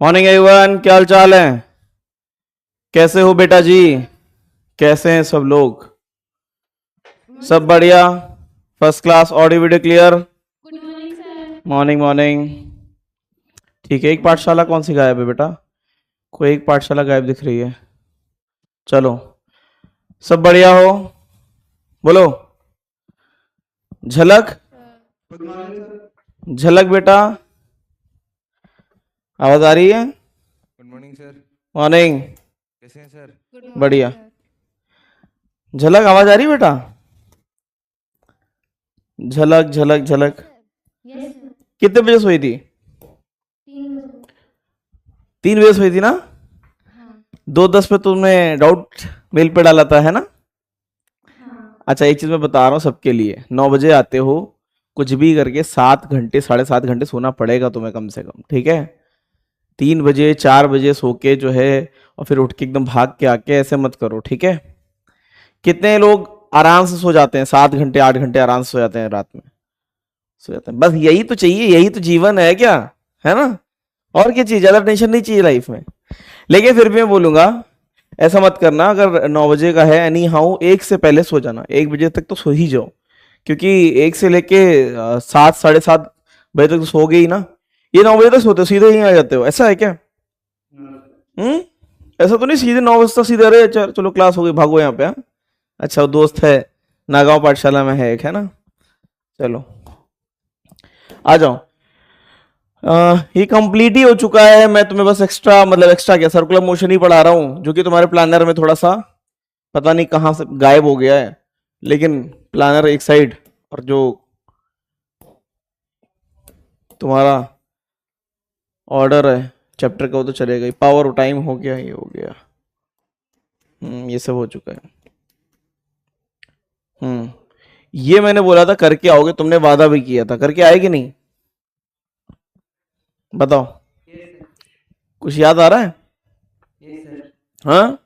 Morning everyone, क्या हाल चाल है? कैसे हो बेटा जी? कैसे हैं सब लोग? सब बढ़िया, first class, audio video clear. Good morning sir. Morning morning. ठीक है, एक पाठशाला कौन सी गायब है बेटा? कोई एक पाठशाला गायब दिख रही है। चलो, सब बढ़िया हो? बोलो झलक। Good morning sir. झलक बेटा, आवाज आ रही है? Good morning sir. मॉर्निंग। कैसे हैं सर? गुड बढ़िया। मॉर्निंग झलक, आवाज आ रही है बेटा? झलक झलक झलक। सर। Yes sir. कितने बजे सोई थी? 3 बजे। 3 बजे सोई थी ना? हाँ 2:10 पे तुमने डाउट मेल पे डाला था, है ना? हाँ। अच्छा, एक चीज मैं बता रहा हूँ सबके लिए, 9 बजे आते हो, कुछ भी करके 7 घंटे 7.5 घंटे सोना पड़ेगा तुम्हें कम से कम, ठीक है? 3 बजे 4 बजे सो के जो है और फिर उठ के एकदम भाग के आके ऐसे मत करो, ठीक है? कितने लोग आराम से सो जाते हैं, 7 घंटे 8 घंटे आराम से सो जाते हैं रात में, सो जाते हैं। बस यही तो चाहिए, यही तो जीवन है क्या, है ना? और क्या चाहिए? ज्यादा टेंशन नहीं चाहिए लाइफ में। लेकिन फिर भी मैं बोलूंगा, ऐसा मत करना, अगर 9 बजे का है एनी हाउ 1 से पहले सो जाना, 1 बजे तक तो सो ही जाओ, क्योंकि 1 से लेके 7 साढ़े 7 बजे तक तो सो गए ही ना। ये 9 बजे तक सोते हो, सीधे यहीं आ जाते हो, ऐसा है क्या? हम्म। ऐसा तो नहीं सीधे 9 बजे तक सीधे, अरे चलो क्लास हो गई, भागो यहाँ पे, हाँ? अच्छा, वो दोस्त है, नागांव पाठशाला में है एक, है ना? चलो आ जाओ। ये कंप्लीट ही हो चुका है। मैं तुम्हें बस एक्स्ट्रा, मतलब एक्स्ट्रा क्या, सर्कुलर मोशन ही पढ़ा रहा हूँ, जो कि तुम्हारे प्लानर में थोड़ा सा पता नहीं कहाँ से गायब हो गया है। लेकिन प्लानर एक साइड, और जो तुम्हारा ऑर्डर है चैप्टर का वो तो चलेगा ही। पावर टाइम हो गया, ये हो गया। ये सब हो चुका है। ये मैंने बोला था करके आओगे, तुमने वादा भी किया था, करके आए कि नहीं? बताओ, कुछ याद आ रहा है? Yes sir. हाँ,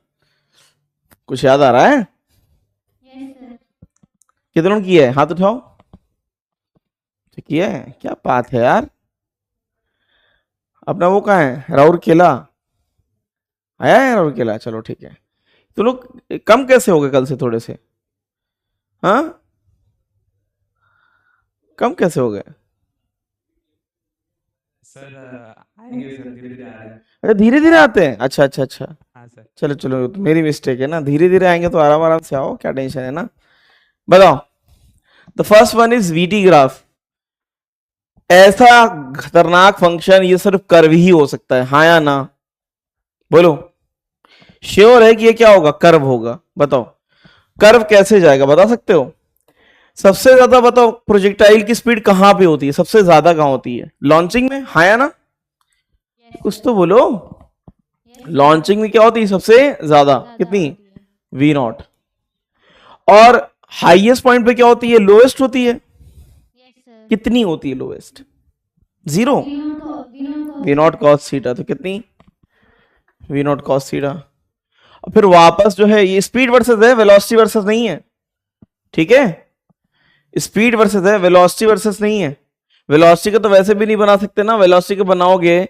कुछ याद आ रहा है? Yes sir. कितनों ने किया है? हाथ उठाओ। तो किया है, क्या बात है यार। अपना वो कहाँ है, राउर केला? आया है राउर केला? चलो ठीक है। तो लोग कम कैसे हो गए कल से थोड़े से? हाँ, कम कैसे हो गए? सर आएंगे सर, धीरे धीरे आ रहे हैं। अच्छा, धीरे धीरे आते हैं, अच्छा अच्छा अच्छा। हाँ सर। चलो चलो, तो मेरी मिस्टेक है ना, धीरे धीरे आएंगे तो आराम आराम से आओ, क्या टेंशन है ना। बताओ, the first one is VT graph. ऐसा खतरनाक फंक्शन ये सिर्फ कर्व ही हो सकता है, हाँ या ना? बोलो, श्योर है कि ये क्या होगा, कर्व होगा? बताओ, कर्व कैसे जाएगा, बता सकते हो? सबसे ज्यादा बताओ, प्रोजेक्टाइल की स्पीड कहां पे होती है, सबसे ज्यादा कहां होती है? लॉन्चिंग में, हाँ या ना? यस कुछ सर। तो बोलो। यस लॉन्चिंग में क्या होती है सबसे ज्यादा? ज्यादा कितनी? होती है। V0। और हाईएस्ट पॉइंट पे क्या होती है, लोएस्ट होती है? Yes sir. कितनी होती है लोएस्ट? 0। V0 cos थीटा, तो कितनी? V0 cos theta. और फिर वापस जो है, ये स्पीड वर्सेस है, वेलोसिटी वर्सेस नहीं है, ठीक है? स्पीड वर्सेस है, वेलोसिटी वर्सेस नहीं है। वेलोसिटी का तो वैसे भी नहीं बना सकते ना, वेलोसिटी का बनाओगे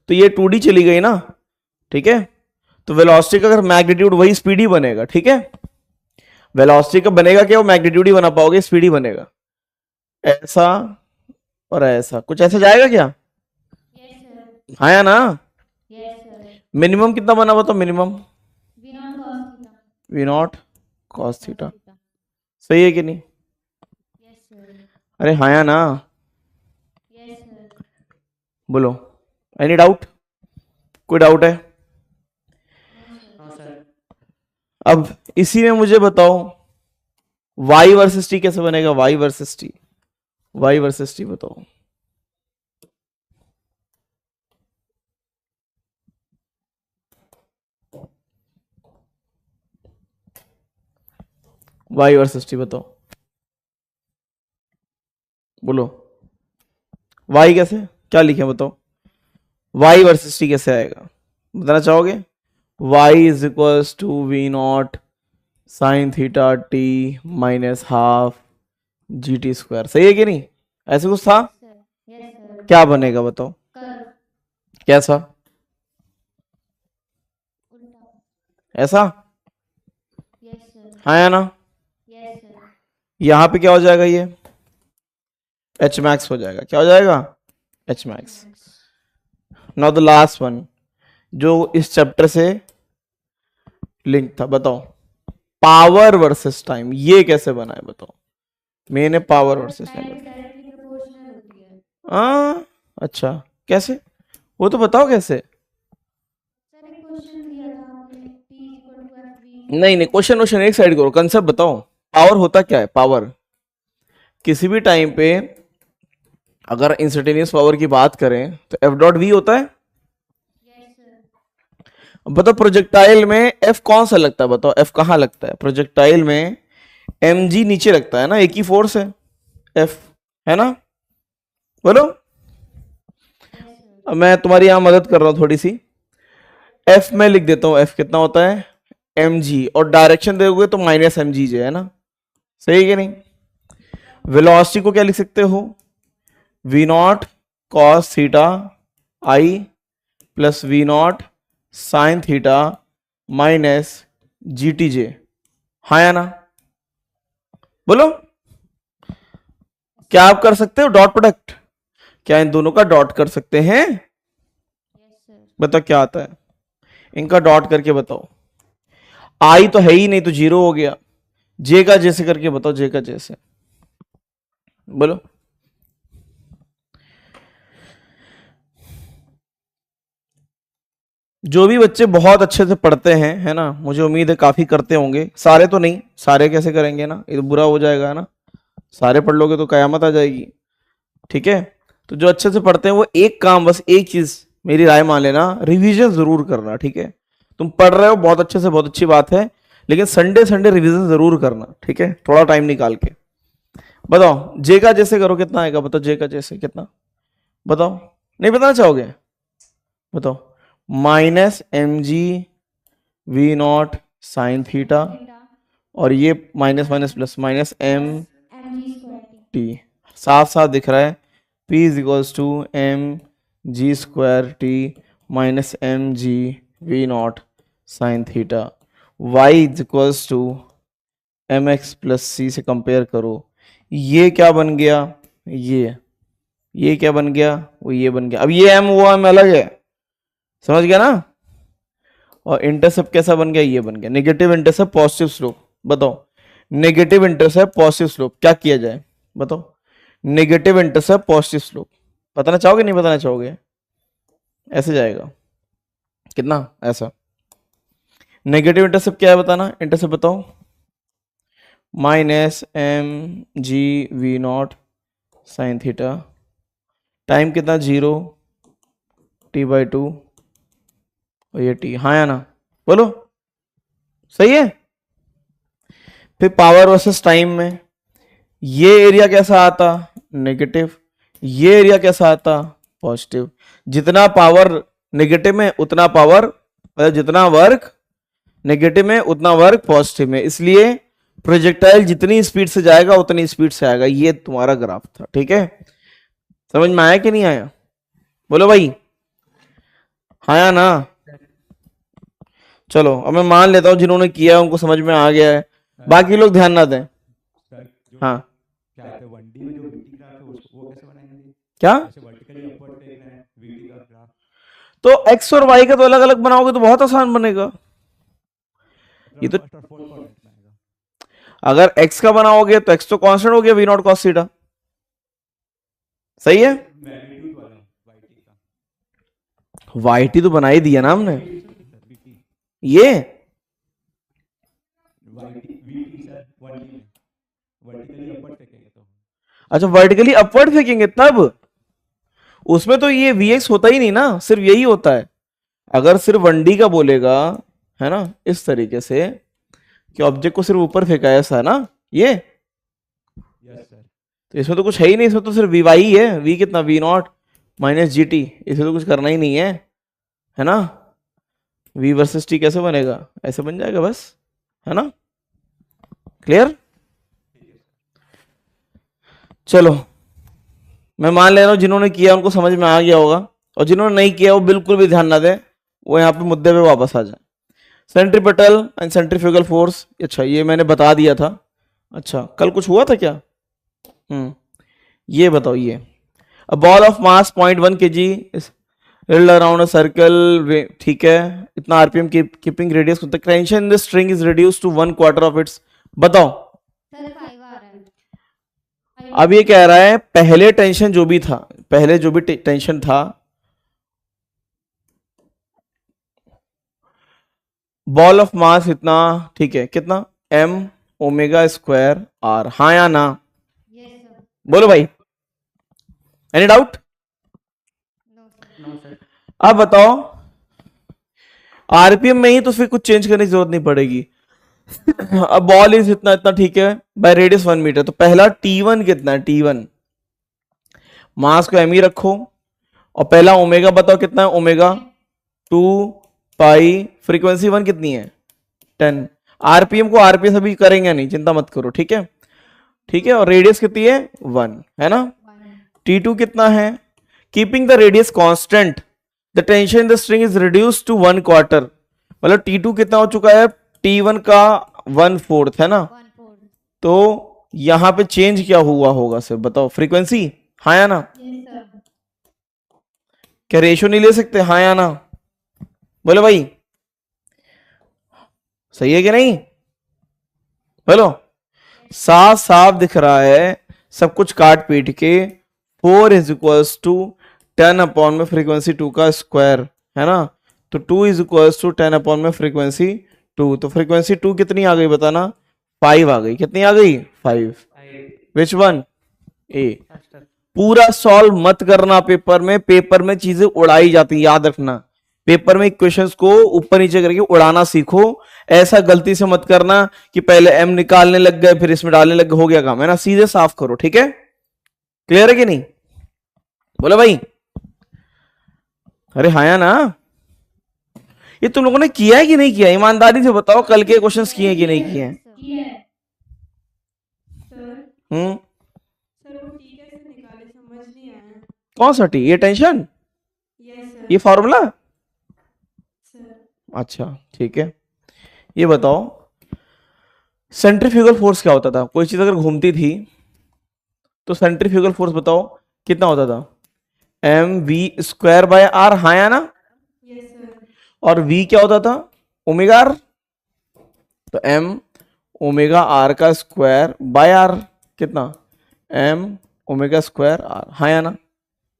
तो ये 2D चली गई ना, ठीक है? तो वेलोसिटी का अगर मैग्नीट्यूड, वही स्पीड ही बनेगा, ठीक है? वेलोसिटी का बनेगा क्या, वो मैग्नीट्यूड ही बना पाओगे, स्पीड ही बनेगा। ऐसा और ऐसा, कुछ ऐसा जाएगा क्या? Yes sir. हाँ या ना? Yes sir. मिनिमम कितना बना बताओ, minimum? V0 cos theta. V0 cos cos theta. Theta. सही है कि नहीं? Yes sir. अरे हाँ या ना? Yes sir. बोलो, एनी डाउट? कोई डाउट है? No sir. अब इसी में मुझे बताओ, y वर्सेस t कैसे बनेगा, y versus t, y versus t बताओ। y वर्सेस t बताओ, बोलो। y कैसे, क्या लिखे बताओ? y वर्सेस t कैसे आएगा, बताना चाहोगे? y is equals to V0 sine theta t minus half GT²। सही है कि नहीं? ऐसे कुछ था? Yes sir. क्या बनेगा बताओ? कर्व। कैसा? ऐसा? Yes, sir. हाँ या ना? Yes, sir. यहाँ पे क्या हो जाएगा, ये एच मैक्स हो जाएगा। क्या हो जाएगा? H max. Now the last one जो इस चैप्टर से लिंक था, बताओ पावर वर्सेस टाइम, ये कैसे बना है बताओ। मैंने power versus time Time directly proportional होती है। हाँ अच्छा, कैसे वो तो बताओ कैसे। सर एक क्वेश्चन दिया था आपने T equal to FV। नहीं नहीं, क्वेश्चन एक साइड करो, कंसेप्ट बताओ। पावर होता क्या है? पावर किसी भी टाइम पे अगर इंस्टेंटेनियस पावर की बात करें तो एफ डॉट वी होता है। Yes, sir. अब बताओ प्रोजेक्टाइल में एफ कौन सा लगता है, बताओ एफ कहाँ लगता है प्रोजेक्टाइल में? एम जी नीचे लगता है ना, एक ही फोर्स है एफ, है ना? बोलो। Yes, sir. अब मैं तुम्हारी यहां मदद कर रहा हूं थोड़ी सी। एफ में लिख देता हूं, एफ कितना होता है? एम जी, और डायरेक्शन दोगे तो माइनस एम जी है ना, सही है कि नहीं? वेलोसिटी को क्या लिख सकते हो? V naught cos theta i plus v naught sine theta minus g t j, हाँ या ना? बोलो। क्या आप कर सकते हो डॉट प्रोडक्ट? क्या इन दोनों का डॉट कर सकते हैं? Yes, sir. बताओ क्या आता है, इनका डॉट करके बताओ। आई तो है ही नहीं तो जीरो हो गया। जे का जैसे करके बताओ, जे का जैसे बोलो। जो भी बच्चे बहुत अच्छे से पढ़ते हैं, है ना, मुझे उम्मीद है काफी करते होंगे, सारे तो नहीं, सारे कैसे करेंगे ना, ये तो बुरा हो जाएगा ना, सारे पढ़ लोगे तो कयामत आ जाएगी। ठीक है, तो जो अच्छे से पढ़ते हैं वो एक काम, बस एक चीज मेरी राय मान लेना, रिवीजन जरूर करना। ठीक है, तुम पढ़ रहे हो बहुत अच्छे से, बहुत अच्छी बात है, लेकिन संडे संडे रिवीजन जरूर करना। ठीक है, थोड़ा टाइम निकाल के। बताओ जे का जैसे करो कितना आएगा, बताओ जे का जैसे कितना, बताओ। नहीं बताना चाहोगे? बताओ। Minus m g v naught sine theta, Theta और ये minus minus plus minus m mg square t। T, साफ साफ दिख रहा है। P is equals to M g square t minus m g v naught sine theta. Y is equals to m x plus c से compare करो, ये क्या बन गया? ये क्या बन गया? वो ये बन गया। अब ये एम वो एम अलग है, समझ गया ना? और इंटरसेप्ट कैसा बन गया? ये बन गया नेगेटिव इंटरसेप्ट पॉजिटिव स्लोप। बताओ नेगेटिव इंटरसेप्ट पॉजिटिव स्लोप क्या किया जाए, बताओ। नेगेटिव इंटरसेप्ट पॉजिटिव स्लोप बताना चाहोगे? नहीं बताना चाहोगे? ऐसे जाएगा कितना, ऐसा। नेगेटिव इंटरसेप्ट क्या है बताना, इंटरसेप्ट बताओ। Minus m g v naught sine theta, time कितना? 0 t/2, और ये t, हाँ या ना? बोलो सही है। फिर पावर वर्सेस टाइम में ये एरिया कैसा आता? नेगेटिव। ये एरिया कैसा आता? पॉजिटिव। जितना पावर नेगेटिव में उतना पावर, मतलब जितना वर्क नेगेटिव में उतना वर्क पॉजिटिव में, इसलिए प्रोजेक्टाइल जितनी स्पीड से जाएगा उतनी स्पीड से आएगा। ये तुम्हारा ग्राफ था। ठीक है, समझ में आया कि नहीं आया? बोलो भाई, हाँ या ना? चलो अब मैं मान लेता हूं जिन्होंने किया है उनको समझ में आ गया है, बाकी लोग ध्यान ना दें। सर जो हाँ क्या कहते हैं 1D में जो VT ग्राफ है उसको वो कैसे बनाएंगे? क्या? जैसे वर्टिकली अपवर्ड देखना है VT का ग्राफ, तो एक्स और वाई का तो अलग अलग बनाओगे तो बहुत आसान बनेगा। ये तो फर्स्ट और फोर्थ क्वाड्रेंट में आएगा। अगर एक्स का बनाओगे तो एक्स तो कांस्टेंट हो गया वी नॉट कॉस थीटा, सही है। मैग्नीट्यूड वाला YT का वाई टी तो बना ही दिया ना हमने, VT ये VT सर 1D में वर्टिकली अपवर्ड देखेंगे तो अच्छा वर्टिकली अपवर्ड फेंकेंगे तब, उसमें तो ये वी एक्स होता ही नहीं ना, सिर्फ यही होता है। अगर सिर्फ 1D का बोलेगा, है ना, इस तरीके से कि ऑब्जेक्ट को सिर्फ ऊपर फेंका है, ऐसा ना, ये यस सर। तो इसमें तो कुछ है ही नहीं, इसमें तो सिर्फ वी वाई है। वी कितना? V naught minus g t, इसमें तो कुछ करना ही नहीं है ना। वी वर्सेस टी कैसे बनेगा? ऐसे बन जाएगा बस, है ना? क्लियर? चलो मैं मान ले रहा हूं जिन्होंने किया उनको समझ में आ गया होगा, और जिन्होंने नहीं किया वो बिल्कुल भी ध्यान ना दें, वो यहाँ पे मुद्दे पे वापस आ जाए। सेंट्रीपिटल एंड सेंट्रीफ्यूगल फोर्स, अच्छा ये मैंने बता दिया था। अच्छा कल कुछ हुआ था क्या? ये बताओ, ये a ball of mass 0.1 kg rolled around a circle, ठीक है, इतना RPM keeping radius, tension in the string is reduce to 1/4 of its, बताओ। सर 5 आ रहा है। अब ये कह रहा है पहले टेंशन जो भी था, पहले जो भी टेंशन था, बॉल ऑफ मास इतना, ठीक है, कितना m ओमेगा स्क्वायर r, हाँ या ना? Yes sir. बोलो भाई, एनी डाउट? No sir. अब बताओ, आरपीएम में ही तो फिर कुछ चेंज करने की जरूरत नहीं पड़ेगी। अब बॉल इज इतना इतना, ठीक है, बाय रेडियस 1 मीटर, तो पहला T1 कितना है? T1 मास को m ही रखो, और पहला ओमेगा बताओ कितना है? ओमेगा 2 पाई, फ्रीक्वेंसी 1 कितनी है? 10। आरपीएम को आरपीएस अभी करेंगे नहीं, चिंता मत करो, ठीक है, ठीक है, और रेडियस कितनी है? 1 है ना। 1 T2 कितना है? Keeping the radius constant the tension in the string is reduce to 1/4, मतलब T2 कितना हो चुका है? T1 का 1/4 है ना। 1/4। तो यहां पे चेंज क्या हुआ होगा सर, बताओ, फ्रीक्वेंसी, हाँ या ना? Yes sir. क्या रेशियो नहीं ले सकते, हाँ या ना? बोलो भाई, सही है कि नहीं? बोलो, साफ साफ दिख रहा है, सब कुछ काट पीट के 4 इज इक्वल्स टू 10 अपॉन में फ्रीक्वेंसी 2 का स्क्वायर, है ना। तो 2 इज इक्वल्स टू 10 अपॉन में फ्रीक्वेंसी 2, तो फ्रीक्वेंसी 2 कितनी आ गई बताना? 5 आ गई। कितनी आ गई? 5। Which one? ए। पूरा सॉल्व मत करना पेपर में, पेपर में चीजें उड़ाई जाती, याद रखना। पेपर में क्वेश्चंस को ऊपर नीचे करके उड़ाना सीखो। ऐसा गलती से मत करना कि पहले एम निकालने लग गए फिर इसमें डालने लग गए, हो गया काम, है ना। सीधे साफ करो, ठीक है, क्लियर है कि नहीं? बोलो भाई, अरे हाँ या ना? ये तुम लोगों ने किया है कि नहीं किया? ईमानदारी से बताओ, कल के क्वेश्चंस किए हैं कि नहीं किए हैं? हम्म, सर वो टी कैसे निकाले समझ नहीं आया। कौन सा टी? ये टेंशन, यस सर। ये फॉर्मूला? सर अच्छा ठीक है, ये बताओ सेंट्रीफ्यूगल फोर्स क्या होता था? कोई चीज अगर घूमती थी तो सेंट्रीफ्यूगल फोर्स बताओ कितना होता था? mv² बाय r, हाँ या ना? Yes sir. और v क्या होता था? ओमेगा r, तो m ओमेगा r का स्क्वायर बाय r, कितना? m ओमेगा स्क्वायर r, हाँ या ना?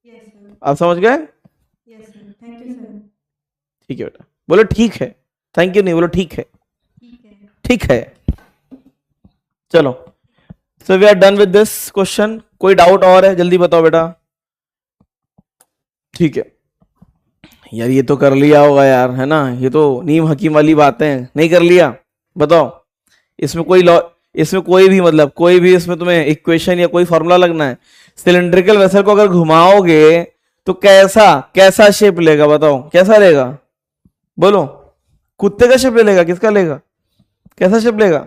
Yes sir. आप समझ गए? Yes sir, thank you sir. ठीक है बेटा, बोलो ठीक है, थैंक यू नहीं, बोलो ठीक है, ठीक है। ठीक है। चलो, so we are done with this question. कोई डाउट और है? जल्दी बताओ बेटा। ठीक है यार, ये तो कर लिया होगा यार, है ना, ये तो नीम हकीम वाली बातें हैं, नहीं कर लिया? बताओ, इसमें कोई लॉ, इसमें कोई भी मतलब कोई भी इसमें तुम्हें इक्वेशन या कोई फॉर्मूला लगना है? सिलेंड्रिकल वेसल को अगर घुमाओगे तो कैसा कैसा शेप लेगा, बताओ कैसा लेगा? बोलो, कुत्ते का शेप लेगा? किसका लेगा? कैसा शेप लेगा?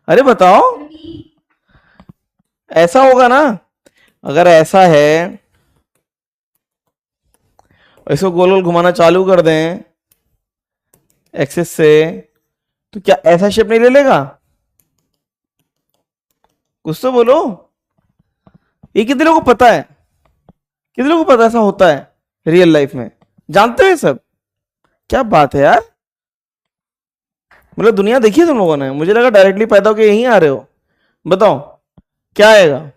अरे बताओ, ऐसा होगा ना? अगर ऐसा है, इसको गोल गोल घुमाना चालू कर दें एक्सिस से, तो क्या ऐसा शेप नहीं ले लेगा? कुछ तो बोलो। ये कितने लोगों को पता है? कितने लोगों को पता ऐसा होता है रियल लाइफ में? जानते हो ये सब? क्या बात है यार, मतलब दुनिया देखी है तुम लोगों ने? मुझे लगा डायरेक्टली पैदा होके यहीं आ रहे हो। बताओ क्या आएगा?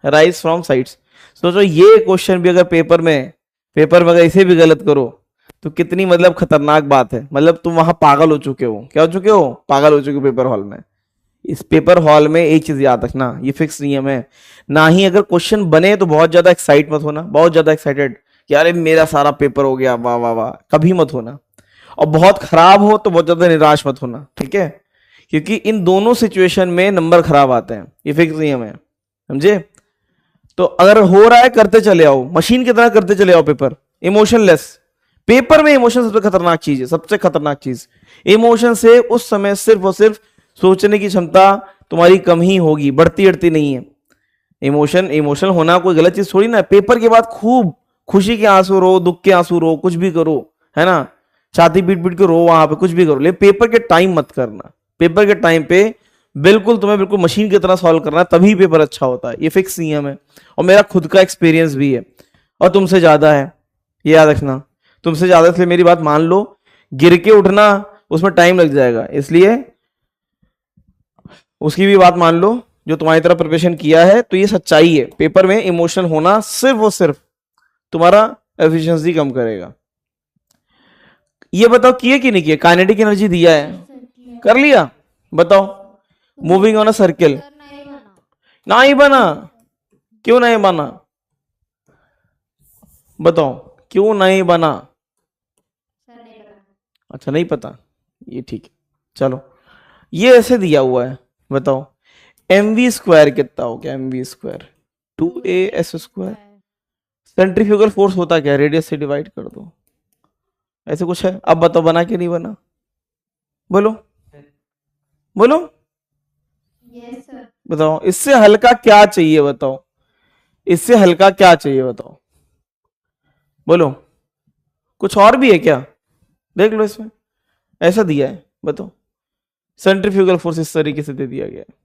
Rise from sides. सोचो ये क्वेश्चन भी अगर पेपर में अगर इसे भी गलत करो तो कितनी मतलब खतरनाक बात है। मतलब तुम वहां पागल हो चुके हो। क्या हो चुके हो? पागल हो चुके हो पेपर हॉल में। इस पेपर हॉल में एक चीज याद रखना, ये फिक्स नियम है, ना ही अगर क्वेश्चन बने तो बहुत ज्यादा एक्साइट मत होना, बहुत ज्यादा एक्साइटेड कि अरे मेरा सारा पेपर हो गया, वाह वाह वाह, कभी मत होना। और बहुत खराब हो तो बहुत ज्यादा निराश मत होना, ठीक है, क्योंकि इन दोनों सिचुएशन में नंबर खराब आते हैं, ये फिक्स नियम है, समझे? तो अगर हो रहा है करते चले आओ, मशीन की तरह करते चले आओ पेपर, इमोशनलेस। पेपर में इमोशन सबसे खतरनाक चीज है, सबसे खतरनाक चीज। इमोशन से उस समय सिर्फ और सिर्फ सोचने की क्षमता तुम्हारी कम ही होगी, बढ़ती बढ़ती नहीं है। इमोशनल होना कोई गलत चीज थोड़ी ना है। पेपर के बाद खूब खुशी के आंसू रो, दुख के आंसू रो, कुछ भी करो, है ना, छाती पीट पीट के रो वहां पे, कुछ भी करो, लेकिन पेपर के टाइम मत करना। पेपर के टाइम पे बिल्कुल तुम्हें बिल्कुल मशीन की तरह सॉल्व करना है, तभी पेपर अच्छा होता है। ये फिक्स नियम है और मेरा खुद का एक्सपीरियंस भी है, और तुमसे ज्यादा है, ये याद रखना। तुमसे ज्यादा, इसलिए मेरी बात मान लो। गिर के उठना उसमें टाइम लग जाएगा, इसलिए उसकी भी बात मान लो। जो तुम्हारी तरह प्रिपरेशन किया है, तो ये सच्चाई है, पेपर में इमोशनल होना सिर्फ और सिर्फ तुम्हारा एफिशिएंसी कम करेगा। ये बताओ किए कि नहीं किए? काइनेटिक एनर्जी दिया है, सर किया। कर लिया? बताओ। Moving on a circle, sir नहीं बना। ना ही बना। क्यों नहीं बना? बताओ क्यों नहीं बना? सर नहीं बना। अच्छा नहीं पता, ये ठीक है। चलो, ये ऐसे दिया हुआ है, बताओ एम वी स्क्वायर कितना हो गया? M we square 2a s square. Centrifugal force होता क्या है? रेडियस से डिवाइड कर दो, ऐसे कुछ है। अब बताओ बना कि नहीं बना? बोलो बोलो, यस सर। बताओ इससे हल्का क्या चाहिए? बताओ इससे हल्का क्या चाहिए? बताओ, बोलो। कुछ और भी है क्या? देख लो इसमें, ऐसा दिया है, बताओ। सेंट्रीफ्यूगल फोर्स इस तरीके से दे दिया गया है।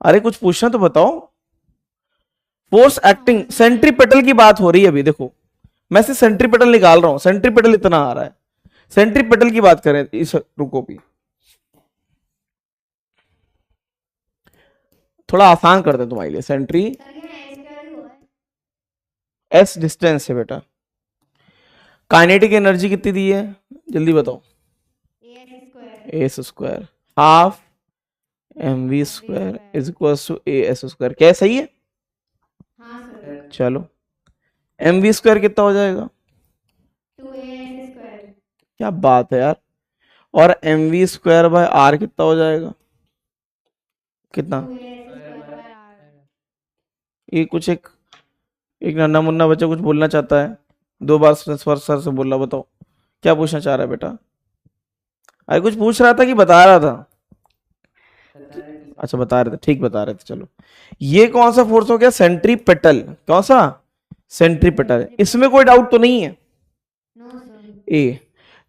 अरे कुछ पूछना तो बताओ। फोर्स एक्टिंग, सेंट्रीपेटल की बात हो रही है अभी, देखो मैं से सेंट्रीपेटल निकाल रहा हूं, सेंट्रीपेटल इतना आ रहा है, सेंट्रीपेटल की बात करें इस, रुको भी थोड़ा आसान करते हैं तुम्हारे लिए। सेंट्री सर ये ए स्क्वायर हुआ है। एस डिस्टेंस है बेटा। काइनेटिक एनर्जी कितनी दी है? जल्दी बताओ। A square. A square half M we square is equal to a s square. क्या सही है? हाँ सर। चलो, एम वी स्क्वायर कितना हो जाएगा? 2a square. क्या बात है यार। और m we square by r कितना हो जाएगा? कितना? 2a square by are. ये कुछ एक एक नन्ना मुन्ना बच्चा कुछ बोलना चाहता है, 2 बार सर से बोल रहा। बताओ क्या पूछना चाह रहा है बेटा? अरे कुछ पूछ रहा था कि बता रहा था? अच्छा बता रहे थे, ठीक बता रहे थे। चलो, ये कौन सा फोर्स हो गया? सेंट्रीपेटल। कौन सा? सेंट्रीपेटल। इसमें कोई डाउट तो नहीं है? No sir. ए,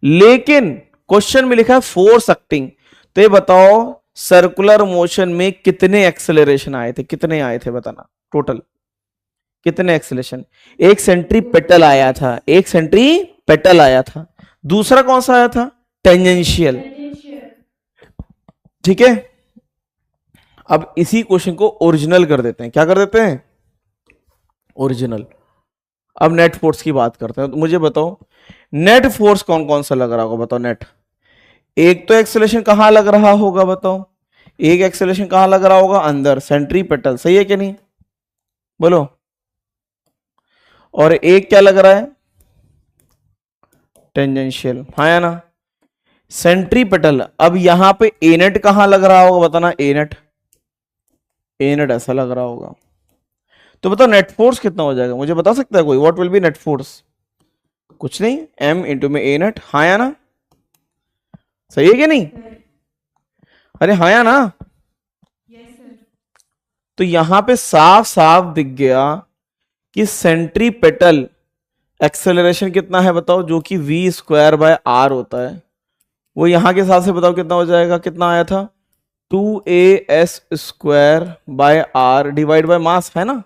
लेकिन क्वेश्चन में लिखा है फोर्स एक्टिंग। तो ये बताओ सर्कुलर मोशन में कितने एक्सेलरेशन आए थे? कितने आए थे बताना, टोटल कितने एक्सेलरेशन? एक सेंट्रीपेटल आया था, एक सेंट्रीपेटल आया था, दूसरा कौन सा आया था? टेंजेंशियल। ठीक है, अब इसी क्वेश्चन को ओरिजिनल कर देते हैं। क्या कर देते हैं? ओरिजिनल। अब नेट फोर्स की बात करते हैं। तो मुझे बताओ नेट फोर्स कौन कौन सा लग रहा होगा? बताओ नेट। एक तो एक्सेलरेशन कहां लग रहा होगा? बताओ, एक एक्सेलरेशन कहां लग रहा होगा? अंदर, सेंट्रीपेटल। सही है कि नहीं? बोलो। और एक क्या लग रहा है? टेंजेंशियल। हाँ या ना? सेंट्रीपेटल। अब यहां पे ए नेट कहां लग रहा होगा? बताना। ए नेट, ए नेट ऐसा लग रहा होगा। तो बताओ नेट फोर्स कितना हो जाएगा? मुझे बता सकता है कोई? What will be net force? कुछ नहीं, एम इंटू में ए नेट। हाँ या ना? सही है कि नहीं? अरे हाँ या ना? Yes sir. तो यहां पे साफ साफ दिख गया कि सेंट्रीपेटल एक्सेलरेशन कितना है? बताओ, जो कि वी स्क्वायर बाय आर होता है। वो यहां के हिसाब से बताओ कितना हो जाएगा? कितना आया था? 2a square by r divide by mass, है ना?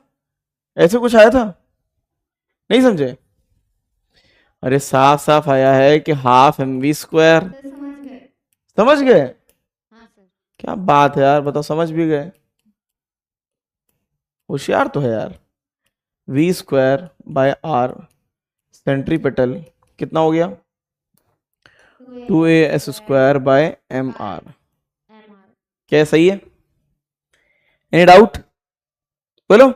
ऐसे कुछ आया था? नहीं समझे? अरे साफ साफ आया है कि half M we square. Sir समझ गए। समझ गए? हाँ सर। क्या बात है यार, बताओ समझ भी गए। होशियार तो है यार। V square by r centripetal कितना हो गया? 2a square by m r. M r. क्या सही है? Any doubt? बोलो।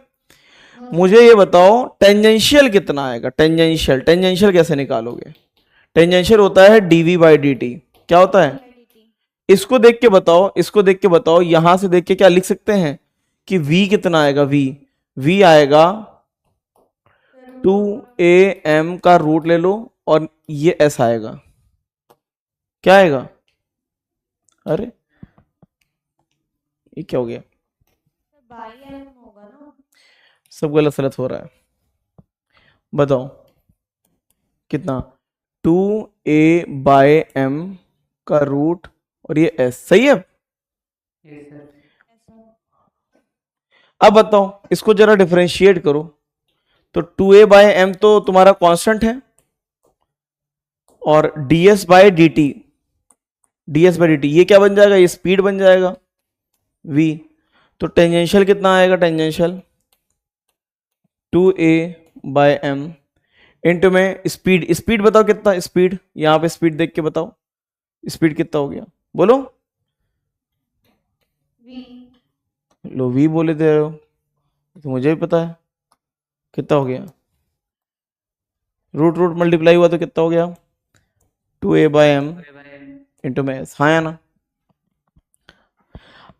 मुझे ये बताओ टेंजेंशियल कितना आएगा? टेंजेंशियल, टेंजेंशियल कैसे निकालोगे? टेंजेंशियल होता है डीवी बाई डी टी। क्या होता है? इसको देख के बताओ, इसको देख के बताओ, यहां से देख के क्या लिख सकते हैं कि v कितना आएगा? v आएगा 2am का रूट ले लो और ये s आएगा। क्या आएगा? अरे ये क्या हो गया? बाई एम होगा ना? सब गलत सलत हो रहा है। बताओ कितना? 2a/m का रूट और ये s, सही है। अब बताओ इसको जरा डिफरेंशिएट करो, तो 2a/m तो तुम्हारा कांस्टेंट है, और ds/dt ये क्या बन जाएगा, ये स्पीड बन जाएगा v। तो टेंजेंशियल कितना आएगा, टेंजेंशियल 2a/m इंटू में स्पीड बताओ कितना, स्पीड यहां पे स्पीड देख के बताओ, स्पीड कितना हो गया बोलो। लो v बोले दे रहे हो, तो मुझे भी पता है कितना हो गया, रूट रूट मल्टीप्लाई हुआ तो कितना हो गया 2a/m इंटू में s, हाँ या ना।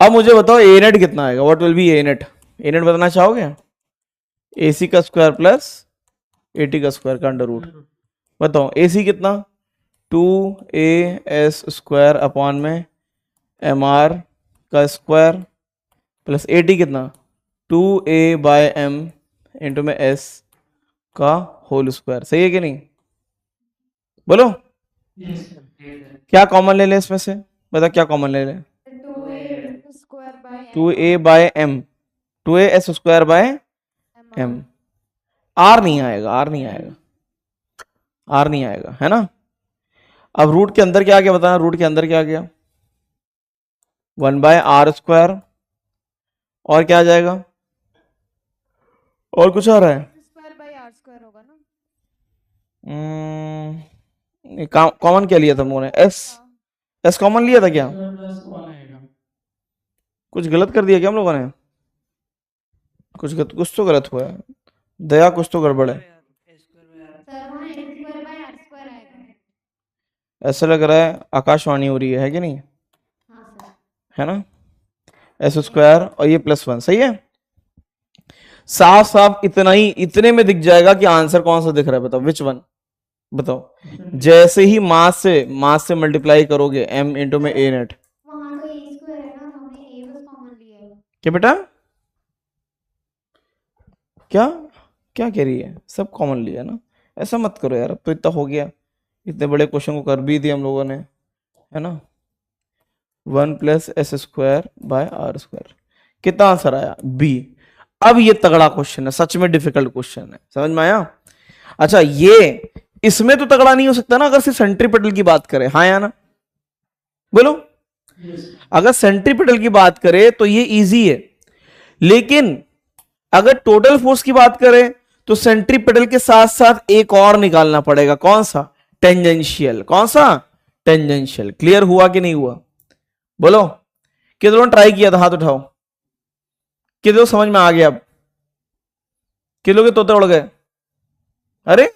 अब मुझे बताओ ए नेट कितना आएगा, what will be A net, A net बताना चाहोगे, AC का स्क्वायर प्लस AT का स्क्वायर का अंडर रूट। बताओ AC कितना 2as स्क्वायर अपॉन में mr का स्क्वायर प्लस AT कितना 2a/m इंटू में s का होल स्क्वायर, सही है कि नहीं, बोलो। क्या कॉमन ले ले इसमें से, बता क्या कॉमन ले ले, 2a/m 2as square by m, r नहीं आएगा, r नहीं आएगा, है ना। अब रूट के अंदर क्या आ गया बताना, रूट के अंदर क्या आ गया 1/r², और क्या आ जाएगा, और कुछ आ रहा है r² होगा ना, कॉमन क्या लिया था हम लोगों ने, s कॉमन लिया था क्या, कुछ गलत कर दिया क्या हम लोगों ने, कुछ तो गलत हुआ है दया, कुछ तो गड़बड़ है, सर वहाँ x² आएगा। ऐसा लग रहा है आकाशवाणी हो रही है कि नहीं, हाँ सर, है ना, s² और ये +1, सही है। साफ साफ इतना ही, इतने में दिख जाएगा कि आंसर कौन सा दिख रहा है, बताओ विच वन, बताओ। जैसे ही मास से मल्टीप्लाई करोगे m इंटू में a नेट, वहाँ तो a² है ना, हमने a बस कॉमन लिया है। क्या बेटा, क्या क्या कह रही है, सब कॉमन लिया ना, ऐसा मत करो यार, अब तो इतना हो गया, इतने बड़े क्वेश्चन को कर भी दिया हम लोगों ने, है ना। 1 + s²/r², कितना आंसर आया बी। अब ये तगड़ा क्वेश्चन है, सच में डिफिकल्ट क्वेश्चन है, समझ में आया। अच्छा ये इसमें तो तगड़ा नहीं हो सकता ना अगर सिर्फ सेंट्रीपिटल की बात करें, हाँ या ना, बोलो। अगर सेंट्रीपिटल की बात करें तो ये इजी है, लेकिन अगर टोटल फोर्स की बात करें तो सेंट्रीपिटल के साथ साथ एक और निकालना पड़ेगा, कौन सा, टेंजेंशियल, कौन सा, टेंजेंशियल। क्लियर हुआ कि नहीं हुआ, बोलो। कितनों ने ट्राई किया था, हाथ उठाओ, कितनों समझ में आ गया, अब कितनों के तोते उड़ गए, अरे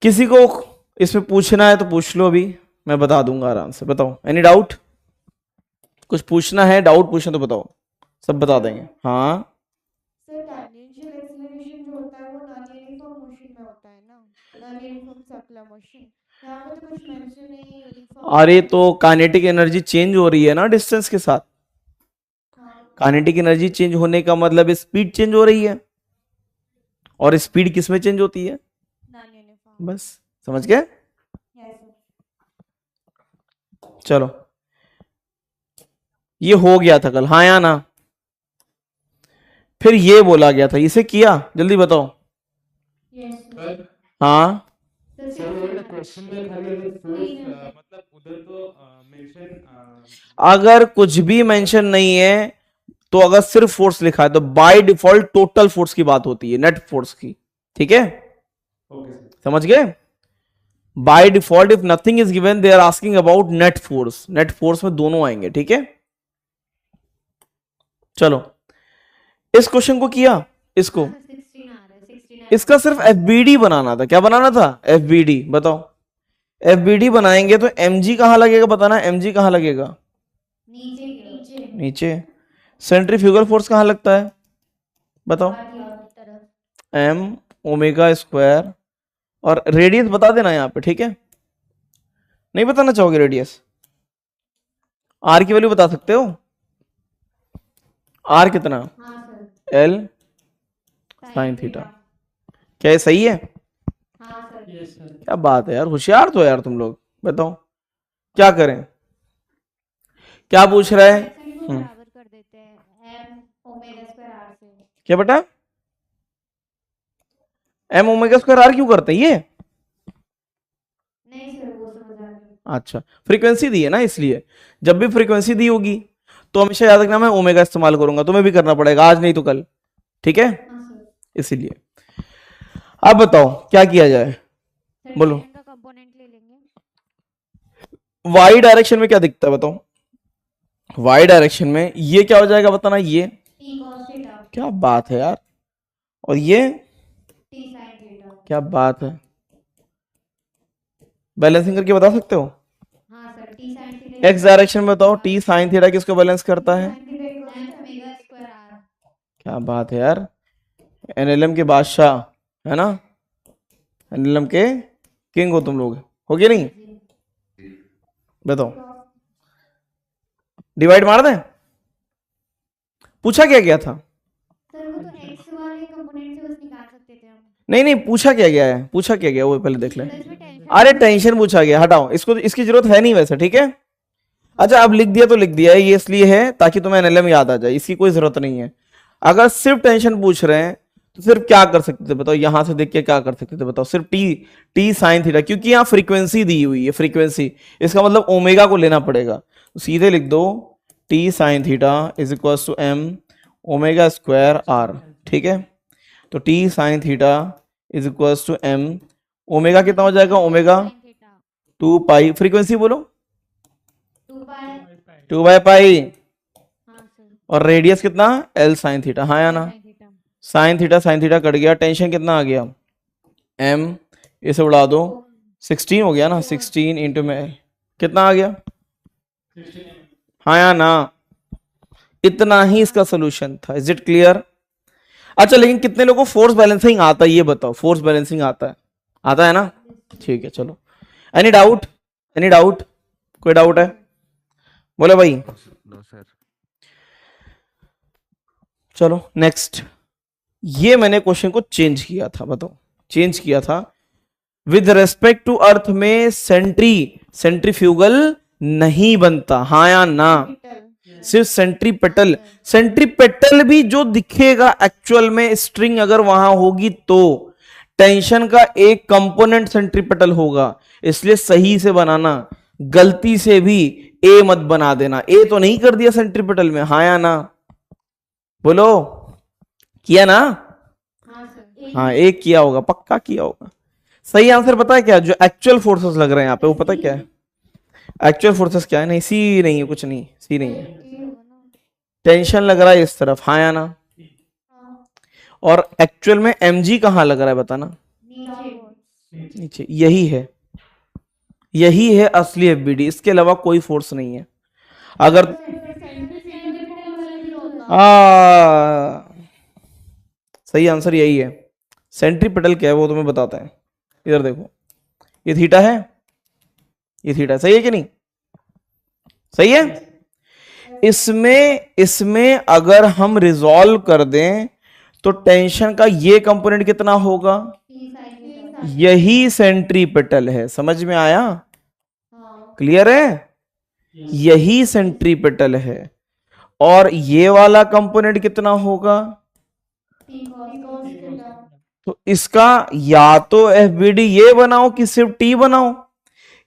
किसी को इसमें पूछना है तो पूछ लो, अभी मैं बता दूंगा आराम से, बताओ एनी डाउट, कुछ पूछना है, डाउट पूछना तो बताओ, सब बता देंगे। हाँ सर टेंजेंशियल एक्सीलरेशन जो होता है वो नॉन यूनिफॉर्म मोशन में होता है ना, नॉन यूनिफॉर्म सर्कुलर मोशन, यहाँ पे तो कुछ मेंशन नहीं है यूनिफॉर्म। अरे तो काइनेटिक एनर्जी चेंज हो रही है ना डिस्टेंस के साथ, काइनेटिक एनर्जी चेंज होने का मतलब स्पीड चेंज हो रही है, और स्पीड किस में चेंज होती है, नॉन यूनिफॉर्म। बस समझ गए। Yes sir. चलो ये हो गया था कल, हाँ या ना। फिर ये बोला गया था, इसे किया, जल्दी बताओ। Yes sir. हाँ क्वेश्चन में खाली अगर फोर्स मतलब उधर तो मेंशन, अगर कुछ भी मेंशन नहीं है, तो अगर सिर्फ फोर्स लिखा है तो बाय डिफॉल्ट टोटल फोर्स की बात होती है, नेट फोर्स की, ठीक है, ओके सर, समझ गए। By default if nothing is given they are asking about net force, net force में दोनों आएंगे, ठीक है। चलो इस क्वेश्चन को किया, इसको 16 आ रहा है, 16 इसका सिर्फ एफबीडी बनाना था, क्या बनाना था, एफबीडी, बताओ। एफबीडी बनाएंगे तो एमजी कहां लगेगा, बताना एमजी कहां लगेगा, नीचे नीचे नीचे। सेंट्रीफ्यूगल फोर्स कहां लगता है, बताओ, तरफ। एम ओमेगा स्क्वायर, और रेडियस बता देना यहाँ पे, ठीक है। नहीं बताना चाहोगे रेडियस, आर की वैल्यू बता सकते हो, आर कितना, हाँ सर। एल साइन थीटा, क्या ये सही है। हाँ यस सर। क्या बात है यार, होशियार तो यार तुम लोग। बताओ क्या करें, क्या पूछ रहा है? ऐसा नहीं, वो बराबर कर देते हैं एम ओमेगा स्क्वायर आर से। क्या बेटा, एम ओमेगा स्क्वायर आर क्यों करते हैं ये? नहीं सर, वो समझ आ गया। अच्छा, फ्रीक्वेंसी दी है ना, इसलिए जब भी फ्रीक्वेंसी दी होगी तो हमेशा याद रखना मैं ओमेगा इस्तेमाल करूंगा, तुम्हें भी करना पड़ेगा, आज नहीं तो कल, ठीक है? हाँ सर। इसीलिए अब बताओ क्या किया जाए, सर बोलो। टेन का कंपोनेंट ले लेंगे। वाई डायरेक्शन में क्या दिखता है बताओ? वाई डायरेक्शन में ये क्या हो जाएगा बताना, ये टी कॉस थीटा, क्या बात है यार, और ये टी साइन थीटा। क्या बात है, बैलेंसिंग करके बता सकते हो? हाँ sir, t sine theta x direction में बताओ, टी साइन थीटा किसको बैलेंस करता है? Sine theta equals to omega square r. क्या बात है यार, एनएलएम के बादशाह है ना, एनएलएम के किंग हो तुम लोग, हो गया नहीं? बताओ, डिवाइड मार दें? पूछा क्या गया था? सर वो तो एक्स वाले कंपोनेंट से बस निकाल सकते थे हम। नहीं नहीं, पूछा क्या गया है, पूछा क्या गया वो पहले देख ले। तो इसमें टेंशन अरे टेंशन पूछा गया, हटाओ इसको, इसकी जरूरत है नहीं वैसे, ठीक है? अच्छा अब लिख दिया तो लिख दिया है, ये इसलिए है ताकि तुम्हें एनएलएम याद आ जाए, इसकी कोई जरूरत नहीं है। अगर सिर्फ टेंशन पूछ रहे हैं तो सिर्फ क्या कर सकते थे बताओ, यहां से देख के क्या कर सकते थे बताओ, सिर्फ टी टी साइन थीटा, क्योंकि यहाँ फ्रीक्वेंसी दी हुई है, फ्रीक्वेंसी, इसका मतलब ओमेगा को लेना पड़ेगा, तो सीधे लिख दो t sine theta is equal to m omega square r, ठीक है? तो t sine theta is equal to m, omega कितना हो जाएगा, omega sine theta 2 pi, frequency बोलो 2 पाई। 2 बाई पाई, हाँ सर, और रेडियस कितना, एल साइन थीटा, हाँ या ना? Sine theta sine theta cut गया, टेंशन कितना आ गया, एम, इसे उड़ा दो, 16 हो गया ना, 16 इंटू में कितना आ गया, हाँ या ना? इतना ही इसका सोल्यूशन था, इज इट क्लियर? अच्छा लेकिन कितने लोगों को फोर्स बैलेंसिंग आता है ये बताओ, फोर्स बैलेंसिंग आता है ना? ठीक है चलो, एनी डाउट, एनी डाउट, कोई डाउट है बोले भाई? No sir. चलो नेक्स्ट, ये मैंने क्वेश्चन को चेंज किया था, बताओ चेंज किया था, विद रेस्पेक्ट टू अर्थ में सेंट्रीफ्यूगल नहीं बनता, हाँ या ना? सिर्फ सेंट्रीपेटल, सेंट्रीपेटल भी जो दिखेगा एक्चुअल में स्ट्रिंग अगर वहां होगी तो टेंशन का एक कंपोनेंट सेंट्रीपेटल होगा, इसलिए सही से बनाना, गलती से भी ए मत बना देना, ए तो नहीं कर दिया सेंट्रीपेटल में, हाँ या ना? बोलो किया ना? हाँ सर, हाँ एक किया होगा, पक्का किया होगा। सही आंसर पता है क्या, जो एक्चुअल फोर्सेस लग रहे हैं यहाँ पे वो पता है क्या है? एक्चुअल फोर्सेस क्या है? नहीं सी नहीं है, कुछ नहीं, सी नहीं है, टेंशन लग रहा है इस तरफ, हाँ या ना? और एक्चुअल में mg कहाँ लग रहा है बताना? नीचे, यही है असली एफबीडी, इसके अलावा कोई फोर्स नहीं है। अगर सही आंसर यही है, सेंट्रीपेटल क्या है वो तुम्हें बताता है, इधर देखो, ये थीटा है, ये थीटा, सही है कि नहीं? सही है? इसमें अगर हम रिजॉल्व कर दें तो टेंशन का ये कंपोनेंट कितना होगा, यही सेंट्रीपेटल है, समझ में आया? क्लियर है? यही सेंट्रीपेटल है, और ये वाला कंपोनेंट कितना होगा, तो इसका या तो एफबीडी ये बनाओ कि सिर्फ टी बनाओ,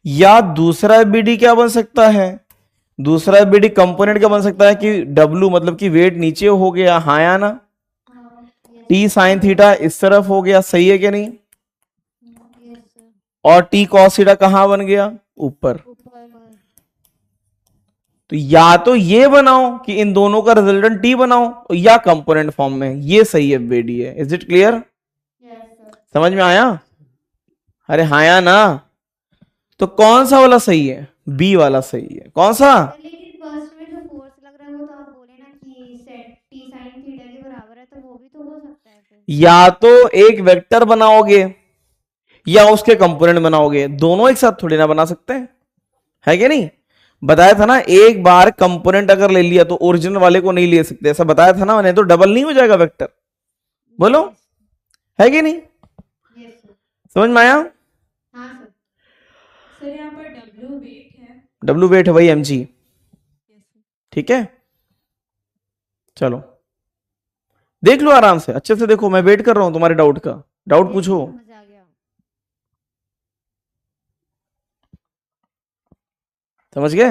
या दूसरा एफबीडी क्या बन सकता है, दूसरा एफबीडी कंपोनेंट क्या बन सकता है कि डब्लू मतलब कि वेट नीचे हो गया, हाँ या ना? टी साइन थीटा इस तरफ हो गया, सही है क्या नहीं? और टी कॉस थीटा कहां बन गया, ऊपर। तो या तो ये बनाओ कि इन दोनों का रिजल्टेंट टी बनाओ, या कंपोनेंट फॉर्म में, ये सही एफबीडी है। Is it clear? समझ में आया? अरे हाँ या ना? तो कौन सा वाला सही है, बी वाला सही है, कौन सा? लेकिन फर्स्ट में जो फोर्स लग रहा है वो तो आप बोले ना कि टी साइन थीटा के बराबर है, तो वो भी तो हो सकता है फिर। या तो एक वेक्टर बनाओगे या उसके कंपोनेंट बनाओगे, दोनों एक साथ थोड़ी ना बना सकते हैं, है कि नहीं? बताया था ना, एक बार कंपोनेंट अगर ले लिया तो ओरिजिनल वाले को नहीं ले सकते, ऐसा बताया था ना मैंने, तो डबल नहीं हो जाएगा वेक्टर, बोलो है कि नहीं? समझ में आया? W वेट है वही mg, यस सर। ठीक है। चलो देख लो आराम से, अच्छे से देखो, मैं वेट कर रहा हूं तुम्हारे डाउट का, डाउट पूछो। समझ आ गया। समझ गए?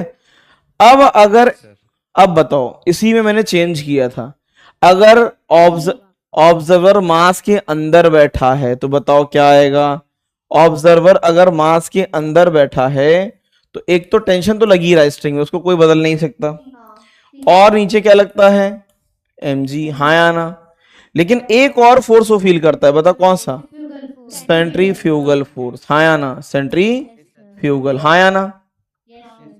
अब अगर, सर अब बताओ, इसी में मैंने चेंज किया था, अगर ऑब्जर्वर मास के अंदर बैठा है तो बताओ क्या आएगा। ऑब्जर्वर अगर मास के अंदर बैठा है तो एक तो टेंशन तो लगी रहा है स्ट्रिंग में, उसको कोई बदल नहीं सकता, हाँ और नीचे क्या लगता है, mg, हाँ या ना। लेकिन एक और फोर्स वो फील करता है, बताओ कौन सा, सेंट्रीफ्यूगल फोर्स, हाँ या ना, सेंट्रीफ्यूगल, हाँ या ना।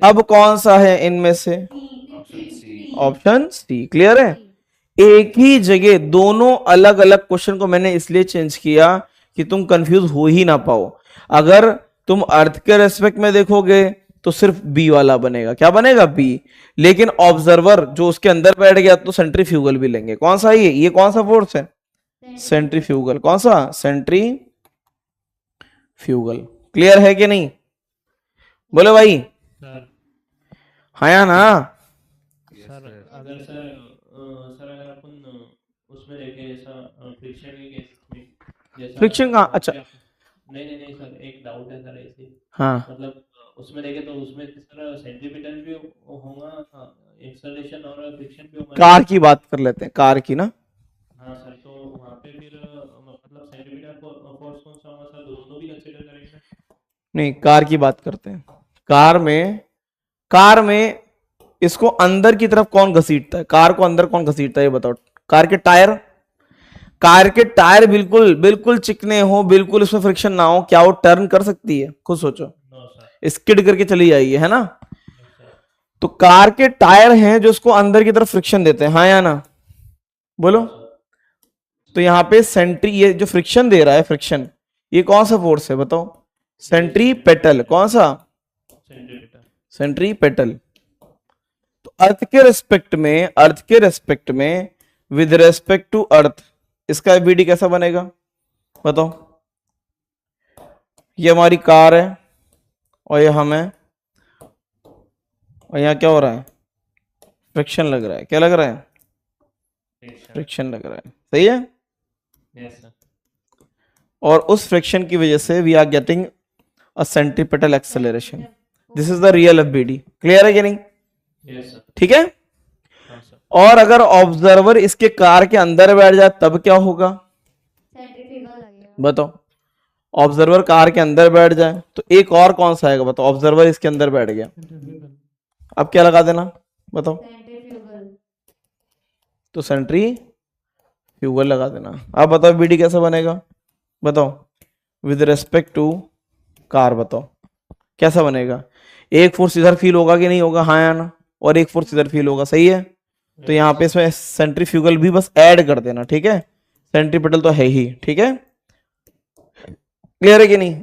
अब कौन सा है इनमें से, option c. Option c. Clear है? एक ही जगह दोनों अलग अलग क्वेश्चन को मैंने इसलिए चेंज किया कि तुम कंफ्यूज हो ही ना पाओ। अगर तुम अर्थ के रेस्पेक्ट में देखोगे तो सिर्फ बी वाला बनेगा, क्या बनेगा, बी। लेकिन ऑब्जर्वर जो उसके अंदर बैठ गया तो सेंट्रीफ्यूगल भी लेंगे। कौन सा है ये कौन सा फोर्स है, सेंट्रीफ्यूगल। कौन सा, सेंट्रीफ्यूगल। क्लियर है कि नहीं, बोलो भाई, सर हाँ या ना। सर अगर सर अगर अपन उसमें देखें जैसा फ्रिक्शन के केस में, जैसा फ्रिक्शन कहाँ, अच्छा, नहीं सर, एक डाउट है सर ऐसे, हाँ मतलब उसमें देखें तो उसमें सर सेंट्रीपिटल भी होगा, एक्सेलरेशन और फ्रिक्शन भी होगा। कार की बात कर लेते हैं, कार की ना। हाँ सर, तो वहाँ पे फिर मतलब सेंट्रीपिटल फोर्स कौन सा होगा सर, दोनों भी कंसीडर करेंगे? नहीं, कार की बात करते हैं। कार में इसको अंदर की तरफ कौन घसीटता है, कार को अंदर कौन घसीटता है, ये बताओ। कार के टायर बिल्कुल बिल्कुल चिकने हो, बिल्कुल उसमें फ्रिक्शन ना हो, क्या वो टर्न कर सकती है, खुद सोचो, नो सर। स्किड करके चली जाएगी, है ना। Yes sir. तो कार के टायर हैं जो उसको अंदर की तरफ फ्रिक्शन देते हैं, हाँ या ना, बोलो। तो यहाँ पे ये जो फ्रिक्शन दे रहा है, फ्रिक्शन, ये कौन सा फोर्स है बताओ, सेंट्रीपेटल। कौन सा, सेंट्रीपिटल। सेंट्रीपेटल। तो अर्थ के रेस्पेक्ट में विद रेस्पेक्ट टू अर्थ इसका बीडी कैसा बनेगा बताओ। ये हमारी कार है और ये हम है, और यहाँ क्या हो रहा है, फ्रिक्शन लग रहा है। क्या लग रहा है, फ्रिक्शन लग रहा है, सही है। Yes sir. और उस फ्रिक्शन की वजह से we are getting a centripetal acceleration. This is the real FBD. Clear है कि नहीं, यस सर। ठीक है। हाँ सर। और अगर ऑब्जर्वर इसके कार के अंदर बैठ जाए तब क्या होगा सेंट्रीफ्यूगल लगेगा। बताओ। ऑब्जर्वर कार के अंदर बैठ जाए तो एक और कौन सा आएगा बताओ, ऑब्जर्वर इसके अंदर बैठ गया, अब क्या लगा देना बताओ, सेंट्रीफ्यूगल। तो सेंट्रीफ्यूगल लगा देना। अब बताओ बीडी कैसा बनेगा बताओ, विद रेस्पेक्ट टू कार, बताओ कैसा बनेगा। एक फोर्स इधर फील होगा कि नहीं होगा, हाँ या ना, और एक फोर्स इधर फील होगा, सही है। तो यहाँ पे इसमें सेंट्रीफ्यूगल भी बस ऐड कर देना, ठीक है। सेंट्रीपेटल तो है ही, ठीक है। क्लियर है कि नहीं।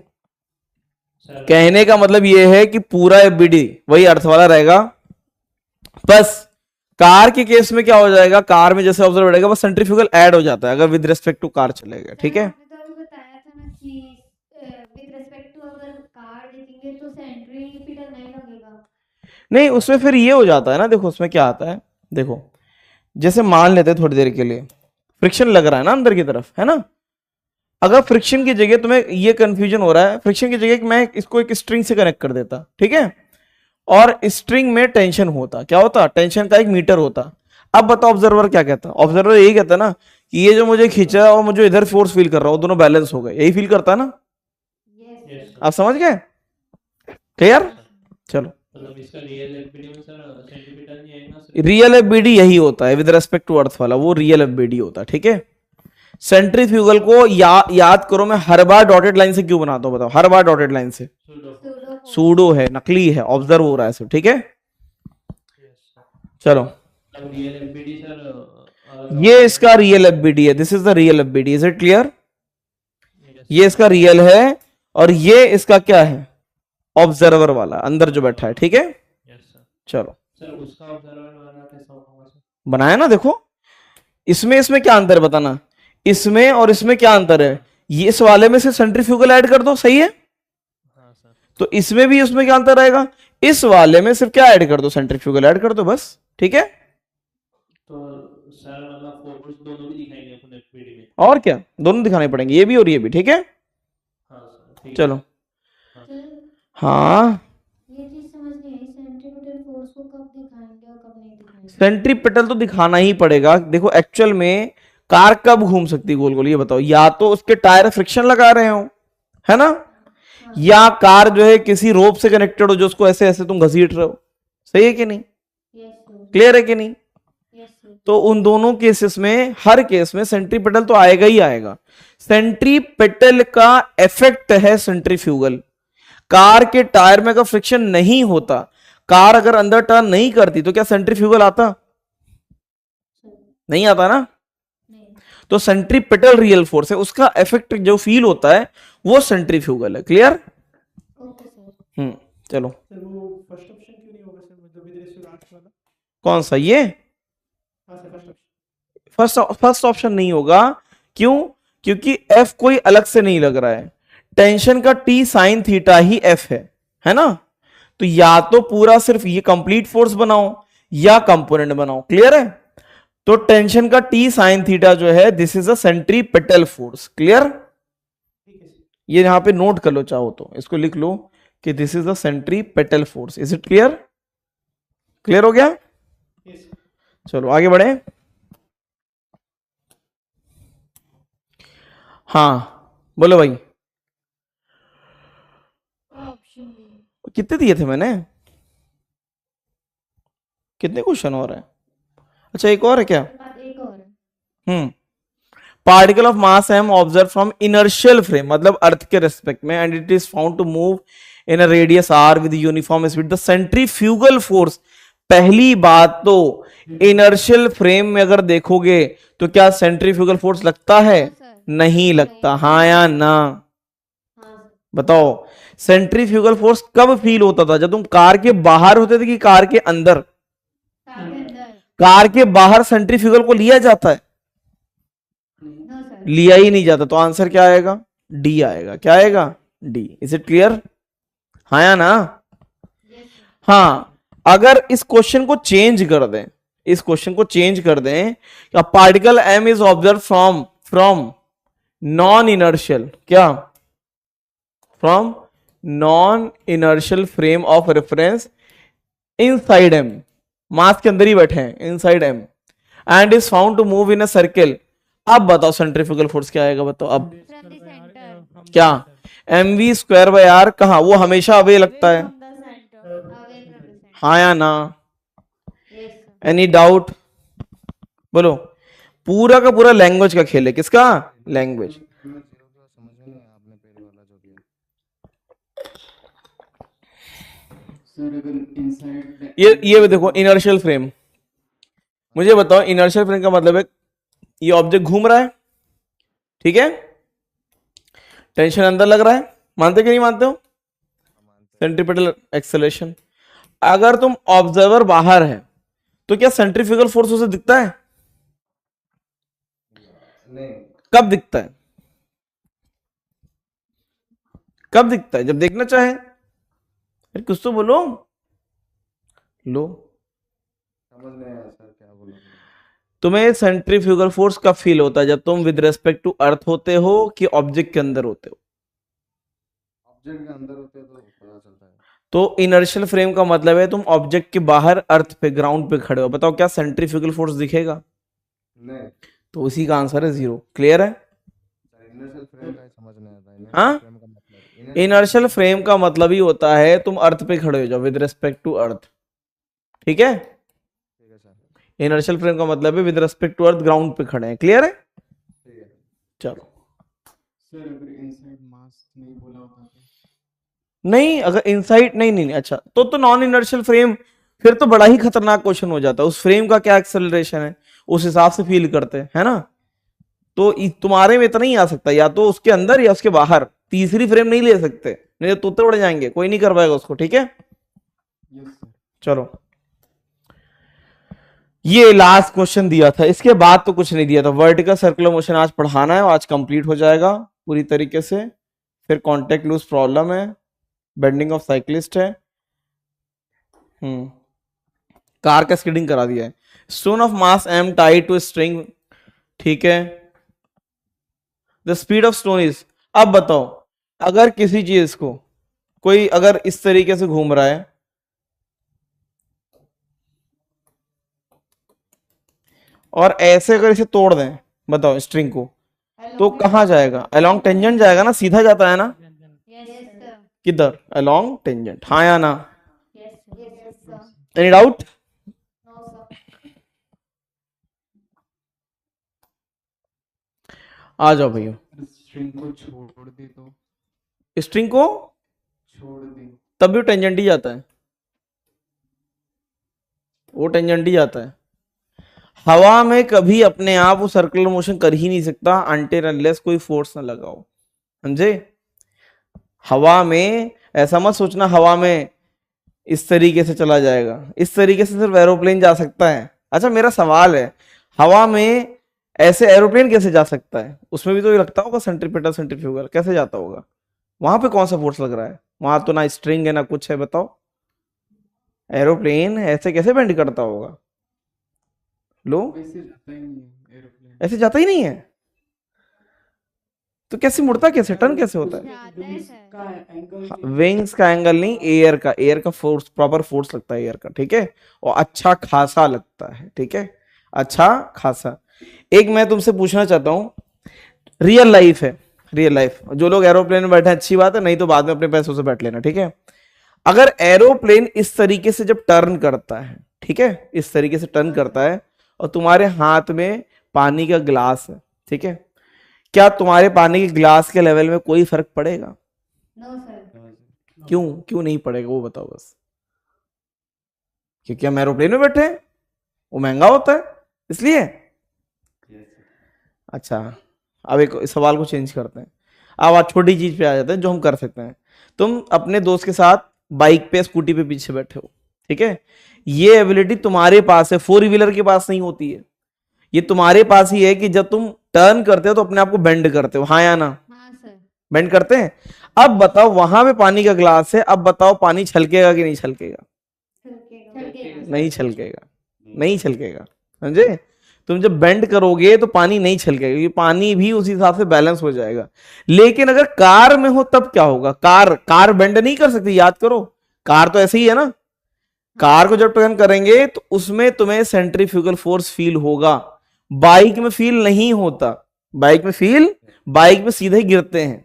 सर कहने का मतलब ये है कि पूरा एफबीडी वही अर्थ वाला रहेगा, बस कार के केस में क्या हो जाएगा, कार में जैसे ऑब्जर्व रहेगा बस सेंट्रीफ्यूगल ऐड हो जाता है अगर विद रिस्पेक्ट टू कार चलेगा, ठीक है। आपने तो अभी बताया था ना कि विद रिस्पेक्ट टू अगर कार देखेंगे तो सेंट्रीपिटल नहीं लगेगा। नहीं, उसमें फिर ये हो जाता है ना, देखो उसमें क्या आता है, देखो जैसे मान लेते हैं थोड़ी देर के लिए फ्रिक्शन लग रहा है ना अंदर की तरफ, है ना। अगर फ्रिक्शन की जगह तुम्हें ये कंफ्यूजन हो रहा है, फ्रिक्शन की जगह मैं इसको एक स्ट्रिंग से कनेक्ट कर देता, ठीक है, और स्ट्रिंग में टेंशन होता, क्या होता, टेंशन का एक मीटर होता। अब बताओ ऑब्जर्वर क्या कहता, ऑब्जर्वर यही कहता ना कि ये जो मुझे खींचा है और मुझे इधर फोर्स फील कर रहा हूं, दोनों बैलेंस हो गए, यही फील करता है ना। Yes sir. आप समझ गए, क्लियर। चलो, मतलब इसका रियल एफबीडी में सर सेंट्रीपिटल नहीं आएगा सर। रियल एफबीडी यही होता है विद रेस्पेक्ट टू अर्थ वाला, वो रियल एफबीडी होता है, ठीक है। सेंट्रीफ्यूगल को याद करो, मैं हर बार डॉटेड लाइन से क्यों बनाता हूं बताओ, हर बार डॉटेड लाइन से, सूडो। सूडो है, नकली है, ऑब्जर्व हो रहा है सब, ठीक है। Yes sir. चलो, अब रियल एफबीडी सर ये इसका रियल एफबीडी है, this is the real FBD, is it clear. Yes ये इसका रियल है और ये इसका क्या है, ऑब्जर्वर वाला अंदर जो बैठा है, ठीक है। सर। चलो, सर उसका ऑब्जर्वर वाला कैसा होगा सर? बनाया ना, देखो इसमें क्या अंतर है बताना, इसमें और इसमें क्या अंतर है। ये इस वाले में से सेंट्रीफ्यूगल ऐड कर दो, सही है। हाँ सर। तो इसमें भी उसमें क्या अंतर आएगा, इस वाले में सिर्फ क्या ऐड कर दो, सेंट्रीफ्यूगल ऐड कर दो बस, ठीक है। तो सर मतलब फोर्स दोनों भी दिखाएंगे अपन एफपीडी में? और क्या, दोनों दिखाने पड़ेंगे, ये भी और ये भी, ठीक है। हाँ सर ठीक है। चलो सर हाँ, ये चीज समझ नहीं आई, सेंट्रीपिटल फोर्स को कब दिखाएंगे और कब नहीं दिखाएंगे? सेंट्रीपिटल तो दिखाना ही पड़ेगा। देखो एक्चुअल में कार कब घूम सकती है गोल गोल, ये बताओ। या तो उसके टायर फ्रिक्शन लगा रहे हो, है ना, हाँ या कार जो है किसी रोप से कनेक्टेड हो जो उसको ऐसे ऐसे तुम घसीट रहे हो, सही है कि नहीं, यस सर, क्लियर है कि नहीं। Yes sir. तो उन दोनों केसेस में, हर केस में सेंट्रीपिटल तो आएगा ही आएगा। सेंट्रीपिटल का इफेक्ट है सेंट्रीफ्यूगल। कार के टायर में अगर फ्रिक्शन नहीं होता, कार अगर अंदर टर्न नहीं करती, तो क्या सेंट्रीफ्यूगल आता? सर नहीं आता ना। नहीं। तो सेंट्रीपिटल रियल फोर्स है, उसका इफेक्ट जो फील होता है वो सेंट्रीफ्यूगल है, क्लियर। Okay sir. चलो सर वो फर्स्ट ऑप्शन क्यों नहीं होगा सर, मतलब विद रिस्पेक्ट वाला? कौन सा, ये हाँ sir first option. First option नहीं होगा। क्यों? क्योंकि एफ कोई अलग से नहीं लग रहा है, टेंशन का टी साइन थीटा ही एफ है ना। तो या तो पूरा सिर्फ ये कंप्लीट फोर्स बनाओ या कंपोनेंट बनाओ, क्लियर है। तो टेंशन का टी साइन थीटा जो है, this is a centripetal force, clear. ठीक है सर। ये यहां पे नोट कर लो, चाहो तो इसको लिख लो कि this is the centripetal force. Is it clear? Clear हो गया? Yes sir. चलो आगे बढ़े। हाँ बोलो भाई, ऑप्शन बी। कितने दिए थे मैंने, कितने क्वेश्चन और है? अच्छा एक और है क्या? बाद एक और है। Particle of mass m observe from inertial frame, मतलब अर्थ के रेस्पेक्ट में, and it is found to move in a radius r with uniform speed, the centrifugal force. पहली बात तो इनर्शियल फ्रेम में अगर देखोगे तो क्या सेंट्रीफ्यूगल फोर्स लगता है? हाँ सर। नहीं लगता, हाँ या ना हाँ सर। बताओ। सेंट्रीफ्यूगल फोर्स कब फील होता था? जब तुम कार के बाहर होते थे कि कार के अंदर? कार के अंदर। कार के बाहर सेंट्रीफ्यूगल को लिया जाता है? No sir. लिया ही नहीं जाता, तो आंसर क्या आएगा? डी आएगा। क्या आएगा? डी। Is it clear? हाँ या ना? Yes sir. हाँ, अगर इस क्वेश्चन को चेंज कर दें, इस क्वेश्चन को चेंज कर दें, particle m is observe from non inertial, क्या? From non inertial frame of reference inside m, mass के अंदर ही बैठे हैं, inside m, and is found to move in a circle. अब बताओ सेंट्रीफ्यूगल फोर्स क्या आएगा, बताओ अब। From the centre. क्या? M we square by r, कहा वो हमेशा अवे लगता है, from the centre. Away from the centre. हाँ या ना? Yes sir. Any doubt? बोलो। पूरा का पूरा लैंग्वेज का खेल है, किसका? लैंग्वेज। ये देखो इनर्शियल फ्रेम, मुझे बताओ इनर्शियल फ्रेम का मतलब है ये ऑब्जेक्ट घूम रहा है, ठीक है, टेंशन अंदर लग रहा है, मानते कि नहीं मानते हो? Centripetal acceleration. अगर तुम ऑब्जर्वर बाहर है तो क्या सेंट्रीफ्यूगल फोर्स उसे दिखता है? नहीं। कब दिखता है? कब दिखता है? जब देखना चाहे। अरे कुछ तो बोलो। लो, समझ नहीं आया सर क्या बोला। तुम्हें सेंट्रीफ्यूगल फोर्स कब फील होता है? जब तुम विद रेस्पेक्ट टू अर्थ होते हो कि ऑब्जेक्ट के अंदर होते हो? ऑब्जेक्ट के अंदर होते तो पता चलता है। तो इनर्शियल फ्रेम का मतलब है तुम ऑब्जेक्ट के बाहर अर्थ पे, ग्राउंड पे खड़े हो, बताओ क्या सेंट्रीफ्यूगल फोर्स दिखेगा? नहीं तो उसी का आंसर है 0। क्लियर है? सर, इनर्शियल फ्रेम का ही समझ नहीं आता। हाँ? इनर्शियल फ्रेम का मतलब इनर्शियल फ्रेम का मतलब ही होता है तुम अर्थ पे खड़े हो जाओ विद रेस्पेक्ट टू अर्थ, ठीक है। ठीक है सर। इनर्शियल फ्रेम का मतलब है with respect to earth ground पे खड़े हैं, क्लियर है? ठीक है। चलो। सर अगर इनसाइड मास नहीं बोला होता तो? नहीं, अगर इनसाइड नहीं, अच्छा तो नॉन इनर्शियल फ्रेम, फिर तो बड़ा ही खतरनाक क्वेश्चन हो जाता है। उस फ्रेम का क्या एक्सेलरेशन है उस हिसाब से फील करते हैं, है ना। तो तुम्हारे में इतना ही आ सकता है, या तो उसके अंदर या उसके बाहर, तीसरी फ्रेम नहीं ले सकते, नहीं तो तोते उड़ जाएंगे, कोई नहीं कर पाएगा उसको, ठीक है। Yes sir. चलो, ये लास्ट क्वेश्चन दिया था, इसके बाद तो कुछ नहीं दिया था। वर्टिकल सर्कुलर मोशन आज पढ़ाना है, आज कंप्लीट हो जाएगा पूरी तरीके से। फिर कॉन्टेक्ट लूज प्रॉब्लम है, बेंडिंग ऑफ साइक्लिस्ट है, कार कैस्केडिंग करा दिया है। Stone of mass m tied to string, ठीक है। The speed of stone is, अब बताओ अगर किसी चीज को कोई अगर इस तरीके से घूम रहा है और ऐसे अगर इसे तोड़ दें, बताओ स्ट्रिंग को, तो कहाँ जाएगा? अलोंग टेंजेंट जाएगा ना, सीधा जाता है ना। Yes sir. किधर? अलोंग टेंजेंट, हाँ या ना? Yes sir. Any doubt? No sir. आ जाओ भैया। स्ट्रिंग को छोड़ दी तो स्ट्रिंग को छोड़ दी तब भी टेंजेंट ही जाता है, वो टेंजेंट ही जाता है। हवा में कभी अपने आप वो सर्कुलर मोशन कर ही नहीं सकता अनटिल अनलेस कोई फोर्स ना लगाओ, समझे? हवा में ऐसा मत सोचना हवा में इस तरीके से चला जाएगा, इस तरीके से सिर्फ एरोप्लेन जा सकता है। अच्छा मेरा सवाल है, हवा में ऐसे एरोप्लेन कैसे जा सकता है? उसमें भी तो ये लगता होगा सेंट्रीपिटल सेंट्रीफ्यूगल, कैसे जाता होगा? वहां पे कौन सा फोर्स लग रहा है? वहां तो ना स्ट्रिंग है ना कुछ है, बताओ। एरोप्लेन ऐसे कैसे बेंड करता होगा? लो, वैसे जाता ही नहीं है एरोप्लेन। ऐसे जाता ही नहीं है, तो कैसे मुड़ता, कैसे टर्न कैसे होता है? जाता है सर। का एंगल विंग्स का एंगल नहीं, एयर का फोर्स, प्रॉपर फोर्स लगता है एयर का, ठीक है, और अच्छा खासा लगता है, ठीक है, अच्छा खासा। एक मैं तुमसे पूछना चाहता हूं, रियल लाइफ है, रियल लाइफ, जो लोग एरोप्लेन में बैठे हैं अच्छी बात है, नहीं तो बाद में अपने पैसों से बैठ लेना, ठीक है। अगर एरोप्लेन इस तरीके से जब टर्न करता है, ठीक है, इस तरीके से टर्न करता है और तुम्हारे हाथ में पानी का ग्लास है, ठीक है, क्या तुम्हारे पानी के ग्लास के लेवल में कोई फर्क पड़ेगा? No sir. क्यों? क्यों नहीं पड़ेगा वो बताओ बस। क्योंकि हम एरोप्लेन में बैठे हैं, वो महंगा होता है इसलिए। अच्छा, अब एक सवाल को चेंज करते हैं, अब आज छोटी चीज पे आ जाते हैं जो हम कर सकते हैं। तुम अपने दोस्त के साथ बाइक पे स्कूटी पे पीछे बैठे हो, ठीक है, ये एबिलिटी तुम्हारे पास है, फोर व्हीलर के पास नहीं होती है, ये तुम्हारे पास ही है कि जब तुम टर्न करते हो तो अपने आप को बेंड करते हो, हाँ या ना? हाँ सर। बेंड करते हैं। अब बताओ वहां पे पानी का ग्लास है, अब बताओ पानी छलकेगा कि नहीं छलकेगा? छलकेगा। नहीं छलकेगा, नहीं छलकेगा, समझे? तुम जब बेंड करोगे तो पानी नहीं छलकेगा, क्योंकि पानी भी उस हिसाब से बैलेंस हो जाएगा। लेकिन अगर कार में हो तब क्या होगा? कार बेंड नहीं कर सकती, याद करो, कार तो ऐसे ही है ना। कार को जब टर्न करेंगे तो उसमें तुम्हें सेंट्रीफ्यूगल फोर्स फील होगा, बाइक में फील नहीं होता। बाइक में सीधे गिरते हैं,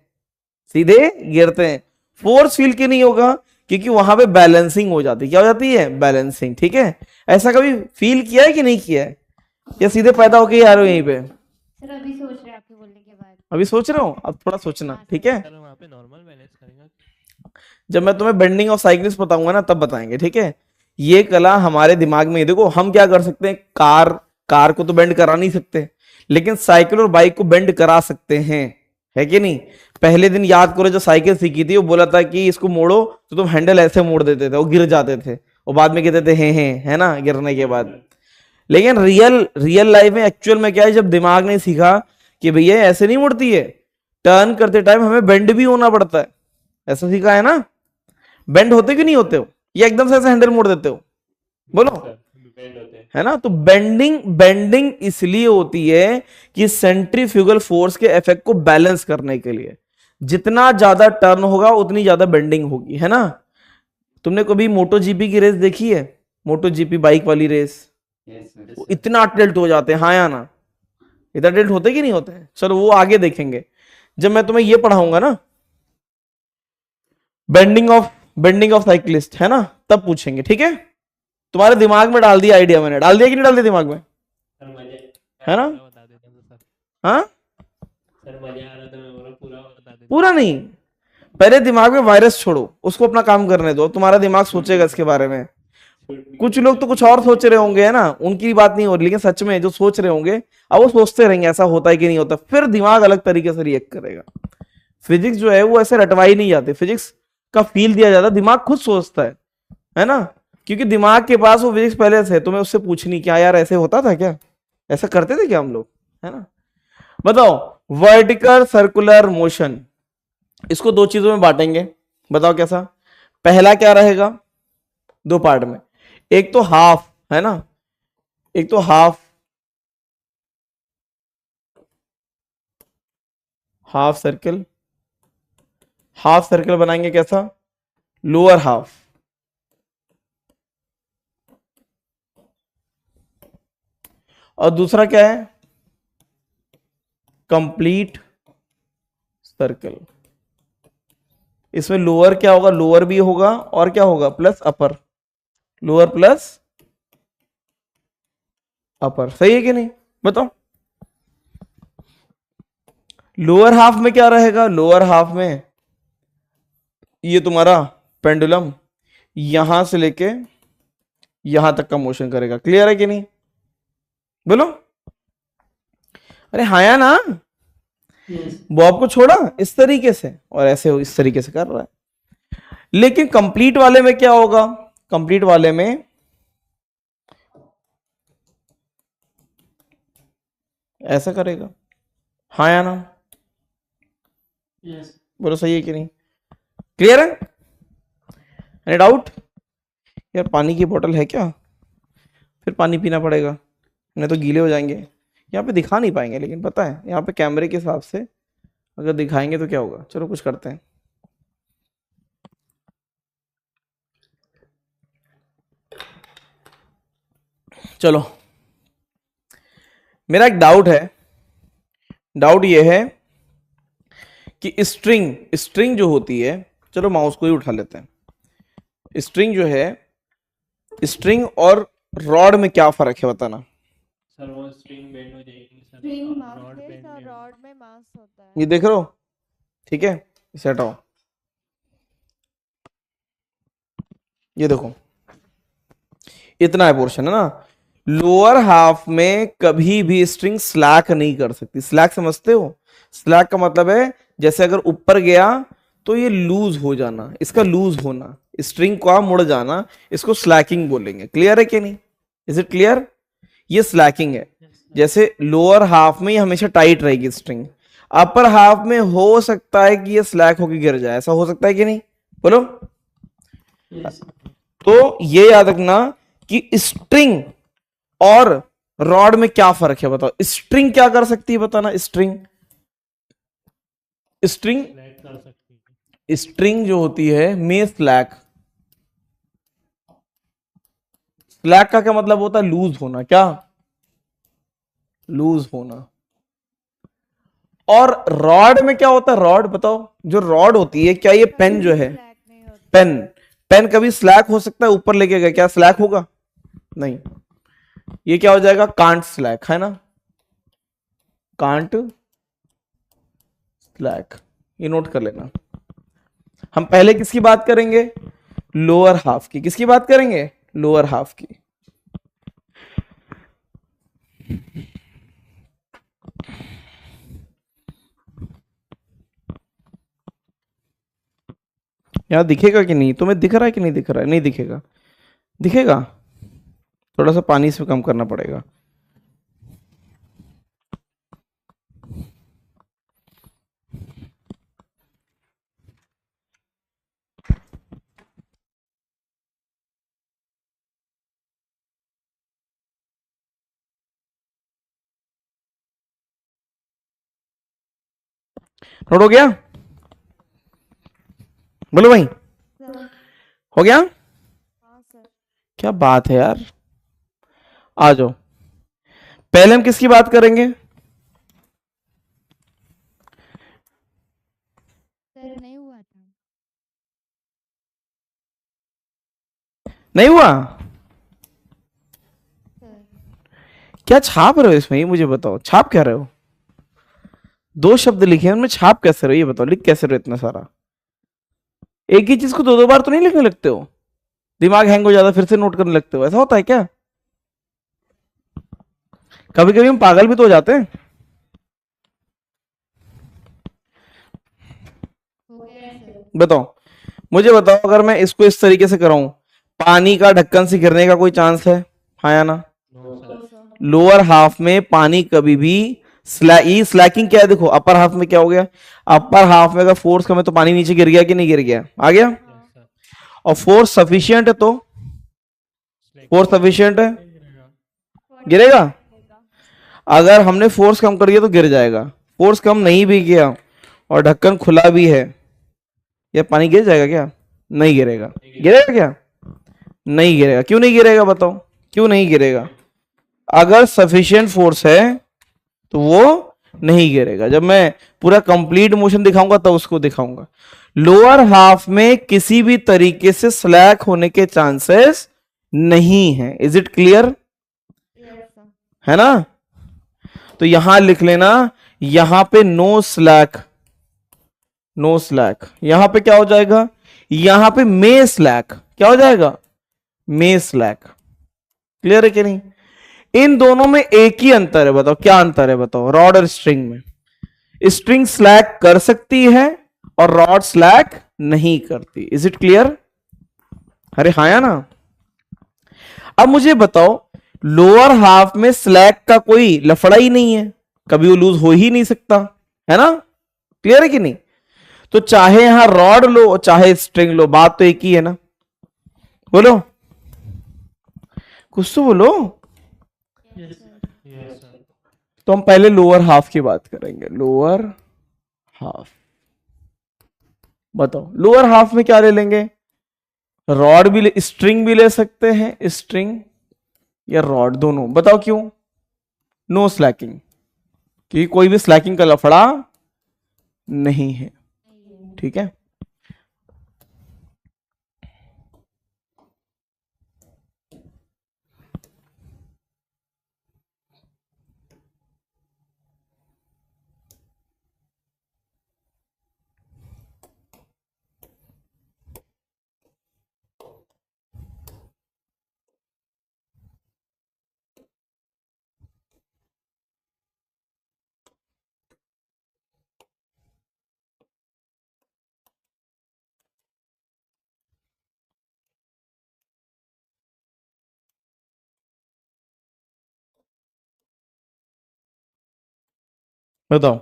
सीधे गिरते हैं। फोर्स फील क्यों नहीं होगा? क्योंकि वहां पे बैलेंसिंग हो जाती है। क्या हो जाती है? बैलेंसिंग, ठीक है। ऐसा कभी फील किया है कि नहीं किया है? या सीधे पैदा होके आ रहे हो यहीं पे? सर अभी सोच रहे हैं आपके बोलने के बाद। अभी सोच रहे हो, अब थोड़ा सोचना, ठीक है। सर वहाँ पे नॉर्मल बैलेंस करेगा। जब मैं तुम्हें बेंडिंग ऑफ साइकिल्स बताऊंगा ना तब बताएंगे, ठीक है। ये कला हमारे दिमाग में ही, देखो हम क्या कर सकते हैं, कार को तो बेंड करा नहीं सकते, लेकिन साइकिल और बाइक को बेंड करा सकते हैं, है कि नहीं? पहले दिन याद करो, जो साइकिल सीखी थी वो बोला था कि इसको मोड़ो, तो तुम हैंडल ऐसे मोड़ देते थे, वो गिर जाते थे, और बाद में कहते थे है ना, गिरने के बाद। लेकिन रियल लाइफ में एक्चुअल में क्या है, जब दिमाग ने सीखा कि भैया ऐसे नहीं मुड़ती है, टर्न करते टाइम हमें बेंड भी होना पड़ता है, ऐसा सीखा है ना। बेंड होते कि नहीं होते हो, या एकदम से ऐसे हैंडल मोड़ देते हो? बोलो, बेंड होते हैं। है ना। तो बेंडिंग इसलिए होती है कि सेंट्रीफ्यूगल फोर्स के इफेक्ट को बैलेंस करने के लिए जितना ज्यादा टर्न होगा उतनी ज्यादा बेंडिंग होगी, है ना। तुमने कभी मोटो जीपी की रेस देखी है? मोटो जीपी बाइक वाली रेस, वो इतना टिल्ट हो जाते हैं, हाँ या ना? इतना टिल्ट होते कि नहीं होते हैं? चलो वो आगे देखेंगे जब मैं तुम्हें ये पढ़ाऊंगा ना, बेंडिंग ऑफ साइक्लिस्ट, है ना, तब पूछेंगे, ठीक है। तुम्हारे दिमाग में डाल दिया आइडिया, मैंने डाल दिया कि नहीं डाल दिया दिमाग में? सर मजे है ना? पूरा बता देता हूँ सर। हाँ, सर मजा आ रहा था, मैं बोला पूरा बता देता पूरा नहीं, पहले दिमाग में वायरस छोड़ो, उसको अपना काम करने दो, तुम्हारा दिमाग सोचेगा इसके बारे में। हूँ। कुछ लोग तो कुछ और सोच रहे होंगे, है ना, उनकी बात नहीं हो रही, लेकिन सच में जो सोच रहे होंगे अब वो सोचते रहेंगे ऐसा होता है कि नहीं होता, फिर दिमाग अलग तरीके से रिएक्ट करेगा। फिजिक्स जो है वो ऐसे रटवाई नहीं जाती, फिजिक्स का फील दिया जाता, दिमाग खुद सोचता है ना, क्योंकि दिमाग के पास वो फिजिक्स पहले से, तुम्हें उससे पूछनी क्या यार ऐसे होता था क्या, ऐसा करते थे क्या हम लोग, है ना। बताओ, वर्टिकल सर्कुलर मोशन, इसको दो चीजों में बांटेंगे, बताओ कैसा? पहला क्या रहेगा? दो पार्ट में, एक तो हाफ है ना, एक तो हाफ सर्कल, हाफ सर्कल बनाएंगे कैसा, लोअर हाफ, और दूसरा क्या है, कंप्लीट सर्कल। इसमें लोअर क्या होगा, लोअर भी होगा और क्या होगा, प्लस अपर, लोअर प्लस अपर, सही है कि नहीं, बताओ। लोअर हाफ में क्या रहेगा, लोअर हाफ में ये तुम्हारा पेंडुलम यहां से लेके यहां तक का मोशन करेगा, क्लियर है कि नहीं, बोलो। अरे हाँ या ना, बॉब को छोड़ा इस तरीके से और ऐसे इस तरीके से कर रहा है। लेकिन कंप्लीट वाले में क्या होगा, कंप्लीट वाले में ऐसा करेगा, हाँ या ना, बोलो सही है कि नहीं, क्लियर है, एनी डाउट। यार पानी की बोतल है क्या, फिर पानी पीना पड़ेगा, नहीं तो गीले हो जाएंगे। यहाँ पे दिखा नहीं पाएंगे, लेकिन पता है यहाँ पे कैमरे के हिसाब से अगर दिखाएंगे तो क्या होगा, चलो कुछ करते हैं। चलो मेरा एक डाउट है, डाउट ये है कि स्ट्रिंग जो होती है, चलो माउस को ही उठा लेते हैं, स्ट्रिंग जो है, स्ट्रिंग और रॉड में क्या फर्क है बताना। सर वो स्ट्रिंग बेंड हो जाएगी सर, स्ट्रिंग रॉड माउसलेस बेंड और नहीं होगी। रॉड में मास होता है। ये देख रहे हो, ठीक है, इसे हटाओ, ये देखो इतना है पोर्शन है ना, लोअर हाफ में कभी भी स्ट्रिंग स्लैक नहीं कर सकती। स्लैक समझते हो, स्लैक का मतलब है जैसे अगर ऊपर गया तो ये लूज हो जाना, इसका लूज होना, स्ट्रिंग का मुड़ जाना, इसको स्लैकिंग बोलेंगे, क्लियर है कि नहीं, इज इट क्लियर, ये स्लैकिंग है। जैसे लोअर हाफ में ये हमेशा टाइट रहेगी स्ट्रिंग, अपर हाफ में हो सकता है कि ये स्लैक होकर गिर जाए, ऐसा हो सकता है कि नहीं, बोलो। तो ये याद रखना कि स्ट्रिंग और रॉड में क्या फर्क है, बताओ। स्ट्रिंग क्या कर सकती है बताना, स्ट्रिंग फ्लैट कर सकती है। स्ट्रिंग जो होती है में स्लैक, स्लैक का क्या मतलब होता है, लूज होना, क्या लूज होना। और रॉड में क्या होता है, रॉड बताओ, जो रॉड होती है, क्या ये पेन जो है, Slack नहीं होता। पेन पेन कभी स्लैक हो सकता है, ऊपर लेके गए क्या स्लैक होगा, नहीं, ये क्या हो जाएगा, कांट स्लैक, है ना, कांट स्लैक, ये नोट कर लेना। हम पहले किसकी बात करेंगे, लोअर हाफ की, किसकी बात करेंगे, लोअर हाफ की। यार दिखेगा कि नहीं, तुम्हें दिख रहा है कि नहीं दिख रहा है, नहीं दिखेगा, दिखेगा, थोड़ा सा पानी इसमें कम करना पड़ेगा। नोट हो गया, बोलो भाई, सर, हो गया, हाँ सर। क्या बात है यार, आ जाओ। पहले हम किसकी बात करेंगे, सर नहीं हुआ था। नहीं हुआ, सर क्या छाप रहे हो इसमें, ये मुझे बताओ, छाप क्या रहे हो, दो शब्द लिखे हैं उनमें छाप कैसे रहे हो, ये बताओ, लिख कैसे रहे हो इतना सारा, एक ही चीज को दो दो बार तो नहीं लिखने लगते हो, दिमाग हैंग हो जाता फिर से नोट करने लगते हो, ऐसा होता है क्या, कभी कभी हम पागल भी तो हो जाते हैं। हो गया सर। बताओ, मुझे बताओ, अगर मैं इसको इस तरीके से कराऊं, पानी का ढक्कन से गिरने का कोई चांस है, हाँ या ना, नो सर। तो सर लोअर हाफ में पानी कभी भी स्लैकिंग क्या है, देखो अपर हाफ में क्या हो गया, अपर हाफ में अगर फोर्स कम है तो पानी नीचे गिर गया कि नहीं गिर गया, आ गया, यस सर। और फोर्स सफिशिएंट है तो फोर्स सफिशिएंट है, गिरेगा। अगर हमने फोर्स कम कर दिया तो गिर जाएगा, फोर्स कम नहीं भी किया और ढक्कन खुला भी है, या पानी गिर जाएगा क्या? नहीं गिरेगा। गिरेगा क्या? नहीं गिरेगा। क्यों नहीं गिरेगा बताओ, क्यों नहीं गिरेगा? अगर सफिशिएंट फोर्स है तो वो नहीं गिरेगा। जब मैं पूरा कंप्लीट मोशन दिखाऊंगा तब उसको दिखाऊंगा। लोअर हाफ में किसी भी तरीके से स्लैक होने के चांसेस नहीं है। Is it clear? Yes sir. है ना? तो यहां लिख लेना, यहां पे नो स्लैक, नो स्लैक। यहां पे क्या हो जाएगा? यहां पे मे स्लैक। क्या हो जाएगा? मे स्लैक। क्लियर है कि नहीं? इन दोनों में एक ही अंतर है, बताओ क्या अंतर है? बताओ। रॉड और स्ट्रिंग में, स्ट्रिंग स्लैक कर सकती है और रॉड स्लैक नहीं करती। Is it clear? अरे हाँ या ना? अब मुझे बताओ, लोअर हाफ में स्लैक का कोई लफड़ा ही नहीं है, कभी वो लूज हो ही नहीं सकता, है ना? क्लियर है कि नहीं? तो चाहे यहां रॉड लो चाहे स्ट्रिंग लो, बात तो एक ही है ना? बोलो, कुछ तो बोलो। Yes sir. तो हम पहले लोअर हाफ की बात करेंगे। लोअर हाफ, बताओ लोअर हाफ में क्या ले लेंगे? रॉड भी स्ट्रिंग भी ले सकते हैं, स्ट्रिंग या रॉड दोनों। बताओ क्यों? नो स्लैकिंग, क्योंकि कोई भी स्लैकिंग का लफड़ा नहीं है। ठीक है? बताओ,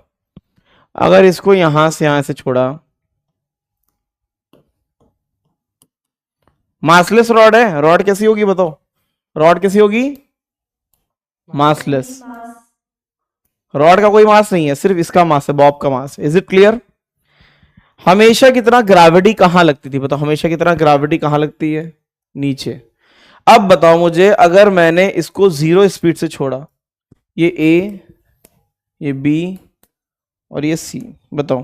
अगर इसको यहां से छोड़ा, मासलेस रॉड है, रॉड कैसी होगी बताओ? रॉड कैसी होगी? मासलेस। रॉड का कोई मास नहीं है, सिर्फ इसका मास है, बॉब का मास है। Is it clear? हमेशा कितना ग्रेविटी कहां लगती थी बताओ? हमेशा कितना ग्रेविटी कहां लगती है? नीचे। अब बताओ मुझे, अगर मैंने इसको 0 स्पीड से छोड़ा, ये ए, ये बी और ये सी, बताओ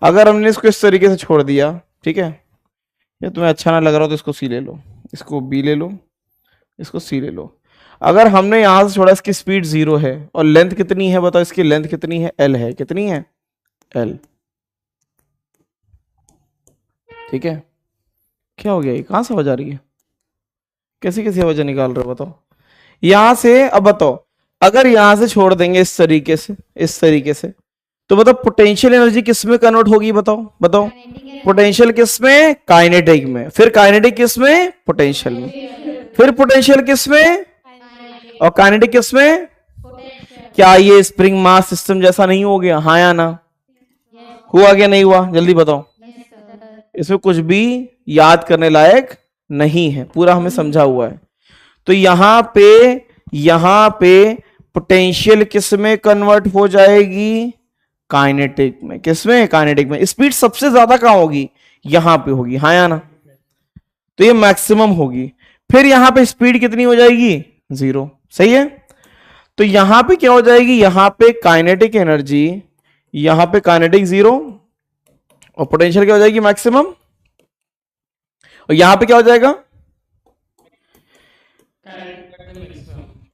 अगर हमने इसको इस तरीके से छोड़ दिया, ठीक है, ये तुम्हें अच्छा ना लग रहा हो तो इसको सी ले लो, इसको बी ले लो, इसको सी ले लो। अगर हमने यहां से छोड़ा, इसकी स्पीड 0 है और लेंथ कितनी है बताओ? इसकी लेंथ कितनी है? एल है। कितनी है? एल। ठीक है? क्या हो गया? ये कहां से आवाज आ रही है? कैसी कैसी आवाज निकाल रहे हो बताओ? यहां से। अब बताओ, अगर यहां से छोड़ देंगे इस तरीके से, इस तरीके से, तो बताओ पोटेंशियल एनर्जी किस में कन्वर्ट होगी? बताओ बताओ। पोटेंशियल किस में? काइनेटिक में। फिर काइनेटिक किस में? पोटेंशियल में। फिर पोटेंशियल किस में? और काइनेटिक किस में? क्या ये स्प्रिंग मास सिस्टम जैसा नहीं हो गया? हाँ या ना? हुआ क्या नहीं हुआ? जल्दी बताओ। इसमें कुछ भी याद करने लायक नहीं है, पूरा हमें समझा हुआ है। तो यहां पे पोटेंशियल किस में कन्वर्ट हो जाएगी? काइनेटिक में। किस में? काइनेटिक में। स्पीड सबसे ज्यादा कहां होगी? यहां पे होगी। हाँ या ना? तो ये मैक्सिमम होगी। फिर यहां पे स्पीड कितनी हो जाएगी? 0। सही है? तो यहां पे क्या हो जाएगी? यहां पे काइनेटिक एनर्जी, यहां पे काइनेटिक 0 और पोटेंशियल क्या हो जाएगी? मैक्सिमम। और यहां पे क्या हो जाएगा?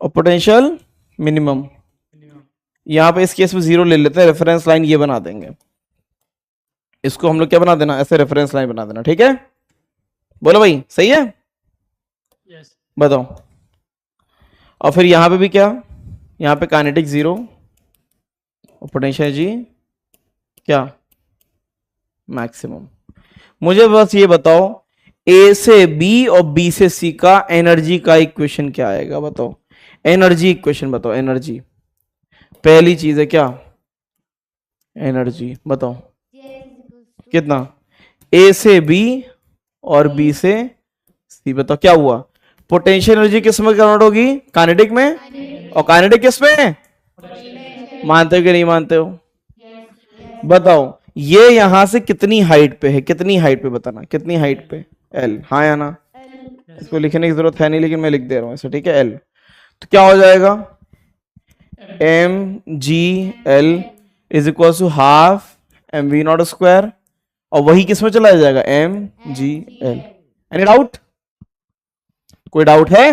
और पोटेंशियल मिनिमम। यहां पे इस केस में 0 ले लेते हैं, रेफरेंस लाइन ये बना देंगे। इसको हम लोग क्या बना देना? ऐसे रेफरेंस लाइन बना देना। ठीक है? बोलो भाई, सही है? यस। बताओ। और फिर यहां पे भी क्या? यहां पे काइनेटिक 0 और पोटेंशियल जी क्या? मैक्सिमम। मुझे बस ये बताओ, ए से बी और बी से सी का एनर्जी का इक्वेशन क्या आएगा? बताओ एनर्जी इक्वेशन, बताओ एनर्जी। पहली चीज है क्या? एनर्जी। बताओ कितना? ए से बी और बी से सी। बताओ क्या हुआ? पोटेंशियल एनर्जी किस में कन्वर्ट होगी? काइनेटिक में। और काइनेटिक किस में? मानते हो कि नहीं मानते हो? बताओ ये यहां से कितनी हाइट पे है? कितनी हाइट पे बताना, कितनी हाइट पे? एल, हाँ या ना? इसको लिखने की जरूरत है नहीं लेकिन मैं लिख दे रहा हूं इसे, ठीक है? एल तो क्या हो जाएगा? M ji L is equal to half M we not square, और वही किस में चला जाएगा? एम जी एल। Any doubt? कोई डाउट है?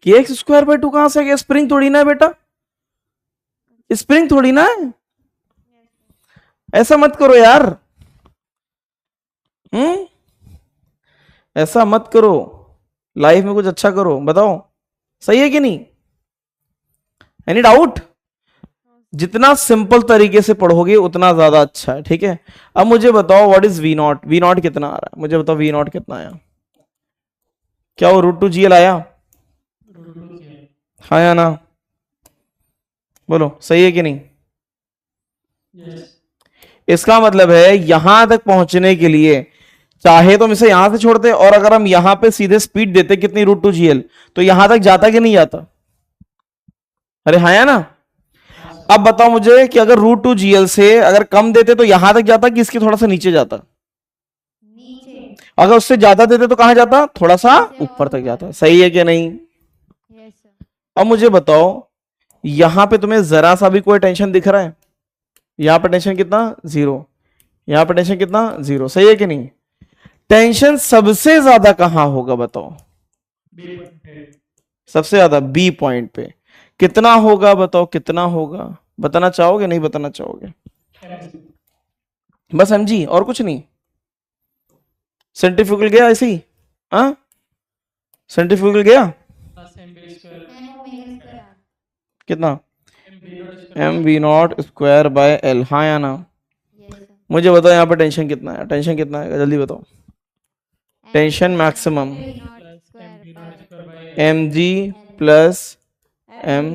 कि एक्स स्क्वायर बाय 2 कहां से गया? स्प्रिंग थोड़ी ना है बेटा, स्प्रिंग थोड़ी ना है। ऐसा मत करो यार, ऐसा मत करो, लाइफ में कुछ अच्छा करो। बताओ सही है कि नहीं? Any doubt? जितना सिंपल तरीके से पढ़ोगे उतना ज्यादा अच्छा है, ठीक है? अब मुझे बताओ what is V not? V not कितना आ रहा है मुझे बताओ? वी नॉट कितना आया? क्या वो √2 GL आया? हाँ या ना? बोलो सही है कि नहीं? इसका मतलब है यहां तक पहुंचने के लिए चाहे तो हम इसे यहां से छोड़ते, और अगर हम यहां पे सीधे स्पीड देते कितनी? √2 GL, तो यहां तक जाता कि नहीं जाता? अरे हाँ या ना? अब बताओ मुझे कि अगर √2 GL से अगर कम देते तो यहां तक जाता कि इसके थोड़ा सा नीचे जाता? नीचे। अगर उससे ज्यादा देते तो कहां जाता? थोड़ा सा ऊपर तक जाता। सही है कि नहीं? Yes sir. अब मुझे बताओ यहां पे तुम्हें जरा सा भी कोई टेंशन दिख रहा है? यहां पर टेंशन कितना? 0। यहां पर टेंशन कितना? 0। सही है कि नहीं? टेंशन सबसे ज्यादा कहां होगा बताओ? सबसे ज्यादा बी पॉइंट पे। कितना होगा बताओ? कितना होगा? बताना चाहोगे? नहीं बताना चाहोगे? बस समझी और कुछ नहीं? सेंट्रीफ्यूगल गया ऐसे ही? हाँ सेंट्रीफ्यूगल गया कितना? M we not square by L. हाँ या ना? मुझे बताओ यहाँ पे टेंशन कितना है? टेंशन कितना है जल्दी बताओ? Tension maximum M G plus M.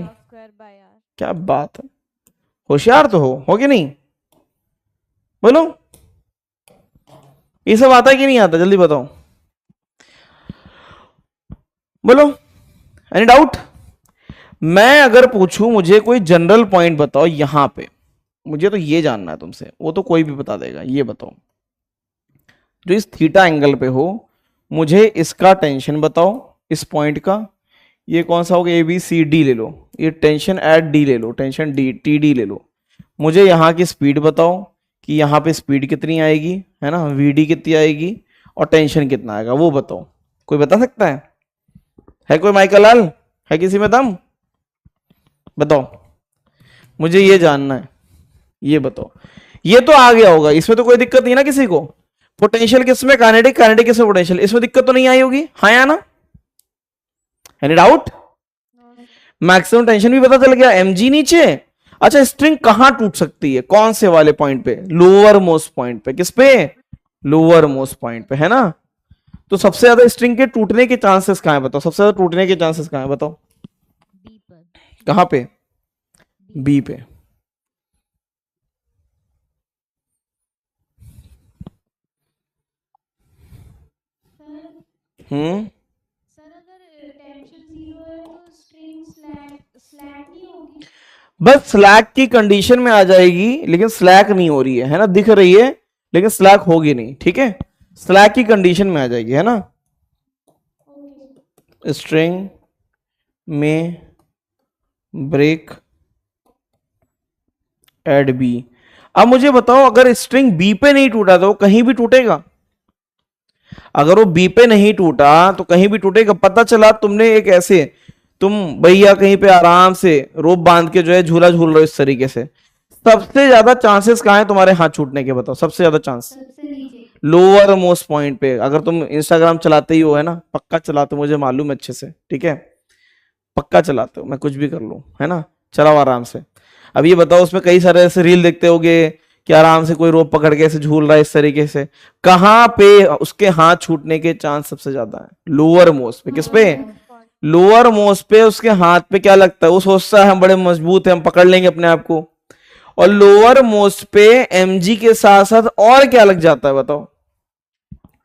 क्या बात है, होशियार तो हो कि नहीं? बोलो ये सब आता है कि नहीं आता? जल्दी बताओ, बोलो। Any doubt? मैं अगर पूछूं मुझे कोई जनरल पॉइंट बताओ यहां पे, मुझे तो ये जानना है तुमसे, वो तो कोई भी बता देगा। ये बताओ जो इस थीटा एंगल पे हो, मुझे इसका टेंशन बताओ, इस पॉइंट का। ये कौन सा होगा? ABCD ले लो, ये टेंशन एट D ले लो, टेंशन D TD ले लो। मुझे यहाँ की स्पीड बताओ कि यहाँ पे स्पीड कितनी आएगी, है ना? VD कितनी आएगी और टेंशन कितना आएगा, वो बताओ। कोई बता सकता है कोई? माइकल लाल है किसी में दम? बताओ मुझे ये जानना है, ये बताओ। ये तो आ गया होगा, इसमें तो कोई दिक्कत नहीं ना किसी को? पोटेंशियल किसमें? काइनेटिक, काइनेटिक किसमें? पोटेंशियल। इसमें दिक्कत तो नहीं आई होगी? हाँ या ना? Any doubt? मैक्सिमम टेंशन भी पता चल गया, mg नीचे। अच्छा स्ट्रिंग कहां टूट सकती है? कौन से वाले पॉइंट पे? लोअर मोस्ट पॉइंट पे। किस पे? लोअर मोस्ट पॉइंट पे, है ना? तो सबसे ज्यादा स्ट्रिंग के टूटने के चांसेस कहां है बताओ? सबसे ज्यादा टूटने के चांसेस कहां है बताओ? कहां पे? बी पे। सर अगर टेंशन 0 है तो स्ट्रिंग स्लैक नहीं होगी? बस स्लैक की कंडीशन में आ जाएगी, लेकिन स्लैक नहीं हो रही है ना? दिख रही है लेकिन स्लैक होगी नहीं, ठीक है? स्लैक की कंडीशन में आ जाएगी, है ना? स्ट्रिंग में ब्रेक एट बी। अब मुझे बताओ अगर स्ट्रिंग बी पे नहीं टूटा तो कहीं भी टूटेगा? अगर वो बी पे नहीं टूटा तो कहीं भी टूटेगा। पता चला तुमने एक ऐसे, तुम भैया कहीं पे आराम से रोप बांध के जो है झूला झूल रहे हो इस तरीके से, सबसे ज्यादा चांसेस कहां है तुम्हारे हाथ छूटने के? बताओ सबसे ज्यादा चांस लोअर मोस्ट पॉइंट पे। अगर तुम इंस्टाग्राम चलाते ही हो, है ना? पक्का चलाते हो, मुझे मालूम है अच्छे से, ठीक है? पक्का चलाते हो, मैं कुछ भी कर लूं, है ना? चलाओ आराम से। अब ये बताओ उसमें कई सारे ऐसे रील देखते होगे कि आराम से कोई रोप पकड़ के ऐसे झूल रहा है इस तरीके से। कहां पे उसके हाथ छूटने के चांस सबसे ज्यादा है? लोअर मोस्ट पे। किस पे? लोअर मोस्ट पे उसके हाथ पे क्या लगता है? वो सोचता है हम बड़े मजबूत हैं, हम पकड़ लेंगे अपने आप को। और लोअर मोस्ट पे mg के साथ साथ और क्या लग जाता है बताओ?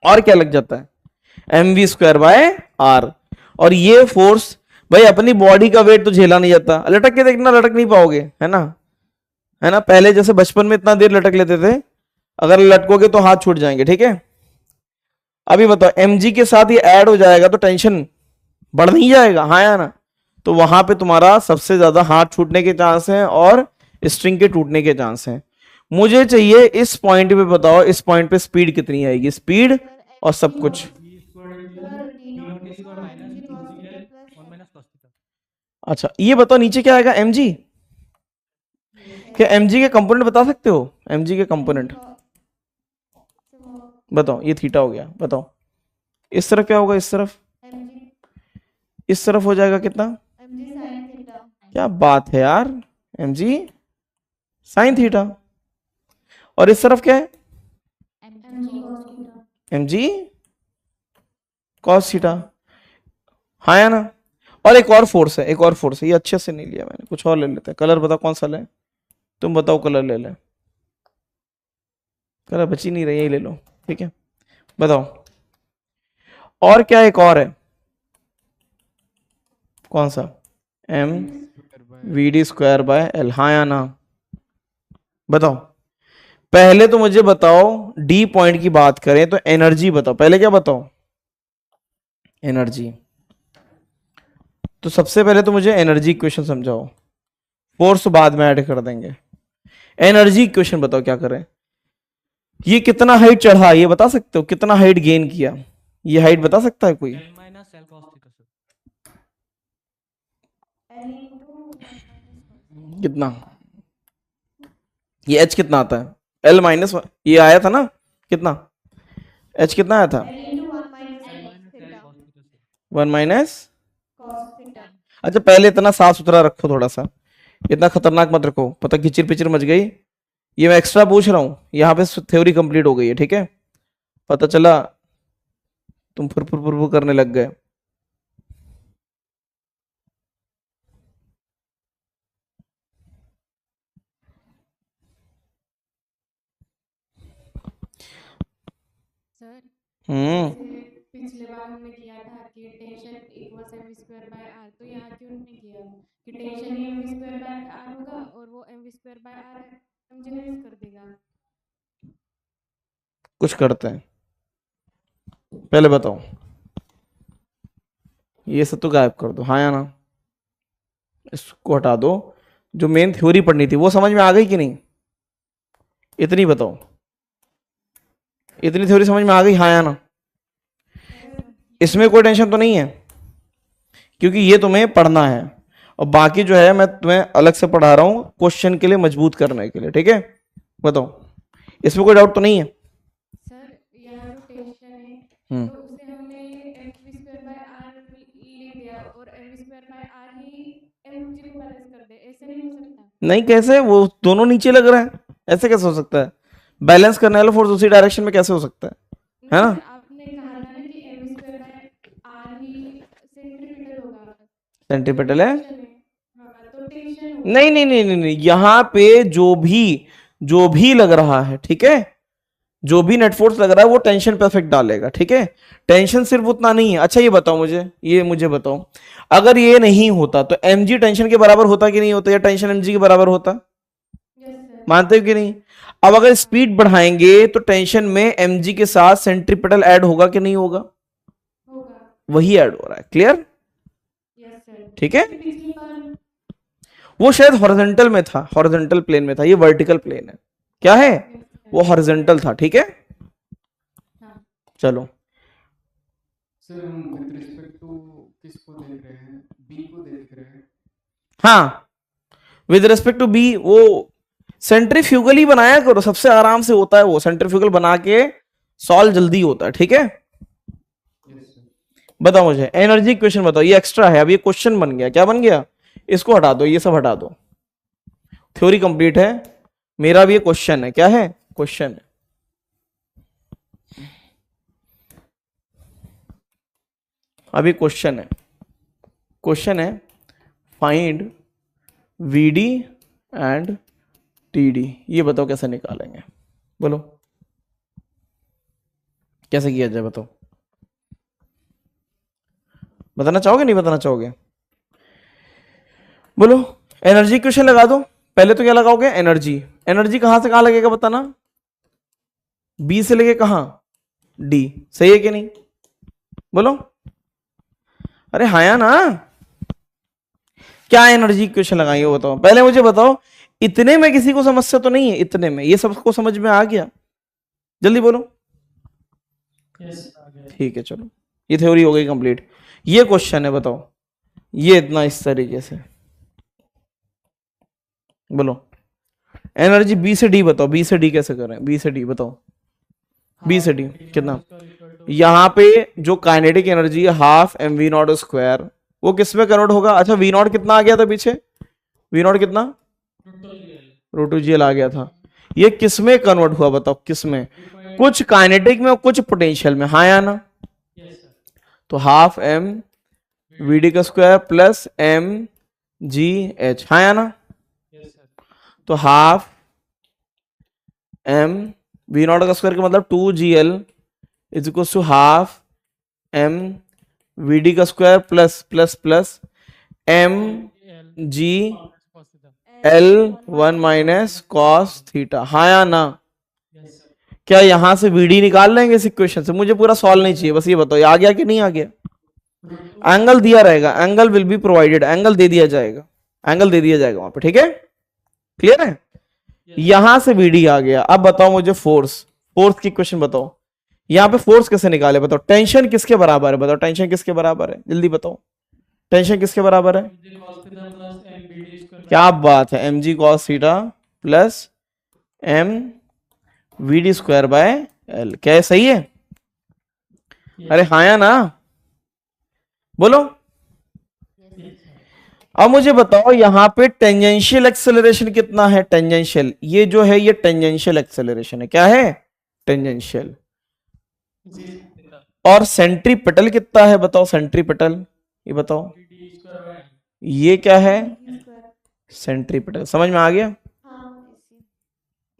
और क्या लग जाता है? mv²/r। और ये फोर्स भाई अपनी बॉडी का वेट तो झेला नहीं जाता, लटक के देखना, लटक नहीं पाओगे, है ना, है ना। पहले जैसे बचपन में इतना देर लटक लेते थे, अगर लटकोगे तो हाथ छूट जाएंगे, ठीक है। अभी बताओ mg के साथ ये ऐड हो जाएगा तो टेंशन बढ़ नहीं जाएगा, हाँ या ना। तो वहां पे तुम्हारा सबसे ज्यादा हाथ छूटने के चांस हैं और स्ट्रिंग के टूटने के चांस हैं। मुझे चाहिए इस पॉइंट पे बताओ, इस पॉइंट पे स्पीड कितनी आएगी, स्पीड और सब कुछ। अच्छा ये बताओ नीचे क्या आएगा, mg। क्या mg के कंपोनेंट बता सकते हो, mg के कंपोनेंट बताओ। ये थीटा हो गया, बताओ इस तरफ क्या होगा, इस तरफ, इस तरफ हो जाएगा कितना, क्या बात है यार, mg साइन थीटा। और इस तरफ क्या है, mg cos थीटा, हाँ या ना। और एक और फोर्स है, एक और फोर्स है, ये अच्छे से नहीं लिया मैंने, कुछ और ले लेते हैं। कलर बताओ कौन सा ले, तुम बताओ कलर ले ले, कलर बची नहीं रही, यही ले लो, ठीक है। बताओ और क्या एक और है, कौन सा, mvd²/L, हाँ या ना। बताओ पहले तो मुझे बताओ, डी पॉइंट की बात करें तो एनर्जी बताओ, पहले क्या बताओ, एनर्जी। तो सबसे पहले तो मुझे एनर्जी इक्वेशन समझाओ, फोर्स बाद में ऐड कर देंगे। एनर्जी इक्वेशन बताओ क्या करें। ये कितना हाइट चढ़ा, ये बता सकते हो, कितना हाइट गेन किया, ये हाइट बता सकता है कोई, कितना, ये h कितना आता है, L माइनस, ये आया था ना कितना, h कितना आया था, 1 माइनस। अच्छा पहले इतना साफ सुथरा रखो, थोड़ा सा इतना खतरनाक मत रखो, पता किचिर पिचिर मच गई। ये मैं एक्स्ट्रा पूछ रहा हूँ, यहाँ पे थ्योरी कंप्लीट हो गई है, ठीक है। पता चला तुम फुरफुर फुरफुर करने लग गए। सर हम्म, पिछले बार हमने किया था कि टेंशन इक्वल्स mv²/r, तो यहाँ क्यों नहीं किया कि टेंशन ही mv²/r होगा और वो mv²/r mg को यूज कर देगा। कुछ करते हैं, पहले बताओ ये सब तो गायब कर दो, हाँ या ना, इसको हटा दो। जो मेन थ्योरी पढ़नी थी वो समझ में आ गई कि नहीं, इतनी बताओ, इतनी थ्योरी समझ में आ गई, हाँ या ना। इसमें कोई टेंशन तो नहीं है क्योंकि ये तुम्हें पढ़ना है, और बाकी जो है मैं तुम्हें अलग से पढ़ा रहा हूं क्वेश्चन के लिए मजबूत करने के लिए, ठीक है। बताओ इसमें कोई डाउट तो नहीं है। सर यहाँ जो टेंशन है तो उसे हमने mv²/r ले दिया और mv²/r ही mg को बैलेंस कर दे, ऐसे नहीं हो सकता। नहीं कैसे, वो दोनों नीचे लग रहा है, ऐसे कैसे हो सकता है, बैलेंस करने वाला फोर्स उसी डायरेक्शन में कैसे हो सकता है ना। आपने कहा था ना कि mv²/r ही सेंट्रीपिटल होगा, सेंट्रीपिटल है, तो टेंशन नहीं नहीं नहीं नहीं, नहीं। यहाँ पे जो भी लग रहा है, ठीक है, जो भी नेट फोर्स लग रहा है वो टेंशन पे इफेक्ट डालेगा, ठीक है। टेंशन सिर्फ उतना नहीं है। अच्छा ये बताओ मुझे बताओ, अगर ये नहीं होता तो mg टेंशन के बराबर होता कि नहीं होता, या टेंशन mg के बराबर होता, मानते हो कि नहीं। अब अगर स्पीड बढ़ाएंगे तो टेंशन में mg के साथ सेंट्रीपिटल ऐड होगा कि नहीं होगा, वही ऐड हो रहा है, क्लियर, ठीक है। वो शायद हॉरिजॉन्टल में था, हॉरिजॉन्टल प्लेन में था, ये वर्टिकल प्लेन है, क्या है, वो हॉरिजॉन्टल था, ठीक है। चलो सर हम विद रिस्पेक्ट टू किसको देख रहे हैं, बी को देख रहे हैं। हाँ, विद रिस्पेक्ट टू बी, वो सेंट्रीफ्यूगली बनाया करो, सबसे आराम से होता है वो, सेंट्रीफ्यूगल बना के सॉल्व जल्दी होता है, ठीक है। बताओ मुझे एनर्जी इक्वेशन बताओ, ये एक्स्ट्रा है, अब ये क्वेश्चन बन गया, क्या बन गया, इसको हटा दो, ये सब हटा दो, थ्योरी कंप्लीट है, मेरा भी ये क्वेश्चन है, क्या है, क्वेश्चन है। अभी क्वेश्चन है फाइंड वीडी एंड टीडी, ये बताओ कैसे निकालेंगे, बोलो कैसे किया जाए, बताओ। बताना चाहोगे नहीं बताना चाहोगे? बोलो। एनर्जी क्वेश्चन लगा दो। पहले तो क्या लगाओगे? एनर्जी। एनर्जी कहां से कहां लगेगा बताना? बी से लेके कहां? डी। सही है कि नहीं? बोलो। अरे हाँ या ना? क्या एनर्जी क्वेश्चन लगाएंगे वो बताओ। पहले मुझे बताओ, इतने में किसी को समस्या तो नहीं है? इतने में ये सबको समझ में आ गया? जल्दी बोलो। ठीक है चलो, ये थ्योरी हो गई कंप्लीट। ये क्वेश्चन है, बताओ। ये इतना इस तरीके से बोलो। एनर्जी बी से डी बताओ। बी से डी कैसे करें? बी से डी बताओ। बी से डी कितना? यहाँ पे जो काइनेटिक एनर्जी है half M we not square, वो किस में कन्वर्ट होगा? अच्छा वी नॉट कितना आ गया था पीछे? वी नॉट कितना? रूट जी एल आ गया था। ये किस में कन्वर्ट हुआ बताओ? किस में? कुछ काइनेटिक में और कुछ पोटेंशियल में। हाँ या ना? तो हाफ एम वी डी का square plus M g h. हाँ या ना? तो हाफ एम वी नॉट का स्क्वायर का मतलब 2gl is equal to half M we d का square plus plus plus M G l 1 minus cos theta. हाँ या ना? क्या यहां से वीडी निकाल लेंगे इस इक्वेशन से? मुझे पूरा सॉल्व नहीं चाहिए, बस ये बताओ ये आ गया कि नहीं आ गया? एंगल दिया रहेगा, angle will be provided, angle दे दिया जाएगा, एंगल दे दिया जाएगा वहां पे। ठीक है, क्लियर है? यहां से वीडी आ गया। अब बताओ मुझे फोर्स, फोर्स की इक्वेशन बताओ। यहां पे फोर्स कैसे निकाले बताओ? टेंशन किसके बराबर है बताओ? टेंशन किसके बराबर है? जल्दी बताओ, टेंशन किसके बराबर है? क्या बात है, M G cos theta plus M we D square by L. क्या है? सही है? अरे हाँ या ना? बोलो। अब मुझे बताओ यहां पे टेंजेंशियल एक्सेलरेशन कितना है? टेंजेंशियल, ये जो है ये टेंजेंशियल एक्सेलरेशन है। क्या है? टेंजेंशियल। और सेंट्रीपिटल कितना है बताओ? सेंट्रीपिटल ये बताओ, ये क्या है? सेंट्रीपिटल। समझ में आ गया? हाँ ऐसे।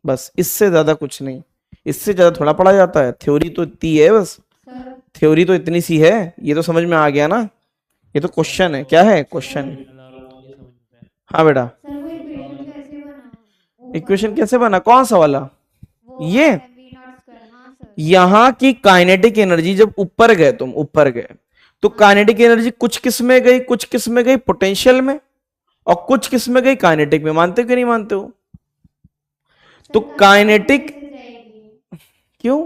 बस, इससे ज्यादा कुछ नहीं, इससे ज्यादा थोड़ा पढ़ा जाता है। थ्योरी तो इतनी है, बस सर थ्योरी तो इतनी सी है। ये तो समझ में आ गया ना? ये तो क्वेश्चन है। क्या है? क्वेश्चन। हाँ बेटा, सर वो इक्वेशन कैसे बना? ऊपर इक्वेशन कैसे बना? कौन सा वाला? वो ये v नॉट स्क्वायर। हाँ सर। यहाँ की काइनेटिक एनर्जी, जब ऊपर गए तुम, ऊपर गए तो काइनेटिक एनर्जी कुछ किस में गई? कुछ किस में गई? पोटेंशियल में, और कुछ किस में गई? काइनेटिक में। मानते हो कि नहीं मानते हो? तो काइनेटिक कैसे जाएगी? क्यों?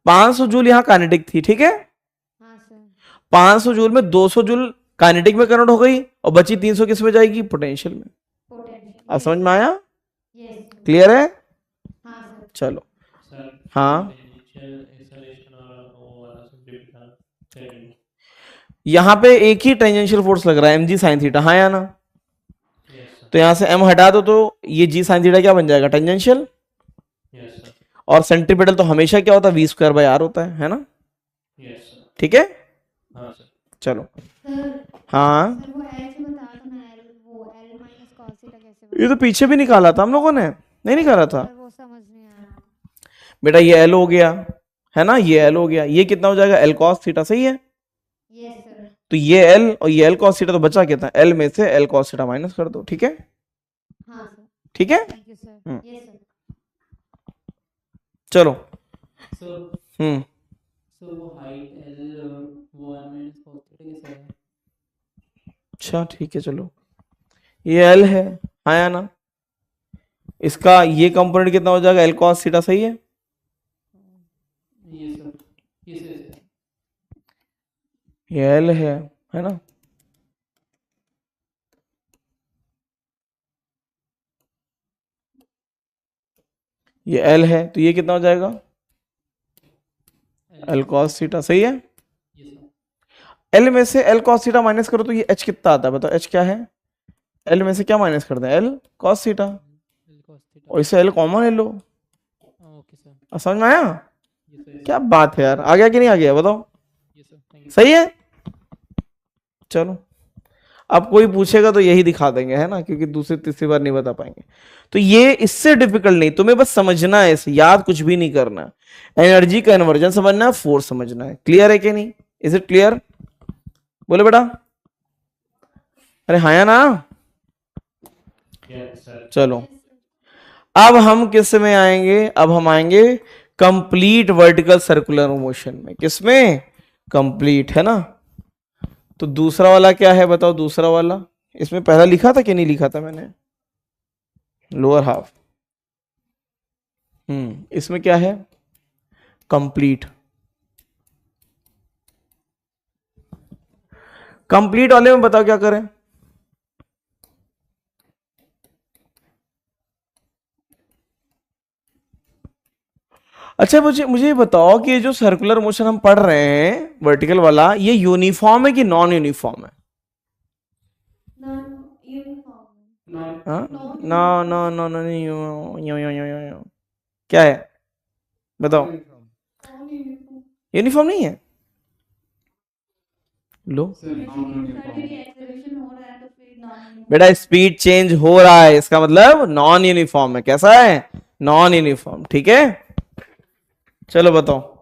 500 जूल यहाँ काइनेटिक थी, ठीक है? हाँ सर। 500 जूल में 200 जूल काइनेटिक में कन्वर्ट हो गई, और बची 300 किस में जाएगी? पोटेंशियल में। पोटेंशियल। अब समझ में आया? यस। क्लियर है? हाँ सर। चलो। सर हाँ, एक्सेलरेशन और वो वाला सेंट्रीपिटल यहाँ पे एक ही टेंजेंशियल फोर्स लग रहा है, mg sin थीटा। हाँ या ना? यस सर तो यहाँ से m हटा दो तो ये g sin थीटा क्या बन जाएगा? टेंजेंशियल। यस सर और सेंट्रीपिटल तो हमेशा क्या होता है? v स्क्वायर बाय आर होता है ना? यस सर ठीक है, हाँ सर चलो। सर हाँ, सर वो एल से बता दो ना, एल वो एल माइनस कॉस थीटा कैसे ये तो पीछे भी निकाला था हम लोगों ने, नहीं निकाला था? सर वो समझ नहीं आ रहा। बेटा ये l हो गया है ना, ये l हो गया, ये कितना हो जाएगा? l cos theta. सही है? Yes sir. तो ये l और ये l cos थीटा, तो बचा कितना? l में से l cos थीटा माइनस कर दो। ठीक है? हाँ सर। ठीक है, thank you sir. Yes sir. चलो। सो हम्म, सो वो हाइट एल वो 1 माइनस cos थीटा कैसे है? अच्छा ठीक है, चलो। ये l है, हाँ या ना? इसका ये कंपोनेंट कितना हो जाएगा? l cos theta. सही है? ये सर किसे से? ये l है ना? ये l है, तो ये कितना हो जाएगा? l cos theta. सही है? ये सर l में से l cos थीटा माइनस करो तो ये h कितना आता है बताओ? h क्या है? l में से क्या माइनस कर दें? l cos theta, L cos theta. और इससे l कॉमन ले लो। Okay sir. अब समझ में आया? ये सर क्या बात है यार, आ गया कि नहीं आ गया बताओ? ये सर थैंक यू। सही है? चलो, अब कोई पूछेगा तो यही दिखा देंगे, है ना, क्योंकि दूसरी तीसरी बार नहीं बता पाएंगे। तो ये इससे डिफिकल्ट नहीं, तुम्हें बस समझना है, इसे याद कुछ भी नहीं करना। एनर्जी का कन्वर्जन समझना है, फोर्स समझना है। क्लियर है कि नहीं? Is it clear? बोले बेटा, अरे हाँ या ना? Yes sir. चलो अब हम किस में आएंगे? अब हम आएंगे कंप्लीट वर्टिकल सर्कुलर मोशन में। किसमें? कंप्लीट, है ना? तो दूसरा वाला क्या है बताओ? दूसरा वाला इसमें पहला लिखा था कि नहीं लिखा था मैंने? Lower half. इसमें क्या है? कंप्लीट। कंप्लीट वाले में बताओ क्या करें? अच्छा मुझे मुझे ये बताओ कि ये जो सर्कुलर मोशन हम पढ़ रहे हैं वर्टिकल वाला, ये यूनिफॉर्म है कि नॉन यूनिफॉर्म है? Non uniform. हाँ? नो नो नो नो नहीं, यो। क्या है बताओ? Non uniform. यूनिफॉर्म नहीं है? लो सर नॉन यूनिफॉर्म। एक्सेलरेशन हो रहा है तो फिर नॉन यूनिफॉर्म। बेटा स्पीड चेंज हो रहा है, इसका मतलब नॉन यूनिफॉर्म है। कैसा है? Non uniform. ठीक है, चलो बताओ।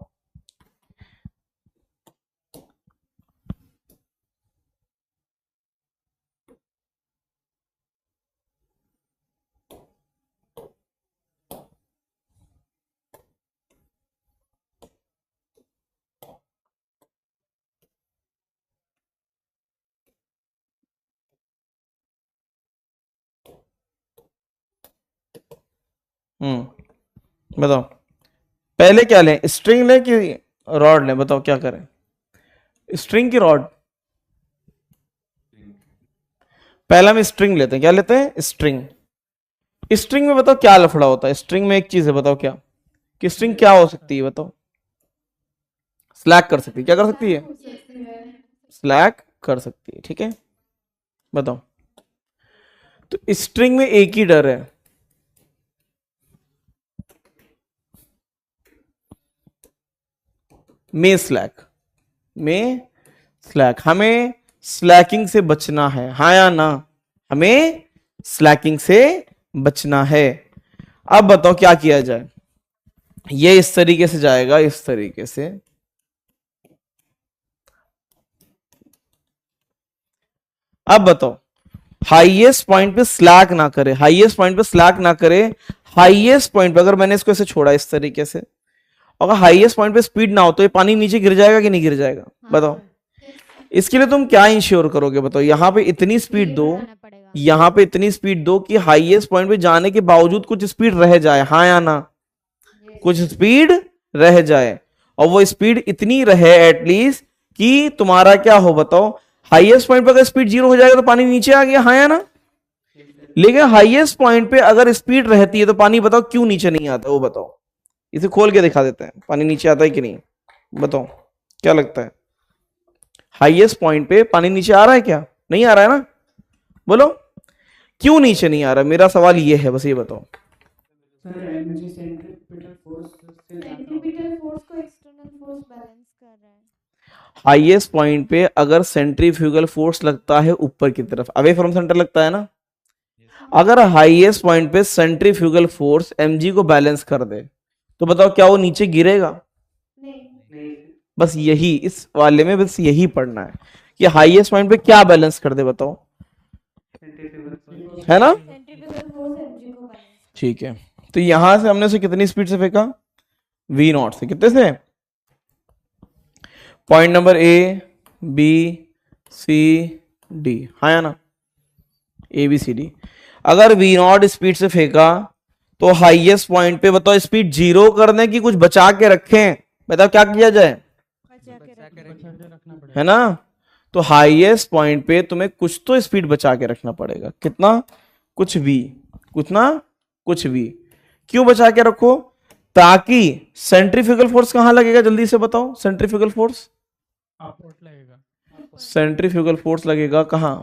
बताओ पहले क्या लें, स्ट्रिंग लें कि रॉड लें? बताओ क्या करें, स्ट्रिंग की रॉड? पहला हम स्ट्रिंग लेते हैं। क्या लेते हैं? स्ट्रिंग। स्ट्रिंग में बताओ क्या लफड़ा होता है? स्ट्रिंग में एक चीज है, बताओ क्या? कि स्ट्रिंग क्या हो सकती है बताओ? स्लैक कर सकती है। क्या कर सकती है? स्लैक कर सकती है। ठीक है, बताओ। तो स्ट्रिंग में एक ही डर है, में स्लैक। में स्लैक। हमें स्लैकिंग से बचना है, हाँ या ना? हमें स्लैकिंग से बचना है। अब बताओ क्या किया जाए? ये इस तरीके से जाएगा, इस तरीके से। अब बताओ हाईएस्ट पॉइंट पे स्लैक ना करे, हाईएस्ट पॉइंट पे स्लैक ना करे। हाईएस्ट पॉइंट पे अगर मैंने इसको ऐसे छोड़ा इस तरीके से, अगर हाईएस्ट पॉइंट पे स्पीड ना हो तो ये पानी नीचे गिर जाएगा कि नहीं गिर जाएगा? बताओ। इसके लिए तुम क्या इंश्योर करोगे बताओ? यहां पे इतनी स्पीड दो, यहां पे इतनी स्पीड दो कि हाईएस्ट पॉइंट पे जाने के बावजूद कुछ स्पीड रह जाए, हाँ या ना? कुछ स्पीड रह जाए, और वो स्पीड इतनी रहे एटलीस्ट कि तुम्हारा क्या हो बताओ? हाईएस्ट पॉइंट पे अगर स्पीड 0 हो जाएगा तो पानी नीचे आ गया, हाँ या ना? लेकिन हाईएस्ट पॉइंट पे अगर स्पीड रहती है तो पानी बताओ क्यों नीचे नहीं आता? वो बताओ, इसे खोल के दिखा देते हैं, पानी नीचे आता है कि नहीं? बताओ क्या लगता है? हाईएस्ट पॉइंट पे पानी नीचे आ रहा है क्या? नहीं आ रहा है ना? बोलो क्यों नीचे नहीं आ रहा? मेरा सवाल ये है, बस ये बताओ। सर एमजी सेंट्रीपिटल फोर्स से सेंट्रीपिटल फोर्स को एक्सटर्नल फोर्स बैलेंस कर रहा है। हाईएस्ट पॉइंट पे अगर सेंट्रीफ्यूगल फोर्स लगता है ऊपर की तरफ, अवे फ्रॉम सेंटर लगता है ना? अगर हाईएस्ट पॉइंट पे सेंट्रीफ्यूगल फोर्स mg को बैलेंस कर दे तो बताओ क्या वो नीचे गिरेगा? नहीं। बस यही इस वाले में बस यही पढ़ना है कि हाईएस्ट पॉइंट पे क्या बैलेंस कर दे, बताओ, है ना? सेंट्रीपिटल फोर्स mg को बैलेंस। ठीक है, तो यहां से हमने उसे कितनी स्पीड से फेंका? v0 से। कितने से? Point number A B C D, हाँ या ना? A B C D. अगर v0 स्पीड से फेंका तो हाईएस्ट पॉइंट पे बताओ स्पीड 0 करने की कुछ बचा के रखें, बताओ क्या किया जाए? बचा के रखना है ना? तो हाईएस्ट पॉइंट पे तुम्हें कुछ तो स्पीड बचा के रखना पड़ेगा। कितना? कुछ भी। कितना? कुछ भी। क्यों बचा के रखो? ताकि सेंट्रीफ्यूगल फोर्स कहां लगेगा? जल्दी से बताओ। सेंट्रीफ्यूगल फोर्स, अपवर्ड लगेगा। सेंट्रीफ्यूगल फोर्स लगेगा कहां?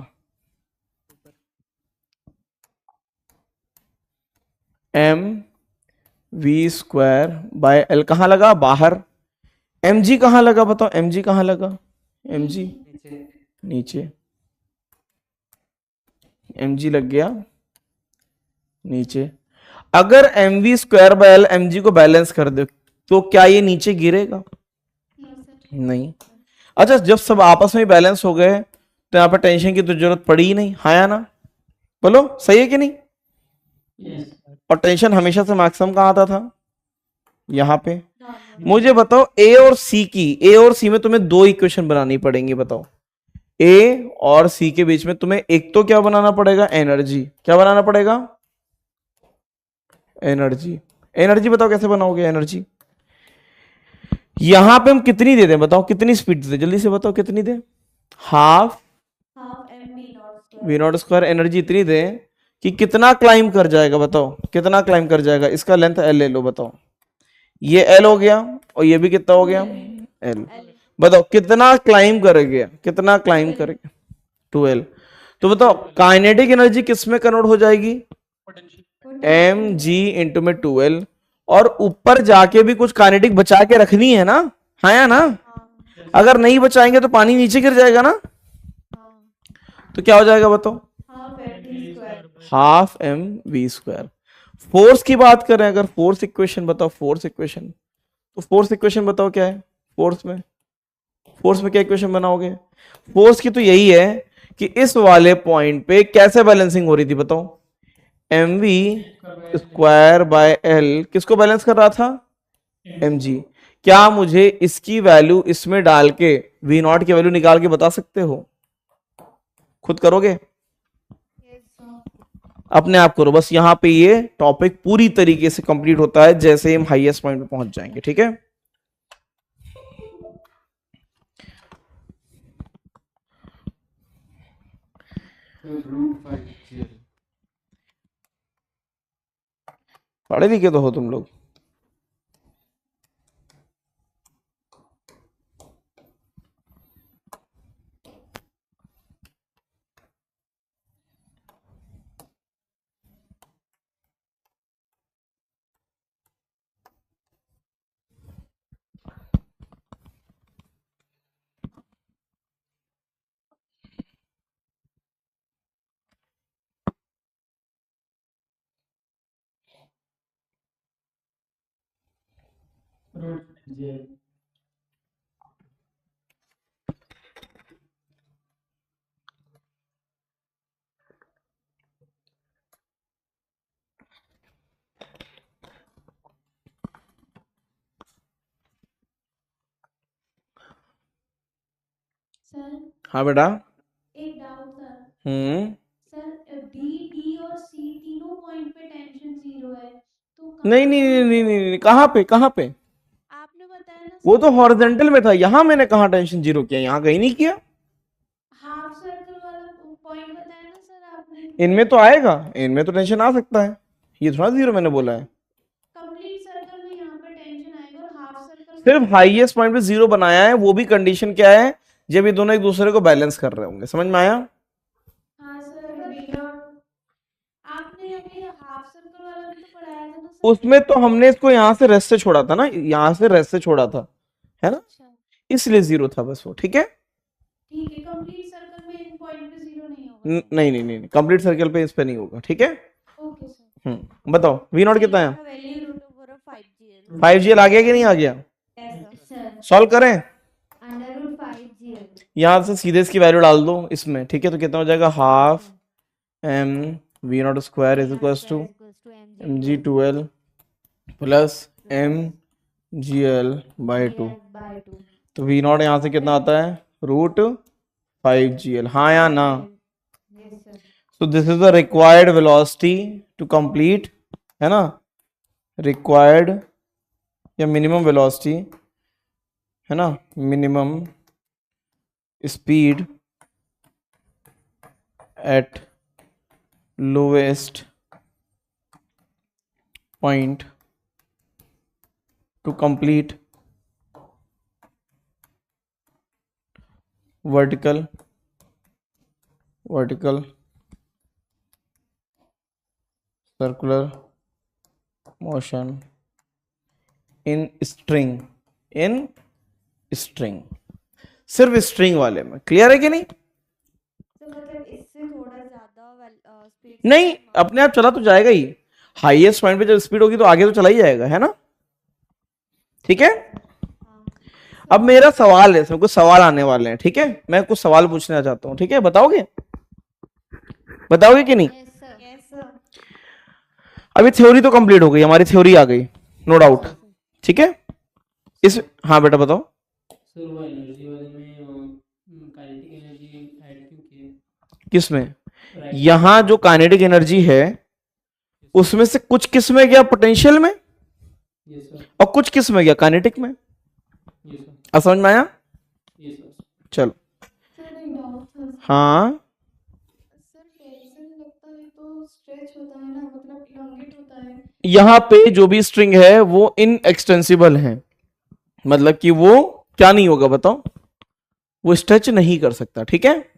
M we square by L. कहां लगा? बाहर। mg कहां लगा बताओ? mg कहां लगा? mg नीचे। mg लग गया नीचे। अगर mv square by L mg को बैलेंस कर दे तो क्या ये नीचे गिरेगा? नहीं। अच्छा, जब सब आपस में बैलेंस हो गए तो यहाँ पे टेंशन की तो जरूरत पड़ी ही नहीं, हाँ या ना? बोलो सही है कि नहीं? यस और टेंशन हमेशा से मैक्सिमम कहाँ आता था? यहाँ पे। नॉर्मल। मुझे बताओ ए और सी की, ए और सी में तुम्हें दो इक्वेशन बनानी पड़ेंगी। बताओ ए और सी के बीच में तुम्हें एक तो क्या बनाना पड़ेगा? एनर्जी। क्या बनाना पड़ेगा? एनर्जी। एनर्जी बताओ कैसे बनाओगे एनर्जी? यहां पे हम कितनी दे दें? बताओ कितनी स्पीड दे, जल्दी से बताओ कितनी दे? Half half M we not v square. Naught square. Energy इतनी दे कि कितना क्लाइंब कर जाएगा? बताओ कितना क्लाइंब कर जाएगा? इसका लेंथ एल ले लो। बताओ ये एल हो गया और ये भी कितना हो गया? एल। बताओ कितना क्लाइंब करेगा? कितना क्लाइंब करेगा? 2L। तो बताओ काइनेटिक एनर्जी किस में कन्वर्ट हो जाएगी? एम जी इंटू में 2L। और ऊपर जाके भी कुछ काइनेटिक बचा के रखनी है ना, हाँ या ना? हाँ अगर नहीं बचाएंगे तो पानी नीचे गिर जाएगा ना। हाँ। तो क्या हो जाएगा बताओ? Half M we square. Half M we square. Force की बात करें अगर, फोर्स इक्वेशन बताओ, फोर्स इक्वेशन। तो फोर्स इक्वेशन बताओ क्या है फोर्स में? फोर्स में क्या इक्वेशन बनाओगे? फोर्स की तो यही है कि इस वाले पॉइंट पे कैसे बैलेंसिंग हो रही थी? बताओ M we square by L किसको बैलेंस कर रहा था? M G. क्या मुझे इसकी वैल्यू इसमें डाल के वी नॉट की वैल्यू निकाल के बता सकते हो? खुद करोगे? यस हाँ। अपने आप करो बस। यहां पे ये टॉपिक पूरी तरीके से कंप्लीट होता है जैसे हम हाईएस्ट पॉइंट पे पहुंच जाएंगे, ठीक है? √5 GL। पढ़े लिखे तो हो तुम लोग। √5 GL। सर हाँ बेटा। एक डाउट सर। हम्म। सर डी डी और सी तीनों पॉइंट पे टेंशन जीरो है तो नहीं कहाँ नहीं पे? नहीं नहीं नहीं नहीं, कहाँ पे कहाँ पे? आपने बताया ना वो सर तो हॉरिजॉन्टल में था, यहां मैंने कहा टेंशन जीरो किया? यहां कहीं नहीं किया। हाफ सर्कल वाला पॉइंट बताया ना सर आपने। इनमें तो आएगा, इनमें तो टेंशन आ सकता है, ये थोड़ा जीरो मैंने बोला है। कंप्लीट सर्कल में यहाँ पे टेंशन आएगा और हाफ सर्कल में सिर्फ हाईएस्ट पॉइंट पे जीरो बनाया है, वो भी कंडीशन क्या है? जब ये दोनों एक दूसरे को बैलेंस कर रहे होंगे। समझ में आया? हाँ सर बी नॉट। आपने अभी हाफ सर्कल वाला भी तो पढ़ाया था ना सर। उसमें तो हमने इसको यहां से रेस्ट से छोड़ा था ना, यहां से रेस्ट से छोड़ा था, है ना? अच्छा इसलिए जीरो था बस वो, ठीक है? ठीक है। कंप्लीट सर्कल में इन पॉइंट पे जीरो नहीं होगा। नहीं नहीं नहीं, कंप्लीट सर्कल पे इस पे नहीं होगा, ठीक है? Okay sir. बताओ वी नॉट कितना है? Value root over 5GL। 5GL आ गया कि नहीं आ गया? सर सॉल्व करें? √5GL। यहां से सीधे इसकी वैल्यू डाल दो इसमें, ठीक है? तो कितना हो जाएगा? Half M we not square is equal to M G 2L plus M G L by 2। तो वी नॉट यहाँ से कितना आता है? √5GL। हाँ या ना? Yes sir. So this is the required velocity to complete, है ना? रिक्वायर्ड या मिनिमम वेलोसिटी, है ना? Minimum speed at lowest point to complete vertical circular motion in string। सिर्फ स्ट्रिंग वाले में क्लियर है कि नहीं? तो मतलब इससे थोड़ा ज्यादा स्पीड नहीं, अपने आप चला तो जाएगा ही। हाईएस्ट पॉइंट पे जब स्पीड होगी तो आगे तो चला ही जाएगा, है ना? ठीक है? अब मेरा सवाल है, इसमें कुछ सवाल आने वाले हैं, ठीक है, मैं कुछ सवाल पूछना चाहता हूँ, ठीक है, बताओगे बताओगे कि नहीं? Yes sir. अभी थ्योरी तो कंप्लीट हो गई, हमारी थ्योरी आ गई, नो डाउट, ठीक है। इस हाँ बेटा बताओ। सर वो एनर्जी वाले में काइनेटिक एनर्जी ऐड क्यों की है? किसमें? Right. यहाँ जो काइनेटिक एनर्जी है उसमें से कुछ किस में गया? पोटेंशियल में, यस सर, और कुछ किस में गया? काइनेटिक में। यस सर, अब समझ में आया? Yes sir. चलो सर एक डाउट था सर। हाँ, सर टेंशन लगता है तो स्ट्रेच होता है ना, मतलब इलोंगेट होता है। यहाँ पे जो भी स्ट्रिंग है वो इनएक्सटेंसिबल है, मतलब कि वो क्या नहीं होगा बताओ? वो स्ट्रेच नहीं कर सकता, ठीक है।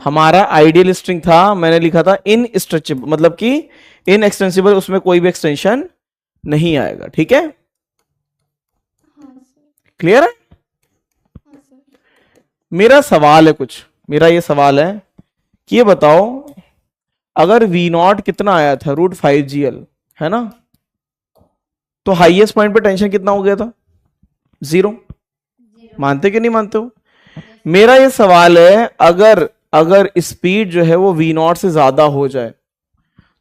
हमारा आइडियल स्ट्रिंग था, मैंने लिखा था इन स्ट्रेचेबल, मतलब कि इन एक्सटेंसिबल, उसमें कोई भी एक्सटेंशन नहीं आएगा, ठीक है। हाँ सर। क्लियर है? हाँ सर। मेरा सवाल है कुछ, मेरा ये सवाल है कि ये बताओ, अगर V नॉट कितना आया था? √5GL, है ना, तो हाईएस्ट पॉइंट पे टेंशन कितना हो गया था? 0। मानते कि नहीं मानते हो? मेरा ये सवाल है, अगर अगर स्पीड जो है वो V नॉट से ज्यादा हो जाए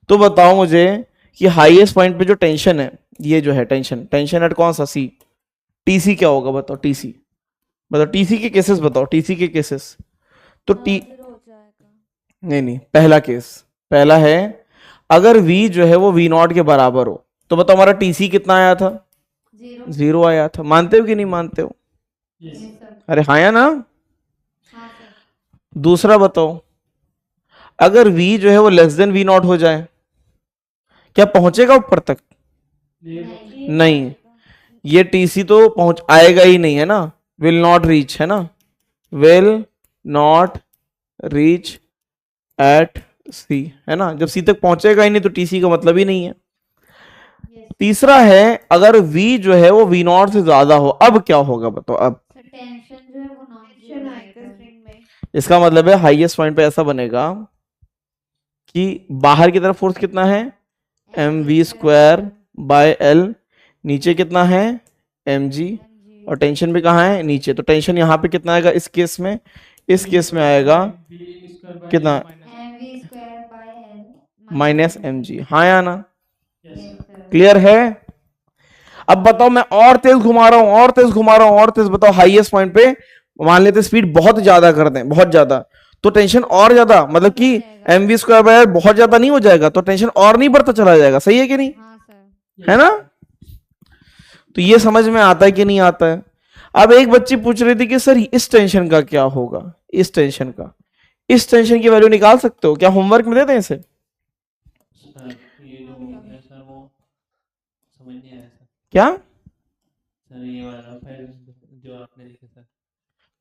तो बताओ मुझे कि हाईएस्ट पॉइंट पे जो टेंशन है, ये जो है टेंशन एट कौन सा? C। TC क्या होगा बताओ? TC बताओ, TC के केसेस बताओ, TC के केसेस। तो T हो जाएगा। नहीं, पहला केस, पहला है अगर V जो है वो V नॉट के बराबर हो, तो बताओ हमारा TC कितना आया था? 0 आया था। मानते हो कि नहीं मानते हो? यस अरे हाँ या ना? हाँ सर। दूसरा बताओ, अगर V जो है वो लेस देन V नॉट हो जाए, क्या पहुंचेगा ऊपर तक? नहीं, ये TC तो पहुंच आएगा ही नहीं, है ना, विल नॉट रीच, है ना, will not reach at C, है ना, जब C तक पहुंचेगा ही नहीं तो TC का मतलब ही नहीं है। तीसरा है, अगर V जो है वो V नॉट से ज्यादा हो, अब क्या होगा बताओ? अब टेंशन जो है वो टेंशन आएगा स्ट्रिंग में। इसका मतलब है हाईएस्ट पॉइंट पे ऐसा बनेगा कि बाहर की तरफ फोर्स कितना है? mv²/L, नीचे कितना है? mg, और टेंशन भी कहाँ है? नीचे। तो टेंशन यहाँ पे कितना आएगा इस केस में? इस केस में आएगा कितना? -mg, हाँ या ना? क्लियर है? अब बताओ, मैं और तेज घुमा रहा हूं, और तेज घुमा रहा हूं, और तेज, बताओ हाईएस्ट पॉइंट पे मान लेते स्पीड बहुत ज्यादा कर दें, बहुत ज्यादा, तो टेंशन और ज्यादा, मतलब कि mv²/L बहुत ज्यादा नहीं हो जाएगा, तो टेंशन और नहीं बढ़ता चला जाएगा, सही है कि नहीं? हाँ सर। है ना? तो ये समझ में आता है कि नहीं आता है? अब एक बच्ची पूछ रही थी कि सर इस टेंशन का क्या होगा? इस टेंशन का, इस टेंशन की वैल्यू निकाल सकते हो क्या? होमवर्क में दे दें इसे? सर ये जो है सर वो समझ नहीं आया सर। क्या? सर ये वाला फाइल जो आपने लिखा सर।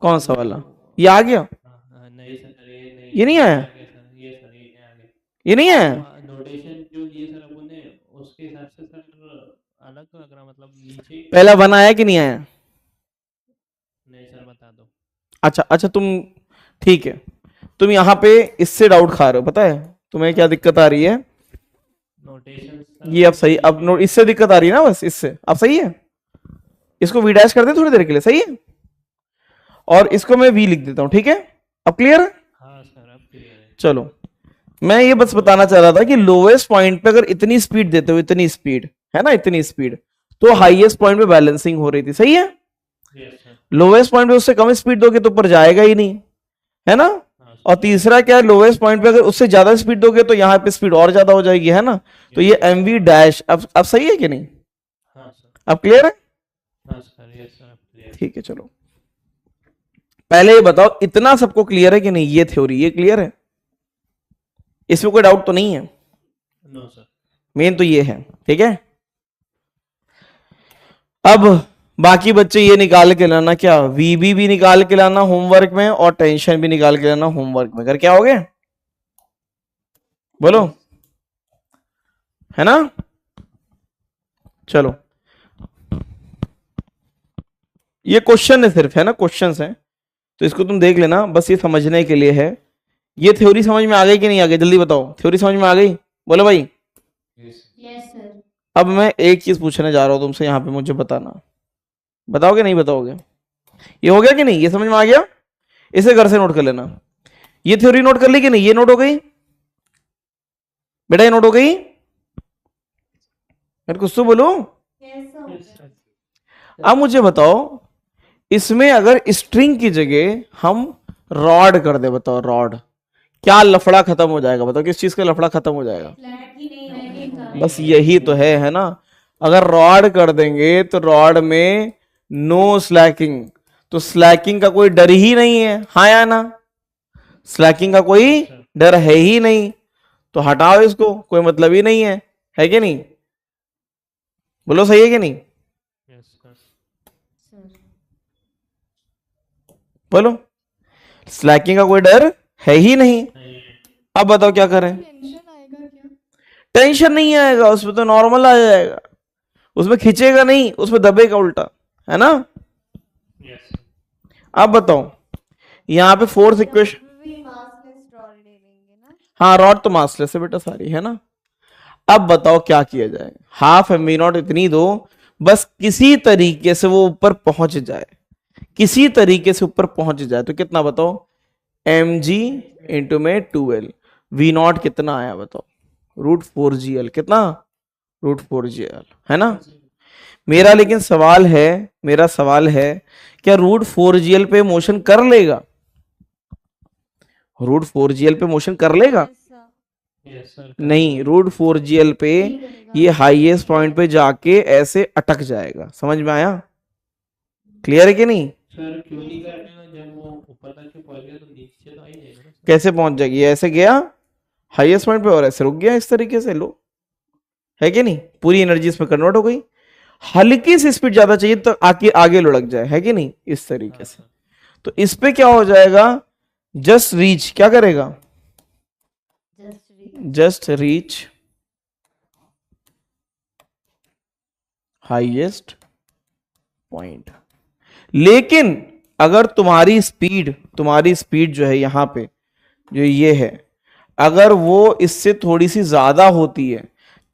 कौन सा वाला? ये आ गया? नहीं सर, ये नहीं आया? सर ये सर ये आ गया। ये नहीं आया? नोटेशन जो लिए सर अपन ने उसके हिसाब से सर अलग लग रहा, मतलब नीचे। पहला 1 आया कि नहीं आया? नहीं सर बता दो। अच्छा तुम ठीक है, तुम यहाँ पे इससे डाउट खा रहे हो, पता है तुम्हें क्या दिक्कत आ रही है? नोटेशन ये अब सही, अब इससे दिक्कत आ रही है ना, बस इससे अब सही है। इसको V डैश कर दे थोड़ी देर के लिए, सही है, और इसको मैं V लिख देता हूँ, ठीक है? अब क्लियर है? हाँ सर अब क्लियर है। चलो, मैं ये बस बताना चाह रहा था कि लोवेस्ट पॉइंट पे अगर इतनी स्पीड देते हो, इतनी स्पीड है ना, इतनी स्पीड, तो हाईएस्ट पॉइंट पे बैलेंसिंग हो रही थी, सही है। Yes sir. लोवेस्ट पॉइंट पे उससे कम स्पीड दोगे तो ऊपर जाएगा ही नहीं, है ना। हाँ और तीसरा क्या है, लोवेस्ट पॉइंट पे अगर उससे ज्यादा स्पीड दोगे तो यहाँ पे स्पीड और ज्यादा हो जाएगी, है ना। तो ये mv डैश अब सही है कि नहीं? हाँ सर। अब क्लियर है? हाँ सर यस सर अब क्लियर। ठीक है, चलो पहले ये बताओ, इतना सबको क्लियर है कि नहीं? ये थ्योरी ये क्लियर है, इसमें कोई डाउट तो नहीं है? No sir. मेन तो ये है, ठीक है। अब बाकी बच्चे ये निकाल के लाना, क्या VB भी निकाल के लाना होमवर्क में, और टेंशन भी निकाल के लाना होमवर्क में। कर क्या हो गया? बोलो, है ना? चलो, ये क्वेश्चन है सिर्फ, है ना, क्वेश्चंस हैं, तो इसको तुम देख लेना, बस ये समझने के लिए है। ये थ्योरी समझ में आ गई कि नहीं आ गई? जल्दी बताओ, थ्योरी समझ में आ गई? बोलो भाई। Yes sir. अब मैं एक चीज पूछने जा रहा हूं तुमसे, यहां पे मुझे बताना, बताओगे नहीं बताओगे? ये हो गया कि नहीं? ये समझ में आ गया? इसे घर से नोट कर लेना। ये थ्योरी नोट कर ली कि नहीं? ये नोट हो गई बेटा? ये नोट हो गई? यार कुछ तो बोलो। कैसा हो गया? अब मुझे बताओ, इसमें अगर स्ट्रिंग की जगह हम रॉड कर दे, बताओ रॉड, क्या लफड़ा खत्म हो जाएगा? बताओ किस चीज का लफड़ा खत्म हो जाएगा? फ्लैट की नहीं होगी। बस यही तो है ना? अगर रॉड कर देंगे तो रॉड में नो स्लैकिंग, तो स्लैकिंग का कोई डर ही नहीं है, हाँ या ना? स्लैकिंग का कोई डर है ही नहीं, तो हटाओ इसको, कोई मतलब ही नहीं है कि नहीं? बोलो सही है कि नहीं? Yes sir. बोलो, स्लैकिंग का कोई डर है ही नहीं। अब बताओ क्या करें? टेंशन आएगा क्या? टेंशन नहीं आएगा, उसमें तो नॉर्मल आ जाएगा, उसमें खींचेगा नहीं, उसमें दबेगा उल्टा, है ना? यस अब बताओ, यहाँ पे फोर्थ इक्वेशन, भी मासलेस रॉड ले लेंगे ना? हाँ रॉड तो मासलेस है बेटा सारी, है ना? अब बताओ क्या किया जाए? हाफ mv0 इतनी दो, बस किसी तरीके से वो ऊपर पहुंच जाए, किसी तरीके से ऊपर पहुंच जाए, तो कितना बताओ? mg इंटू में 2l, v0 कितना आया बताओ? √4gl, कितना? √4gl, है ना? मेरा लेकिन सवाल है, मेरा सवाल है, क्या √4gl पे मोशन कर लेगा? √4gl पे मोशन कर लेगा? ऐसा यस सर। नहीं, √4gl पे नहीं करेगा। ये हाईएस्ट पॉइंट पे जाके ऐसे अटक जाएगा। समझ में आया? क्लियर है कि नहीं? सर क्यों नहीं करेगा? जब वो ऊपर तक के पहुंच गया तो नीचे तो आ ही जाएगा ना सर। कैसे पहुंच जाएगी? ये ऐसे गया हाईएस्ट पॉइंट पे और ऐसे रुक गया, इस तरीके से, लो, है कि नहीं? पूरी एनर्जी इसमें कन्वर्ट हो गई, हल्की सी स्पीड ज्यादा चाहिए तो आगे आगे लुढ़क जाए, है कि नहीं? इस तरीके से। तो इस पे क्या हो जाएगा? जस्ट रीच, क्या करेगा? Just reach highest point. लेकिन अगर तुम्हारी स्पीड जो है यहां पे, जो ये है, अगर वो इससे थोड़ी सी ज्यादा होती है,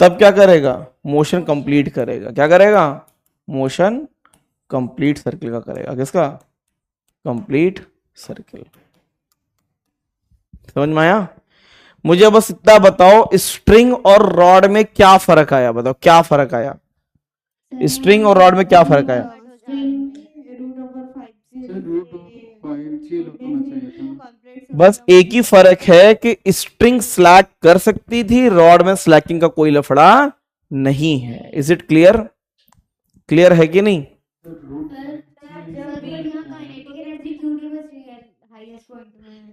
तब क्या करेगा? मोशन कंप्लीट करेगा। क्या करेगा? मोशन कंप्लीट सर्किल का करेगा। किसका? Complete circle. समझ में आया? मुझे बस इतना बताओ, स्ट्रिंग और रॉड में क्या फर्क आया? बताओ क्या फर्क आया? स्ट्रिंग और रॉड में क्या फर्क आया? बस एक ही फर्क है कि स्ट्रिंग स्लैक कर सकती थी, रॉड में स्लैकिंग का कोई लफड़ा नहीं है। Is it clear? क्लियर है कि नहीं?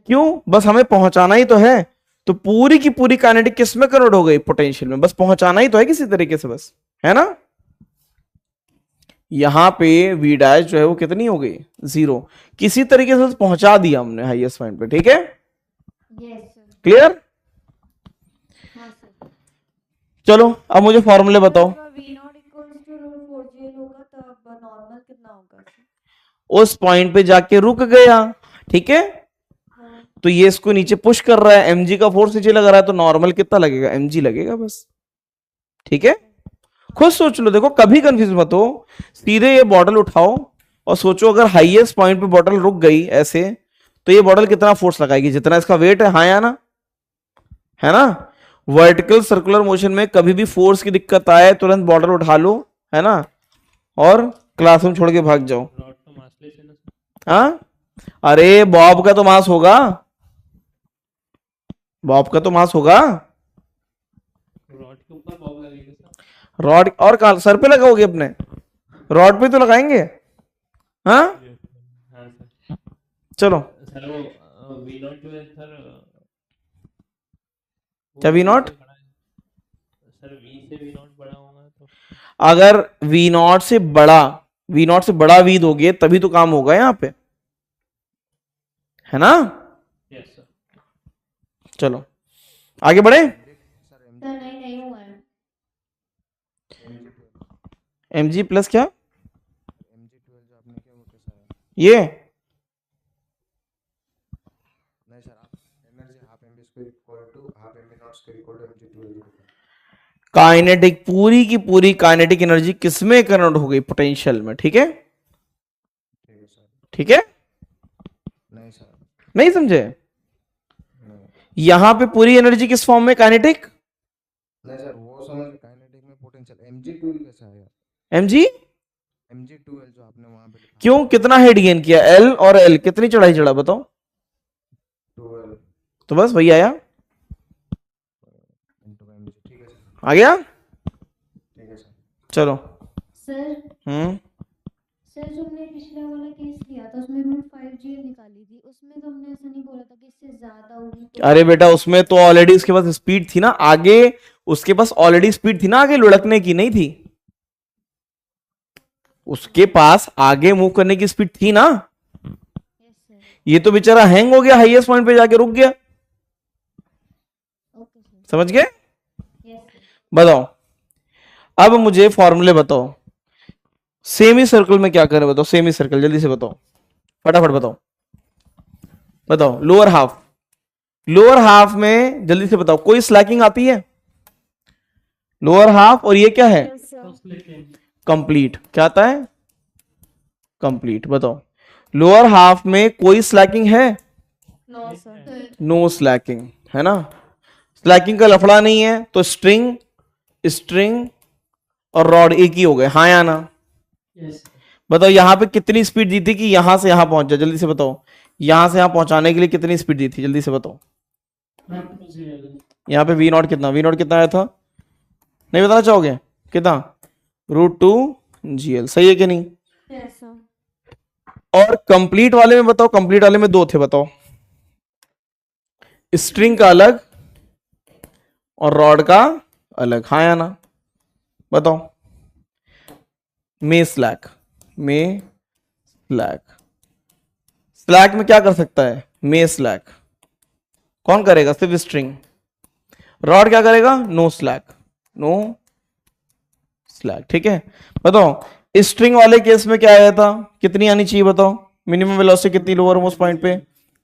क्यों? बस हमें पहुंचाना ही तो है, तो पूरी की पूरी काइनेटिक किस में कन्वर्ट हो गई? पोटेंशियल में। बस पहुंचाना ही तो है किसी तरीके से, बस, है ना? यहां पे v डैश जो है वो कितनी हो गई? 0। किसी तरीके से पहुंचा दिया हमने हाईएस्ट पॉइंट पे, ठीक है? क्लियर? चलो अब मुझे फॉर्मूले बताओ। उस पॉइंट पे जाके रुक गया, ठीक है? तो ये इसको नीचे पुश कर रहा है, mg का फोर्स नीचे लग रहा है, तो नॉर्मल कितना लगेगा? mg लगेगा बस, ठीक है? खुद सोच लो, देखो कभी कंफ्यूज मत हो, सीधे ये बॉटल उठाओ और सोचो अगर हाईएस्ट पॉइंट पे बॉटल रुक गई ऐसे, तो ये बॉटल कितना फोर्स लगाएगी? जितना इसका वेट है, हाँ या ना? है ना? वर्टिकल सर्कुलर मोशन में कभी भी फोर्स की दिक्कत आए, तुरंत बॉटल उठा लो, है ना, और क्लासरूम छोड़ के भाग जाओ। रॉड तो मासलेस है ना? हाँ, अरे बॉब का तो मास होगा, बॉब का तो मास होगा। रॉड के ऊपर बॉब लगेगा सर? रॉड और कहाँ? सर पे लगाओगे अपने? रॉड पे तो लगाएंगे, हाँ? हाँ सर। चलो, सर वो v0 जो है सर, क्या v0? सर v से v0 बड़ा होगा तो? अगर v0 से बड़ा v दोगे तभी तो काम होगा यहाँ पे, है ना? Yes sir. चलो आगे बढ़े। नहीं हुआ है। mg प्लस क्या? ये काइनेटिक, पूरी की पूरी काइनेटिक एनर्जी किसमें कन्वर्ट हो गई? पोटेंशियल में, ठीक है? ठीक है, नहीं सर, नहीं समझे? नहीं यहां पे पूरी एनर्जी किस फॉर्म में, काइनेटिक। नहीं सर, वो समझ काइनेटिक में पोटेंशियल mg12 कैसा आया? mg mg12 जो आपने वहां पे लिखा क्यों, कितना हेड गेन किया, L और L कितनी चढ़ाई चढ़ा बताओ, 12 तो बस वही आया, into mg, ठीक है सर, आ गया। ठीक है सर। चलो, सर हम्म, सर जो हमने पिछला वाला केस लिया था उसमें हमने 5 GL निकाली थी, उसमें तो हमने ऐसा नहीं बोला था कि इससे ज्यादा होगी तो अरे बेटा उसमें तो ऑलरेडी उसके पास स्पीड थी ना आगे, उसके पास ऑलरेडी स्पीड थी ना आगे लुढ़कने की, नहीं थी? उसके पास आगे मूव करने की स्पीड थी ना। यस सर, ये तो बेचारा हैंग हो गया, हाईएस्ट पॉइंट पे जाके रुक गया, ओके सर, समझ गए? Yes sir. बताओ, अब मुझे फॉर्मूले बताओ, सेमी सर्कल में क्या करें बताओ, सेमी सर्कल जल्दी से बताओ, फटाफट बताओ, बताओ। लोअर हाफ, लोअर हाफ में जल्दी से बताओ, कोई स्लैकिंग आती है? लोअर हाफ, और ये क्या है, यस सर, कंप्लीट, क्या आता है, कंप्लीट। बताओ, लोअर हाफ में कोई स्लैकिंग है? नो सर, नो स्लैकिंग, है ना? स्लैकिंग का लफड़ा नहीं है तो स्ट्रिंग, स्ट्रिंग और रॉड एक ही हो गए, हाँ या ना? बताओ यहां पे कितनी स्पीड दी थी कि यहां से यहां पहुंच जाए, जल्दी से बताओ, यहां से यहां पहुंचाने के लिए कितनी स्पीड दी थी, जल्दी से बताओ। यहाँ पे वी नॉट कितना, वी नॉट कितना आया था, नहीं बताना चाहोगे? कितना, √2 GL, सही है कि नहीं? यस सर, और कंप्लीट वाले में बताओ, कंप्लीट वाले में दो थे, बताओ, स्ट्रिंग का अलग और रॉड का अलग, हाँ या ना? बताओ। में स्लैक, में स्लैक, स्लैक में क्या कर सकता है, में स्लैक कौन करेगा, सिर्फ स्ट्रिंग। रॉड क्या करेगा, नो स्लैक, नो स्लैक, ठीक है। बताओ स्ट्रिंग वाले केस में क्या आया था, कितनी आनी चाहिए बताओ, मिनिमम वेलोसिटी कितनी लोअर मोस्ट पॉइंट पे,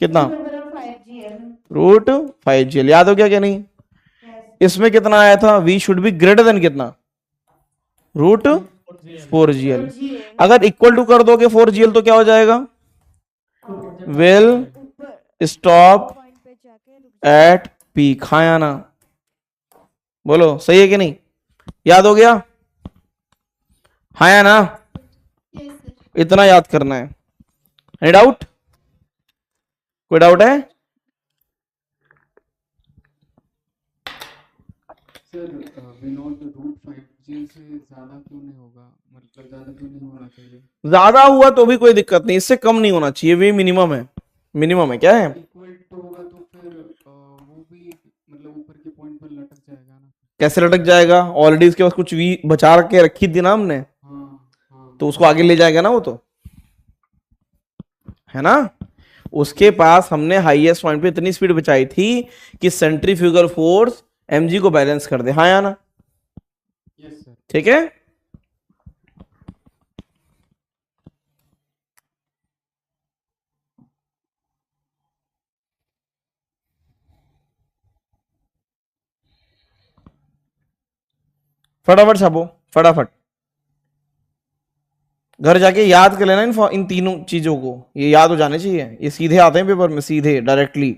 कितना, 5 GL, √5 GL, याद हो गया क्या नहीं? यस इसमें कितना आया था, v should be greater than कितना, √4 GL। GL, अगर इक्वल टू कर दोगे 4 GL तो क्या हो जाएगा, विल ऊपर स्टॉप पॉइंट पे जाके रुक जाए। एट पीक, हाँ या ना? बोलो सही है कि नहीं, याद हो गया, हाँ या ना? यस सर, इतना याद करना है, एनी डाउट, कोई डाउट है? सर विनोद √5 GL से ज़्यादा क्यों नहीं होगा, मतलब ज़्यादा क्यों नहीं होना चाहिए? ज्यादा हुआ तो भी कोई दिक्कत नहीं, इससे कम नहीं होना चाहिए, वे मिनिमम है, मिनिमम है, क्या है? इक्वल टू होगा तो फिर वो भी मतलब ऊपर के पॉइंट पर लटक जाएगा ना। कैसे लटक जाएगा, ऑलरेडी इसके पास कुछ वी बचा के रखी थी ना हमने, हाँ हाँ, तो उसको आगे ले जाएगा ना वो, तो है ना? उसके पास हमने हाईएस्ट पॉइंट पे इतनी स्पीड बचाई थी कि सेंट्रीफ्यूगल फोर्स mg को बैलेंस कर दे, हाँ या ना? यस सर, ठीक है। फटाफट छापो, फटाफट घर जाके याद कर लेना इन तीनों चीजों को, ये याद हो जाने चाहिए, ये सीधे आते हैं पेपर में, सीधे डायरेक्टली।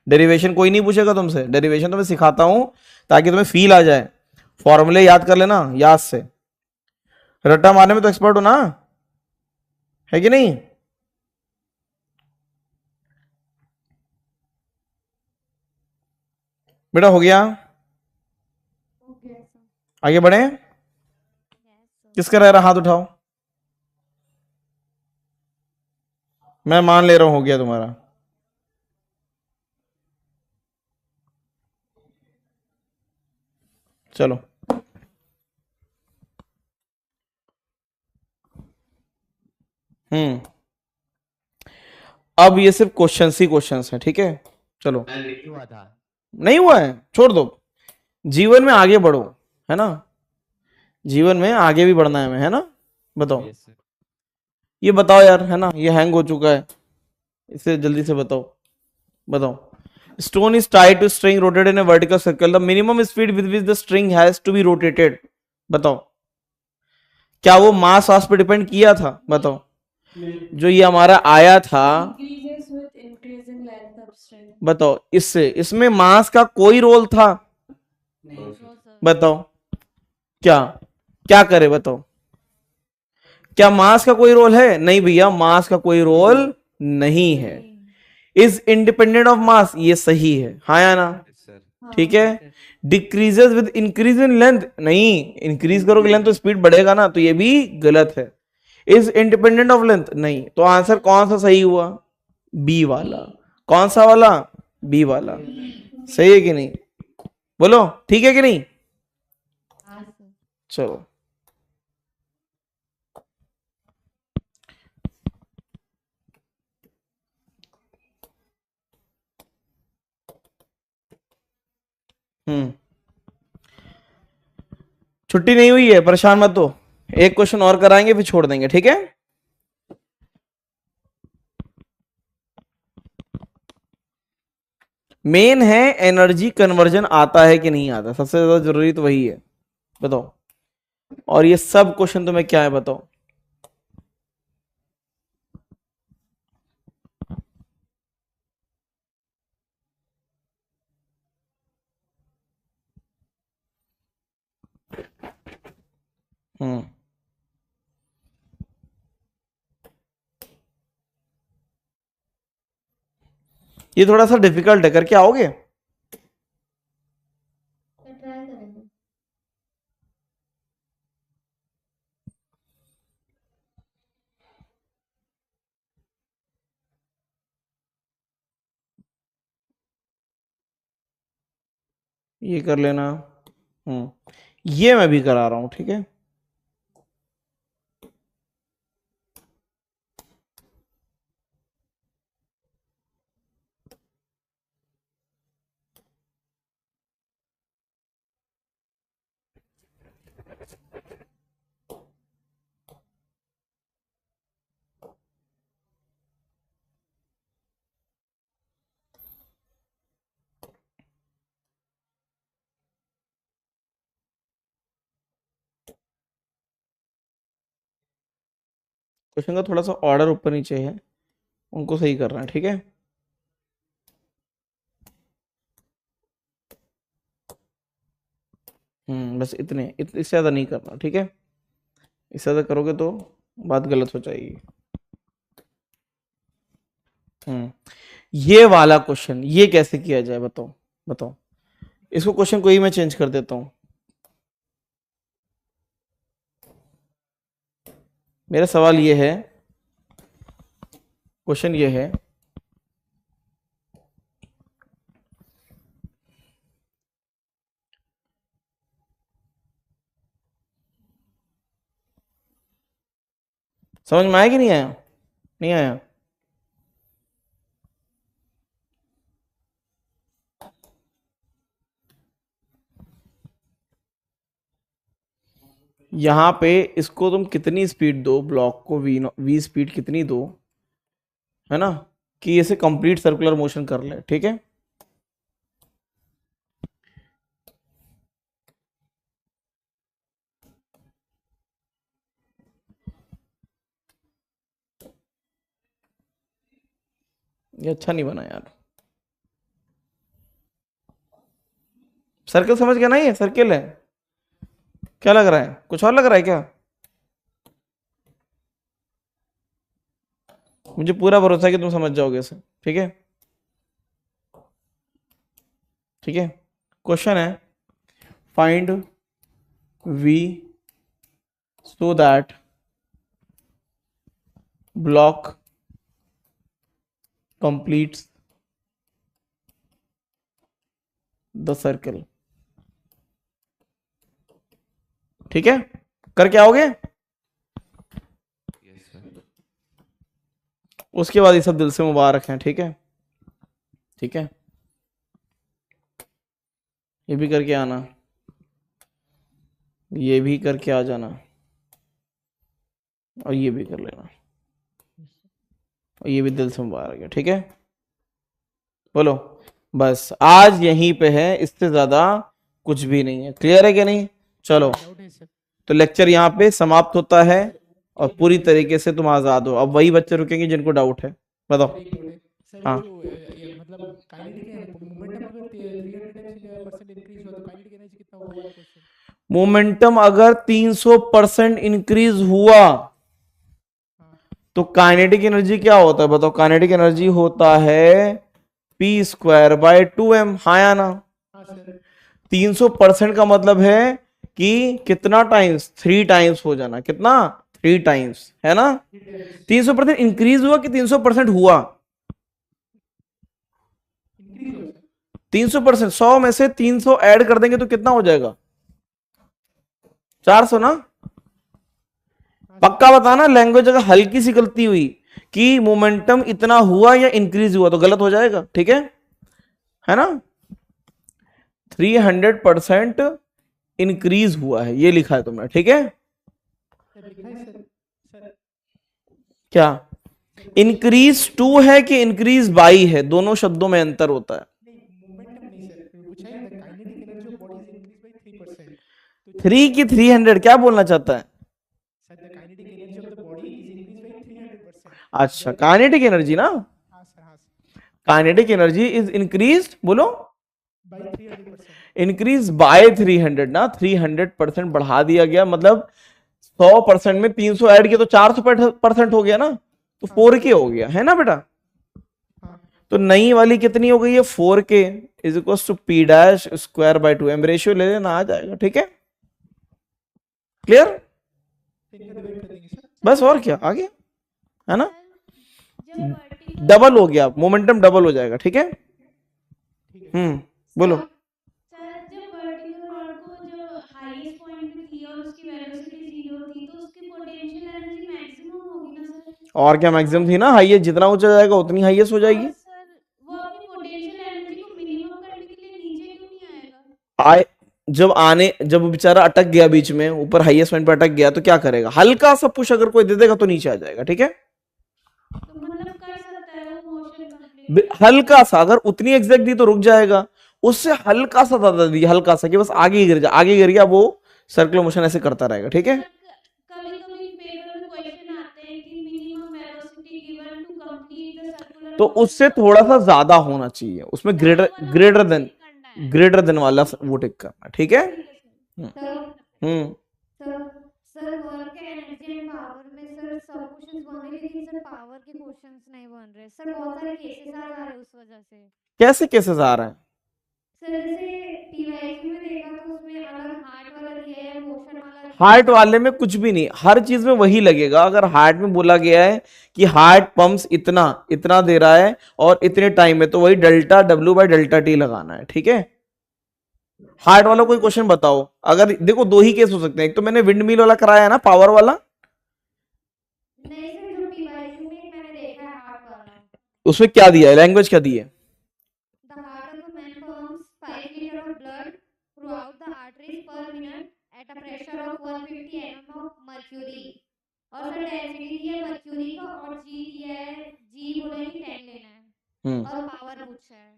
डेरिवेशन कोई नहीं पूछेगा तुमसे, डेरिवेशन तो मैं सिखाता हूं ताकि तुम्हें फील आ जाए, फॉर्मूले याद कर लेना याद से, रट्टा मारने में तो एक्सपर्ट हो ना, है कि नहीं? बेटा हो गया, हो गया सर, आगे बढ़े, यस सर, किसका रह रहा हाथ उठाओ, मैं मान ले रहा हूं हो गया तुम्हारा। चलो अब ये सिर्फ क्वेश्चंस ही क्वेश्चंस हैं, ठीक है? चलो, नहीं हुआ था, नहीं हुआ है छोड़ दो, जीवन में आगे बढ़ो, है ना? जीवन में आगे भी बढ़ना है हमें, है ना? बताओ, यस सर, ये बताओ यार, है ना, ये हैंग हो चुका है, इसे जल्दी से बताओ, बताओ। Stone is tied to string rotated in a vertical circle, the minimum speed with which the string has to be rotated, बताओ। क्या वो मास वास पे डिपेंड किया था, बताओ। जो ये हमारा आया था, Increases with increasing length of string. बताओ इससे, इसमें मास का कोई रोल था? नहीं बताओ क्या क्या करे, बताओ क्या मास का कोई रोल है? नहीं भैया, मास का कोई रोल नहीं है। इज इंडिपेंडेंट ऑफ मास, ये सही है, हाँ या ना? ठीक है। Decreases with increase in length, नहीं, इंक्रीज करोगे लेंथ तो स्पीड बढ़ेगा ना, तो ये भी गलत है। इज इंडिपेंडेंट ऑफ लेंथ, नहीं, तो आंसर कौन सा सही हुआ? बी वाला। कौन सा वाला? बी वाला। सही है कि नहीं? बोलो ठीक है कि नहीं? चलो छुट्टी नहीं हुई है, परेशान मत हो, एक क्वेश्चन और कराएंगे फिर छोड़ देंगे, ठीक है? मेन है एनर्जी कन्वर्जन आता है कि नहीं आता, सबसे ज्यादा जरूरी तो वही है, बताओ। और ये सब क्वेश्चन तुम्हें क्या है, बताओ। ये थोड़ा सा डिफिकल्ट है, करके आओगे? ट्राई करेंगे। ये कर लेना। ये मैं भी करा रहा हूं, ठीक है? क्वेश्चन का थोड़ा सा ऑर्डर ऊपर नीचे है, उनको सही करना है, ठीक है? बस इससे ज्यादा नहीं करना, ठीक है? इससे ज्यादा करोगे तो बात गलत हो जाएगी। ये वाला क्वेश्चन ये कैसे किया जाए, बताओ बताओ। इसको क्वेश्चन को ही मैं चेंज कर देता हूं। मेरा सवाल ये है, क्वेश्चन ये है, समझ में आया कि नहीं आया? नहीं आया? यहां पे इसको तुम कितनी स्पीड दो, ब्लॉक को वी स्पीड कितनी दो, है ना, कि इसे कंप्लीट सर्कुलर मोशन कर ले, ठीक है? ये अच्छा नहीं बना यार। सर्कल समझ गया ना? ये सर्कल है, क्या लग रहा है? कुछ और लग रहा है क्या? मुझे पूरा भरोसा है कि तुम समझ जाओगे इसे, ठीक है? ठीक है। क्वेश्चन है, find v so that block completes the circle। ठीक है, करके आओगे? उसके बाद ये सब दिल से मुबारक हैं, ठीक है? ठीक है, ये भी करके आना, ये भी करके आ जाना, और ये भी कर लेना, और ये भी दिल से मुबारक है, ठीक है? बोलो, बस आज यहीं पे है, इससे ज्यादा कुछ भी नहीं है। क्लियर है कि नहीं? चलो, तो लेक्चर यहाँ पे समाप्त होता है। और पूरी तरीके से तुम आजाद हो। अब वही बच्चे रुकेंगे जिनको डाउट है, बताओ। सर एक डाउट है सर, हाँ जो ये मतलब काइनेटिक मोमेंटम अगर 300% इंक्रीज हुआ तो काइनेटिक एनर्जी कितना होगा वाला क्वेश्चन। मोमेंटम अगर 300% इंक्रीज हुआ हाँ तो काइनेटिक एनर्जी क्या होता है बताओ। काइनेटिक एनर्जी होता है p²/2m। हाँ या ना। हाँ सर 300% का मतलब है कि कितना टाइम्स, 3 टाइम्स हो जाना। कितना? 3 टाइम्स, है ना। 300% इंक्रीज हुआ कि 300% हुआ? इंक्रीज हुआ सर। 300%। 100 में से 300 ऐड कर देंगे तो कितना हो जाएगा? 400 ना। पक्का बताना, लैंग्वेज अगर हल्की सी गलती हुई कि मोमेंटम इतना हुआ या इंक्रीज हुआ तो गलत हो जाएगा, ठीक है ना। 300% इंक्रीज हुआ है, ये लिखा है तुमने, ठीक है। सर लिखा है सर। सर क्या इंक्रीज टू है कि इंक्रीज बाई है? दोनों शब्दों में अंतर होता है। नहीं मोमेंटम नहीं सर, पूछा है the kinetic energy of body is increase by 3%। तो 3 की 300 क्या बोलना चाहता है? Sir the kinetic energy of the body is increase by 300%। अच्छा, काइनेटिक एनर्जी ना। हाँ सर हाँ sir kinetic energy is increase, बोलो, बाय 300%। इंक्रीज बाय 300 ना। 300% बढ़ा दिया गया, मतलब 100% में 300 ऐड किया तो 400% हो गया ना, तो 4k हो गया, है ना बेटा। हाँ तो नई वाली कितनी हो गई है? 4k is equal to p²/2m। Ratio ले लेना, आ जाएगा, ठीक है। क्लियर? इनका डिवाइड कर देंगे सर। बस और क्या, आ गया, है ना। जब वर्टिकल डबल हो गया, मोमेंटम डबल हो जाएगा, ठीक है। ठीक है बोलो। सर जब वर्टिकल रॉड को जब हाईएस्ट पॉइंट पे थी और उसकी वेलोसिटी 0 थी तो उसकी पोटेंशियल एनर्जी मैक्सिमम होगी ना सर। और क्या मैक्सिमम थी ना। हाईएस्ट जितना ऊंचा जाएगा उतनी हाईएस्ट हो जाएगी। और सर वो अपनी पोटेंशियल एनर्जी को मिनिमम करने के लिए नीचे क्यों नहीं आएगा? आए जब वो बेचारा अटक गया बीच में, ऊपर हाईएस्ट पॉइंट पे अटक गया तो क्या करेगा? हल्का सा पुश अगर कोई दे देगा तो नीचे आ जाएगा, ठीक है। तो मतलब कर सकता है वो मोशन कंप्लीट। हल्का सा, अगर उतनी एग्जैक्ट दी तो रुक जाएगा, उससे हल्का सा ज्यादा दिया, हल्का सा कि बस आगे ही गिर जा, आगे गिर गया, वो सर्कुलर मोशन ऐसे करता रहेगा, ठीक है। कभी कभी पेपर में क्वेश्चन आते हैं कि minimum velocity given to complete the circular तो उससे थोड़ा सा ज्यादा होना चाहिए, उसमें ग्रेटर देन वाला वो टिक करना, ठीक है। Hmm sir work energy and power में सर सब क्वेश्चंस बन रहे लेकिन सर पावर के क्वेश्चंस नहीं बन रहे सर। बहुत सारे केसेस आ रहे हैं उस वजह से। कैसे केसेस आ रहे हैं? सर जैसे पीवाईक्यू में देखा तो उसमें अलग हार्ट वाला दिया है, मोशन वाला। हार्ट वाले में कुछ भी नहीं, हर चीज में वही लगेगा। अगर हार्ट में बोला गया है कि हार्ट पंप्स इतना इतना दे रहा है और इतने टाइम में, तो वही डेल्टा W/ΔT लगाना है, ठीक है। हार्ट वाला कोई क्वेश्चन बताओ। अगर देखो, दो ही केस हो सकते हैं, एक तो मैंने विंड मिल वाला कराया है ना, पावर वाला। नहीं सर जो पीवाईक्यू में मैंने देखा है हार्ट वाला। उसमें क्या दिया है, लैंग्वेज क्या दी है? The heart of a man pumps 5 liters of blood throughout the arteries per minute at a pressure of 150 mm of mercury। और सर डेंसिटी दी है मर्क्यूरी का और जी दिया है, जी बोला है कि 10 लेना है और पावर पूछा है।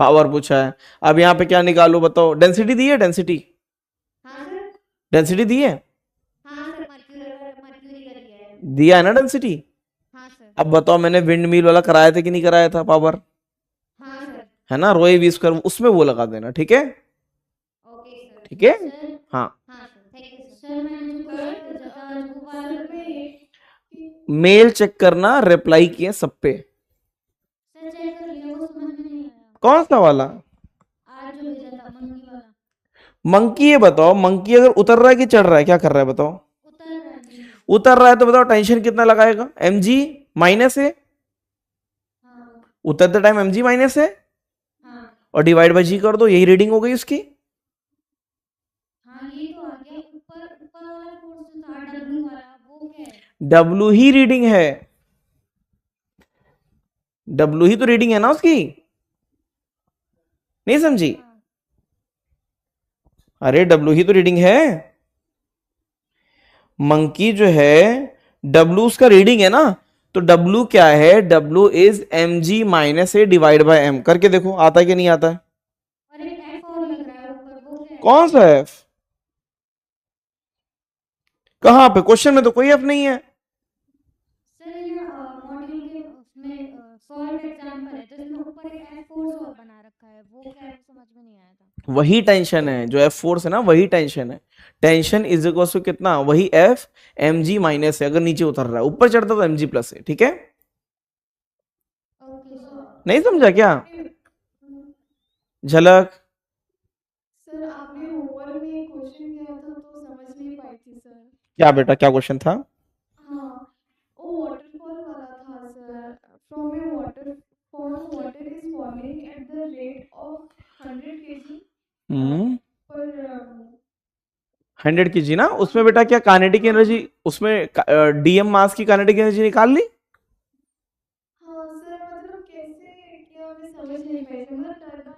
पावर पूछा है। अब यहाँ पे क्या निकालो बताओ? डेंसिटी दी है, डेंसिटी हाँ सर। डेंसिटी दी है, हाँ सर मर्क्यूरी का दिया है। दिया है ना डेंसिटी। हाँ सर। अब बताओ, मैंने विंड मिल वाला कराया था कि नहीं कराया था पावर? हाँ सर। है ना, ρ/v², उसमें वो लगा देना, ठीक है। Okay sir. ठीक है, सर हाँ। हाँ सर थैंक यू सर। मैंने जो क्वेश्चन भेजा था वो वाला पे मेल चेक करना, रिप्लाई किए सब पे। सर चेक कर लिया, वो समझ में नहीं आया। कौन सा वाला? आज जो भेजा था मंकी वाला। मंकी, ये बताओ, मंकी अगर उतर रहा है कि चढ़ रहा है, क्या कर रहा है बताओ? उतर रहा है। उतर रहा है तो बताओ टेंशन कितना लगाएगा? mg माइनस है, हाँ उतरते टाइम mg माइनस है, हाँ और डिवाइड बाय जी कर दो, यही रीडिंग हो गई उसकी। हाँ ये तो आ गया। ऊपर ऊपर वाला फोर्स जो था डब्ल्यू वाला वो क्या है? W ही रीडिंग है, W ही तो रीडिंग है ना उसकी, नहीं समझी? अरे W ही तो रीडिंग है। मंकी जो है W उसका रीडिंग है ना, तो W क्या है? W is mg minus A divide by m। करके देखो आता है कि नहीं आता है। अरे एफ और लग रहा है ऊपर, वो क्या है? कौन सा f? कहां पे? क्वेश्चन में तो कोई f नहीं है। सॉल्व एग्जांपल है, तो इसमें ऊपर एक एफ फोर्स और बना रखा है, वो क्या है वो समझ में नहीं आया था। वही टेंशन है जो एफ फोर्स है ना, वही टेंशन है। टेंशन इज इक्वल टू कितना, वही एफ एम जी माइनस है, अगर नीचे उतर रहा है, ऊपर चढ़ता तो एम जी प्लस है। ठीक है, ओके सर। नहीं समझा क्या? झलक। सर आपने होमवर्क में क्वेश्चन किया था तो समझ नहीं पाई थी सर। क्या बेटा, क्या क्वेश्चन था? हाँ, वो वाटरफॉल वाला था sir. From A water is falling at the rate of 100 kg पर 100 kg ना, उसमें बेटा क्या काइनेटिक एनर्जी, उसमें डीएम मास की काइनेटिक एनर्जी निकाल ली। हाँ सर, मतलब कैसे किया मैं समझ नहीं पाई थी। मतलब टरबाइन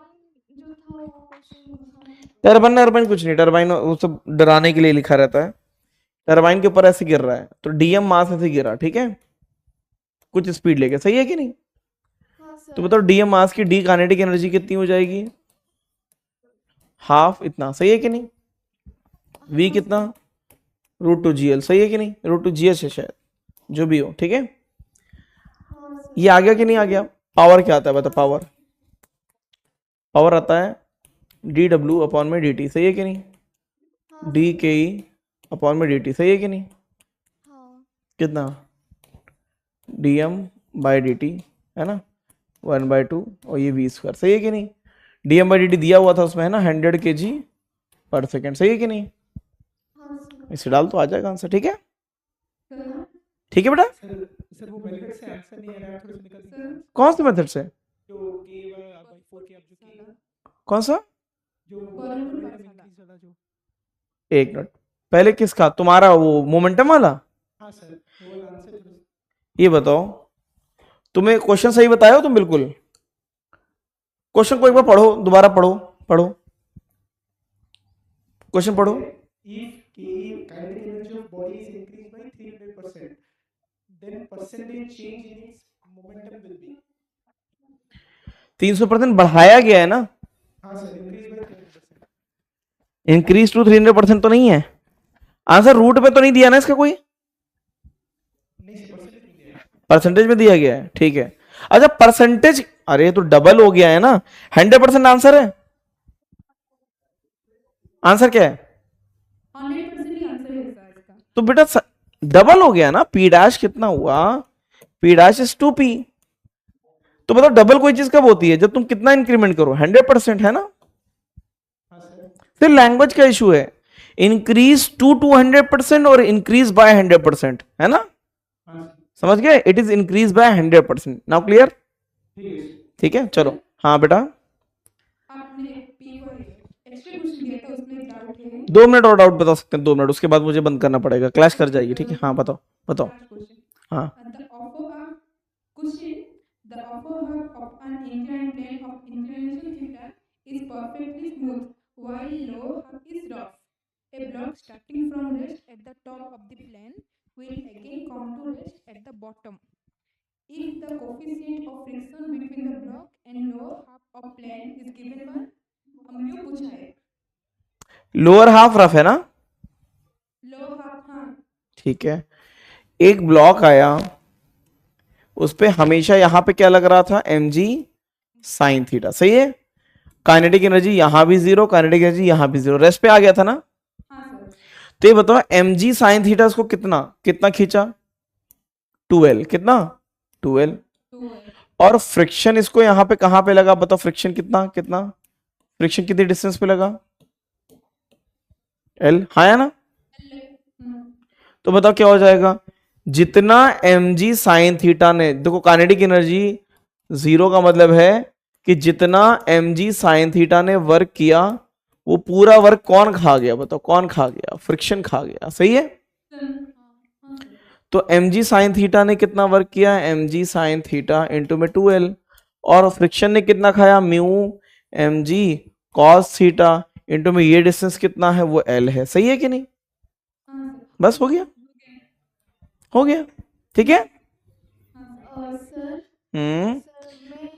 जो था वो क्वेश्चन था। टरबाइन कुछ नहीं, टरबाइन वो सब डराने के लिए लिखा रहता है। टरबाइन के ऊपर ऐसे गिर रहा है तो डीएम मास ऐसे गिरा, ठीक है, कुछ स्पीड लेके, सही है कि नहीं? हाँ तो सर। बताओ डीएम मास की डी काइनेटिक एनर्जी कितनी हो जाएगी? हाफ इतना, सही है कि नहीं? वी हाँ कितना? सर। √2 GL, सही है कि नहीं? √2 GH है शायद, जो भी हो, ठीक है। हाँ सर। ये आ गया कि नहीं आ गया? पावर क्या आता है बता, पावर आता है dW अपॉन में dt, सही है कि नहीं? हाँ dKE अपॉन में dt, सही है कि नहीं? हाँ कितना? dm/dt है ना, 1/2, और ये v², सही है कि नहीं? dm/dt दिया हुआ था उसमें है ना, 100 kg/s, सही है कि नहीं? हाँ सर। इसे डाल तो आ जाएगा आंसर, ठीक है? सर ठीक है बेटा। सर वो मेथड से आंसर नहीं आ रहा है, थोड़ा सा निकल दीजिए। कौन से मेथड से? जो के बाई 4 के, अब जो के कौन सा? जो Volume by random सादा। increase वाला जो। एक मिनट, पहले किसका, तुम्हारा वो मोमेंटम वाला? हाँ सर, वो वाला आंसर थोड़ा सा। ये बताओ, तुम्हें क्वेश्चन सही बताया हो तुम? बिल्कुल, क्वेश्चन को एक बार पढ़ो, दोबारा पढ़ो, क्वेश्चन पढ़ो। If Ke kinetic energy of body is increased by 300%, then percentage change in its momentum will be। 300% बढ़ाया गया है ना, हाँ sir, increase by 300%। Increase to 300% तो नहीं है आंसर, रूट पे तो नहीं दिया ना इसका कोई? नहीं सर, परसेंटेज में दिया है। परसेंटेज में दिया गया है, ठीक है। अच्छा परसेंटेज, अरे ये तो डबल हो गया है ना, 100% आंसर है। आंसर क्या है? 100% ही आंसर है सर इसका। तो बेटा डबल हो गया ना, पी डैश कितना हुआ, पी डैश इज 2p। तो बताओ डबल कोई चीज कब होती है? जब तुम कितना इंक्रीमेंट करो, 100%, है ना? हाँ सर। फिर लैंग्वेज का इशू है, इंक्रीज टू 100% और इंक्रीज बाय 100%, है ना? हाँ सर, समझ गए? It is increase by 100%। Now clear? ठीक है सर। ठीक है, चलो। हाँ बेटा, आपने एक्स्ट्रा क्वेश्चन दिया था, उसमें एक डाउट है। 2 मिनट और डाउट बता सकते हैं, 2 मिनट, उसके बाद मुझे बंद करना पड़ेगा, क्लैश कर जाएगी, ठीक है? हाँ बताओ बताओ। Last question. हाँ The upper half of an inclined plane of inclination theta is perfectly smooth, while lower half is rough. A block starting from rest at the top of the plane will again come to rest at the bottom. If the coefficient of friction between the block and lower half of plane is given by mu पूछा है। Lower half rough है ना, lower half हाँ ठीक है। एक block आया, उस पे हमेशा यहां पे क्या लग रहा था, mg sin थीटा, सही है। काइनेटिक एनर्जी यहां भी 0, काइनेटिक एनर्जी यहां भी 0, रेस्ट पे आ गया था ना। हाँ सर। तो ये बताओ mg sin थीटा इसको कितना कितना खींचा, 2l, कितना 2l। और फ्रिक्शन इसको यहां पे कहां पे लगा बताओ, फ्रिक्शन कितना कितना, फ्रिक्शन कितनी डिस्टेंस पे लगा, l, हाँ है ना? तो बताओ क्या हो जाएगा, जितना mg sin थीटा ने, देखो काइनेटिक एनर्जी 0 का मतलब है कि जितना mg sin थीटा ने वर्क किया वो पूरा वर्क कौन खा गया बताओ, कौन खा गया? फ्रिक्शन खा गया, सही है। तो mg sin थीटा ने कितना वर्क किया, mg sin थीटा इंटू में 2l, और फ्रिक्शन ने कितना खाया, mu mg cos theta into में ये डिस्टेंस कितना है, वो l है, सही है कि नहीं? बस हो गया, हो गया, ठीक है। सर सर मैं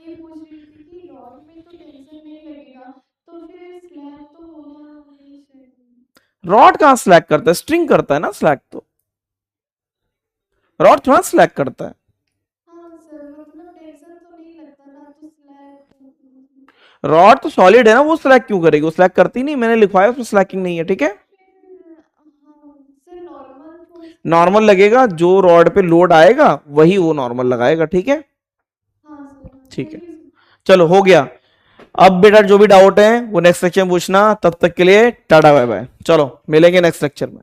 ये पूछ रही थी कि रॉड में तो टेंशन नहीं लगेगा, तो फिर स्लैब तो होना नहीं चाहिए। रॉड कहाँ स्लैग करता है, स्ट्रिंग करता है ना स्लैग, तो रॉड थोड़ा स्लैग करता है। हाँ सर, मतलब टेंशन तो रॉड तो सॉलिड है ना, वो स्लैग क्यों करेगी? वो स्लैग करती नहीं, मैंने लिखवाया उसमें स्लैकिंग नहीं है, ठीक है। Sir normal force. नॉर्मल लगेगा, जो रॉड पे लोड आएगा वही वो नॉर्मल लगाएगा, ठीक है। हाँ सर। ठीक है, चलो हो गया। अब बेटा जो भी डाउट है वो नेक्स्ट लेक्चर में पूछना, तब तक के लिए टाटा बाय बाय, चलो मिलेंगे नेक्स्ट लेक्चर में।